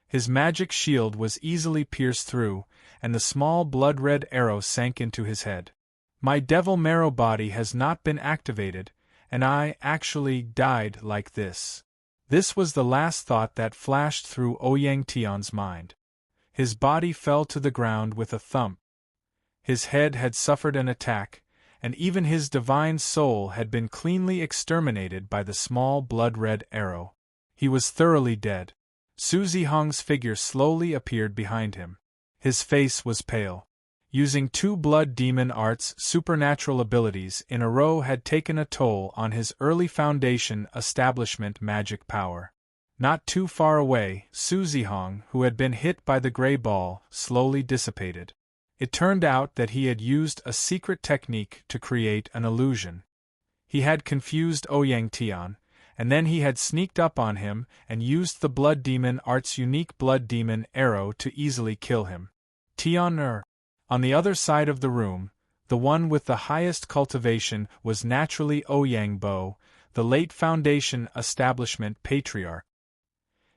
His magic shield was easily pierced through, and the small blood-red arrow sank into his head. My devil marrow body has not been activated, and I actually died like this. This was the last thought that flashed through Ouyang Tian's mind. His body fell to the ground with a thump. His head had suffered an attack, and even his divine soul had been cleanly exterminated by the small blood-red arrow. He was thoroughly dead. Su Zihong's figure slowly appeared behind him. His face was pale. Using 2 blood demon arts supernatural abilities in a row had taken a toll on his early foundation establishment magic power. Not too far away, Su Zihong, who had been hit by the gray ball, slowly dissipated. It turned out that he had used a secret technique to create an illusion. He had confused Ouyang Tian, and then he had sneaked up on him and used the blood demon art's unique blood demon arrow to easily kill him. Tian On the other side of the room, the one with the highest cultivation was naturally Ouyang Bo, the late Foundation establishment patriarch.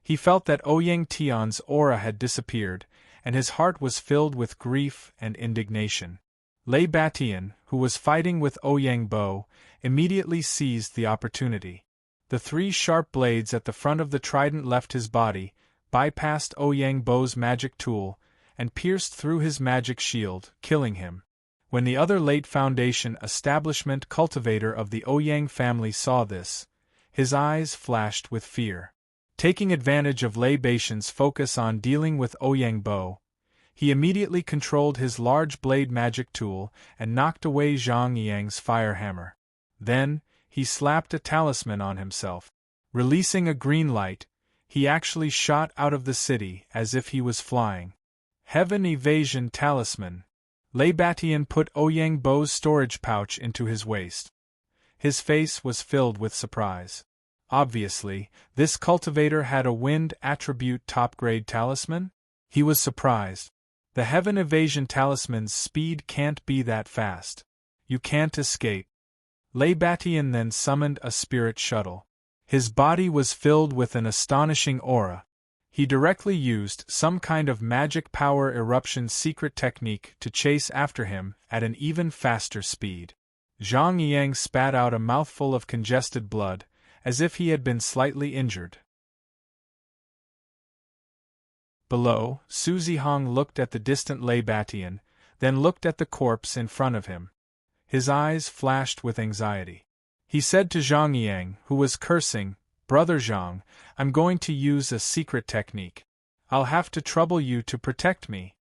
He felt that Ouyang Tian's aura had disappeared, and his heart was filled with grief and indignation. Lei Batian, who was fighting with Ouyang Bo, immediately seized the opportunity. The 3 sharp blades at the front of the trident left his body, bypassed Ouyang Bo's magic tool, and pierced through his magic shield, killing him. When the other late Foundation establishment cultivator of the Ouyang family saw this, his eyes flashed with fear. Taking advantage of Lei Batian's focus on dealing with Ouyang Bo, he immediately controlled his large blade magic tool and knocked away Zhang Yang's fire hammer. Then, he slapped a talisman on himself. Releasing a green light, he actually shot out of the city as if he was flying. Heaven Evasion Talisman. Lei Batian put Ouyang Bo's storage pouch into his waist. His face was filled with surprise. Obviously, this cultivator had a wind attribute top-grade talisman? He was surprised. The Heaven Evasion Talisman's speed can't be that fast. You can't escape. Lei Batian then summoned a spirit shuttle. His body was filled with an astonishing aura. He directly used some kind of magic power eruption secret technique to chase after him at an even faster speed. Zhang Yang spat out a mouthful of congested blood, as if he had been slightly injured. Below, Su Zihong looked at the distant Lei Batian, then looked at the corpse in front of him. His eyes flashed with anxiety. He said to Zhang Yang, who was cursing, "Brother Zhang, I'm going to use a secret technique. I'll have to trouble you to protect me."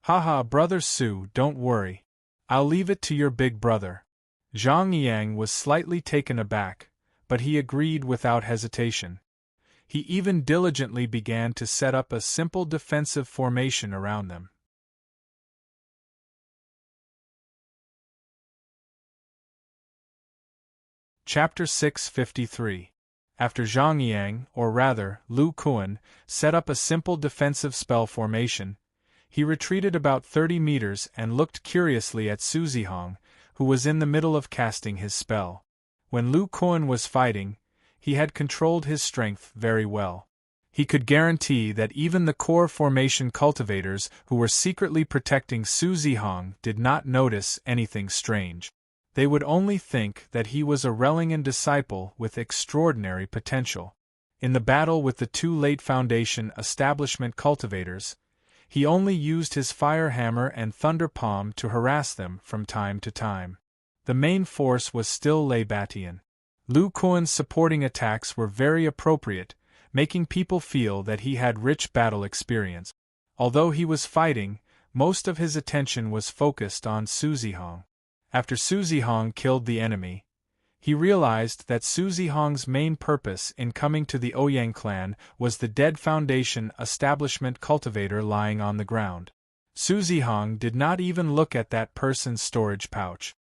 "Haha, Brother Su, don't worry. I'll leave it to your big brother." Zhang Yang was slightly taken aback, but he agreed without hesitation. He even diligently began to set up a simple defensive formation around them. Chapter 653. After Zhang Yang, or rather, Lu Kuan, set up a simple defensive spell formation, he retreated about 30 meters and looked curiously at Su Zihong, who was in the middle of casting his spell. When Lu Kuan was fighting, he had controlled his strength very well. He could guarantee that even the core formation cultivators who were secretly protecting Su Zihong did not notice anything strange. They would only think that he was a Relingen disciple with extraordinary potential. In the battle with the 2 late Foundation establishment cultivators, he only used his fire hammer and thunder palm to harass them from time to time. The main force was still Lei Batian. Lu Kuan's supporting attacks were very appropriate, making people feel that he had rich battle experience. Although he was fighting, most of his attention was focused on Su Zihong. After Su Zihong killed the enemy, he realized that Su Zihong's main purpose in coming to the Ouyang clan was the dead Foundation establishment cultivator lying on the ground. Su Zihong did not even look at that person's storage pouch.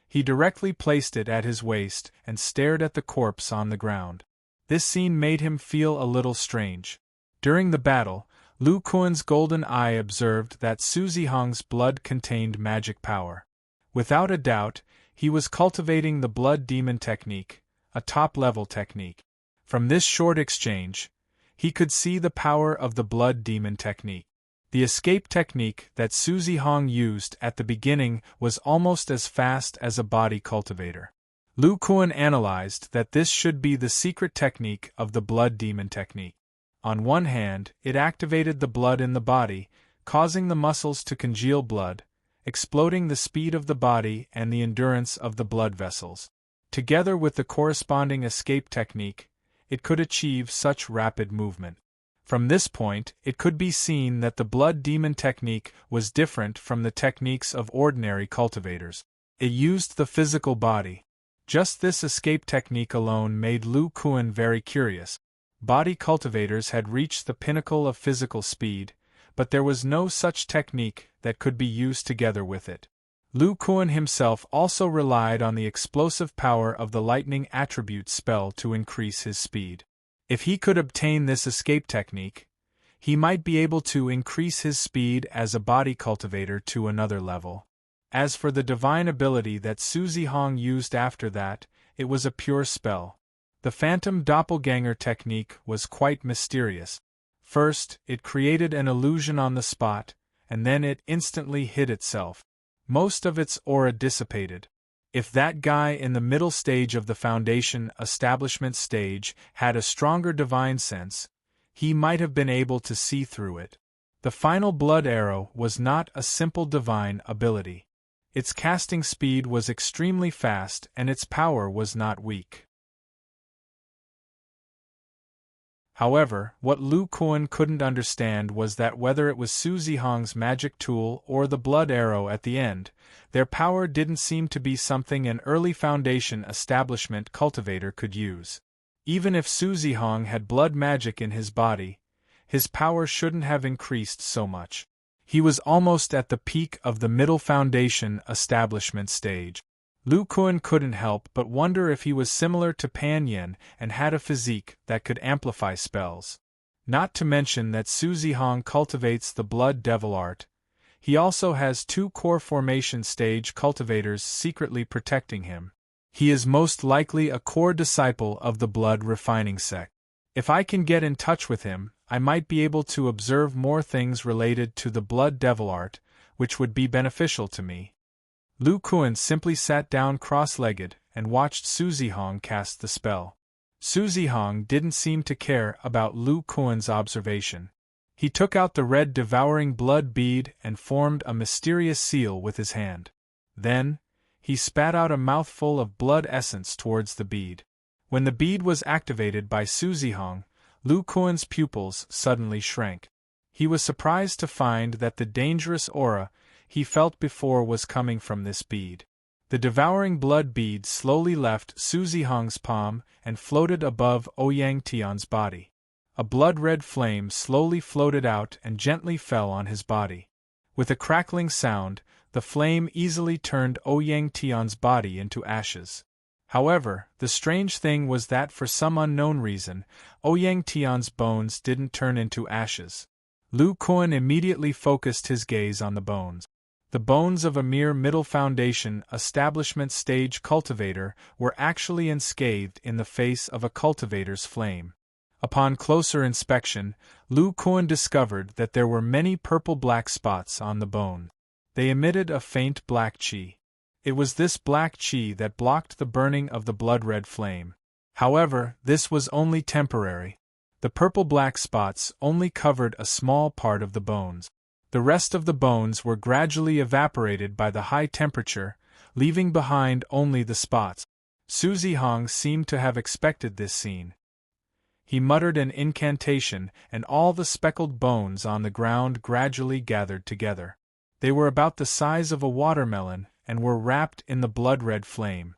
He directly placed it at his waist and stared at the corpse on the ground. This scene made him feel a little strange. During the battle, Lu Kuan's golden eye observed that Su Zihong's blood contained magic power. Without a doubt, he was cultivating the blood demon technique, a top-level technique. From this short exchange, he could see the power of the blood demon technique. The escape technique that Su Zihong used at the beginning was almost as fast as a body cultivator. Lu Kuan analyzed that this should be the secret technique of the blood demon technique. On one hand, it activated the blood in the body, causing the muscles to congeal blood, exploding the speed of the body and the endurance of the blood vessels. Together with the corresponding escape technique, it could achieve such rapid movement. From this point, it could be seen that the blood demon technique was different from the techniques of ordinary cultivators. It used the physical body. Just this escape technique alone made Lu Kuan very curious. Body cultivators had reached the pinnacle of physical speed, but there was no such technique that could be used together with it. Lu Kuan himself also relied on the explosive power of the lightning attribute spell to increase his speed. If he could obtain this escape technique, he might be able to increase his speed as a body cultivator to another level. As for the divine ability that Su Zihong used after that, it was a pure spell. The phantom doppelganger technique was quite mysterious. First, it created an illusion on the spot, and then it instantly hid itself. Most of its aura dissipated. If that guy in the middle stage of the foundation establishment stage had a stronger divine sense, he might have been able to see through it. The final blood arrow was not a simple divine ability. Its casting speed was extremely fast and its power was not weak. However, what Lu Kuan couldn't understand was that whether it was Su Zihong's magic tool or the blood arrow at the end, their power didn't seem to be something an early foundation establishment cultivator could use. Even if Su Zihong had blood magic in his body, his power shouldn't have increased so much. He was almost at the peak of the middle foundation establishment stage. Lu Kuan couldn't help but wonder if he was similar to Pan Yin and had a physique that could amplify spells. Not to mention that Su Zihong cultivates the blood devil art. He also has 2 core formation stage cultivators secretly protecting him. He is most likely a core disciple of the blood refining sect. If I can get in touch with him, I might be able to observe more things related to the blood devil art, which would be beneficial to me. Lu Kuan simply sat down cross-legged and watched Su Zihong cast the spell. Su Zihong didn't seem to care about Lu Kuan's observation. He took out the red devouring blood bead and formed a mysterious seal with his hand. Then, he spat out a mouthful of blood essence towards the bead. When the bead was activated by Su Zihong, Lu Kuan's pupils suddenly shrank. He was surprised to find that the dangerous aura he felt before was coming from this bead. The devouring blood bead slowly left Su Zihong's palm and floated above Ouyang Tian's body. A blood-red flame slowly floated out and gently fell on his body. With a crackling sound, the flame easily turned Ouyang Tian's body into ashes. However, the strange thing was that for some unknown reason, Ouyang Tian's bones didn't turn into ashes. Lu Kuan immediately focused his gaze on the bones. The bones of a mere middle foundation establishment stage cultivator were actually unscathed in the face of a cultivator's flame. Upon closer inspection, Lu Kuan discovered that there were many purple-black spots on the bone. They emitted a faint black qi. It was this black qi that blocked the burning of the blood-red flame. However, this was only temporary. The purple-black spots only covered a small part of the bones. The rest of the bones were gradually evaporated by the high temperature, leaving behind only the spots. Su Zihong seemed to have expected this scene. He muttered an incantation, and all the speckled bones on the ground gradually gathered together. They were about the size of a watermelon, and were wrapped in the blood-red flame.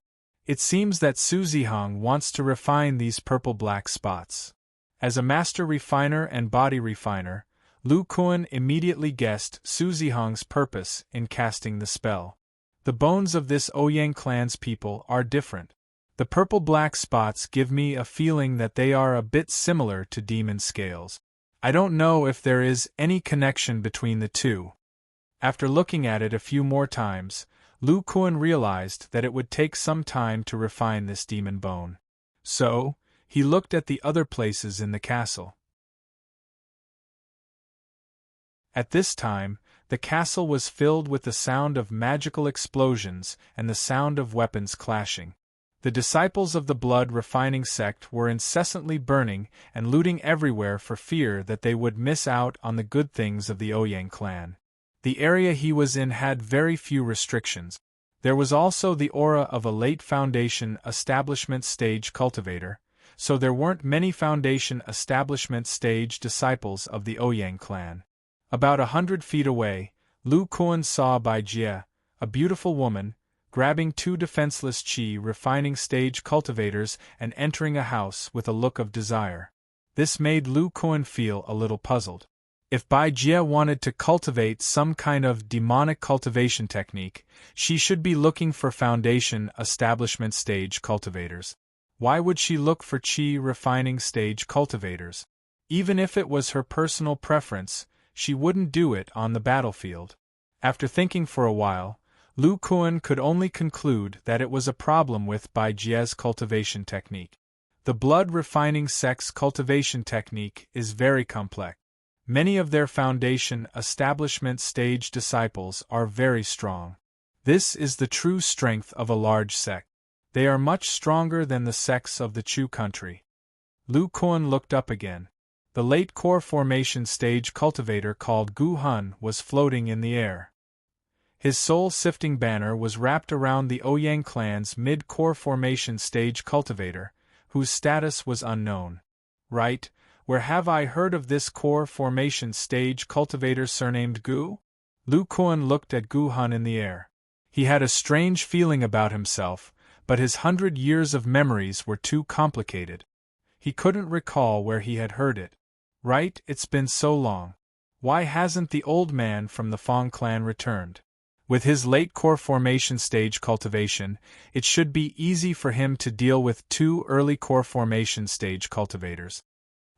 It seems that Su Zihong wants to refine these purple-black spots. As a master refiner and body refiner, Lu Kuan immediately guessed Su Zihong's purpose in casting the spell. The bones of this Ouyang clan's people are different. The purple-black spots give me a feeling that they are a bit similar to demon scales. I don't know if there is any connection between the two. After looking at it a few more times, Lu Kuan realized that it would take some time to refine this demon bone. So, he looked at the other places in the castle. At this time, the castle was filled with the sound of magical explosions and the sound of weapons clashing. The disciples of the blood refining sect were incessantly burning and looting everywhere for fear that they would miss out on the good things of the Ouyang clan. The area he was in had very few restrictions. There was also the aura of a late Foundation establishment stage cultivator, so there weren't many Foundation establishment stage disciples of the Ouyang clan. About 100 feet away, Lu Kuan saw Bai Jie, a beautiful woman, grabbing two defenseless Qi refining stage cultivators and entering a house with a look of desire. This made Lu Kuan feel a little puzzled. If Bai Jie wanted to cultivate some kind of demonic cultivation technique, she should be looking for Foundation establishment stage cultivators. Why would she look for Qi refining stage cultivators? Even if it was her personal preference, she wouldn't do it on the battlefield. After thinking for a while, Lu Kuan could only conclude that it was a problem with Bai Jie's cultivation technique. The blood refining sex cultivation technique is very complex. Many of their Foundation establishment stage disciples are very strong. This is the true strength of a large sect. They are much stronger than the sects of the Chu country. Lu Kuan looked up again. The late core formation stage cultivator called Gu Hun was floating in the air. His soul-sifting banner was wrapped around the Ouyang clan's mid-core formation stage cultivator, whose status was unknown. Right, where have I heard of this core formation stage cultivator surnamed Gu? Lu Kuan looked at Gu Hun in the air. He had a strange feeling about himself, but his 100 years of memories were too complicated. He couldn't recall where he had heard it. Right, it's been so long. Why hasn't the old man from the Fong clan returned? With his late core formation stage cultivation, it should be easy for him to deal with two early core formation stage cultivators.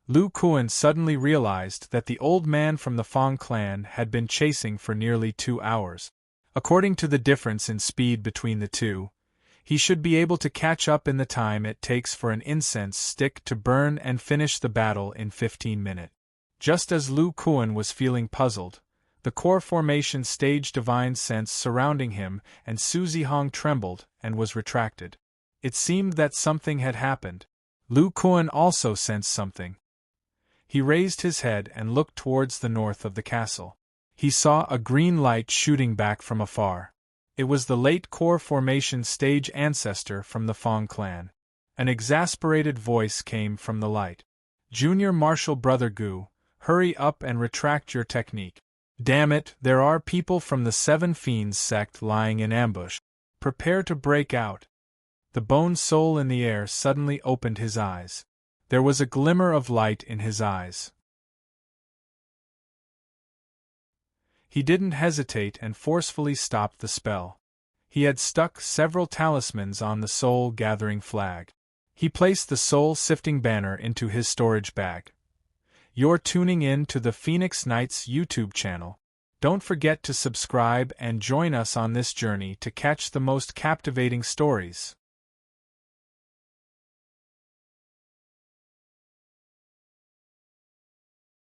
Lu Kuan suddenly realized that the old man from the Fong clan had been chasing for nearly 2 hours. According to the difference in speed between the two, he should be able to catch up in the time it takes for an incense stick to burn and finish the battle in 15 minutes. Just as Lu Kuan was feeling puzzled, the core formation stage divine sense surrounding him and Su Zihong trembled and was retracted. It seemed that something had happened. Lu Kuan also sensed something. He raised his head and looked towards the north of the castle. He saw a green light shooting back from afar. It was the late core formation stage ancestor from the Fong clan. An exasperated voice came from the light. "Junior Marshal Brother Gu, hurry up and retract your technique. Damn it, there are people from the Seven Fiends sect lying in ambush. Prepare to break out." The bone soul in the air suddenly opened his eyes. There was a glimmer of light in his eyes. He didn't hesitate and forcefully stopped the spell. He had stuck several talismans on the soul-gathering flag. He placed the soul-sifting banner into his storage bag. You're tuning in to the Phoenix Knights YouTube channel. Don't forget to subscribe and join us on this journey to catch the most captivating stories.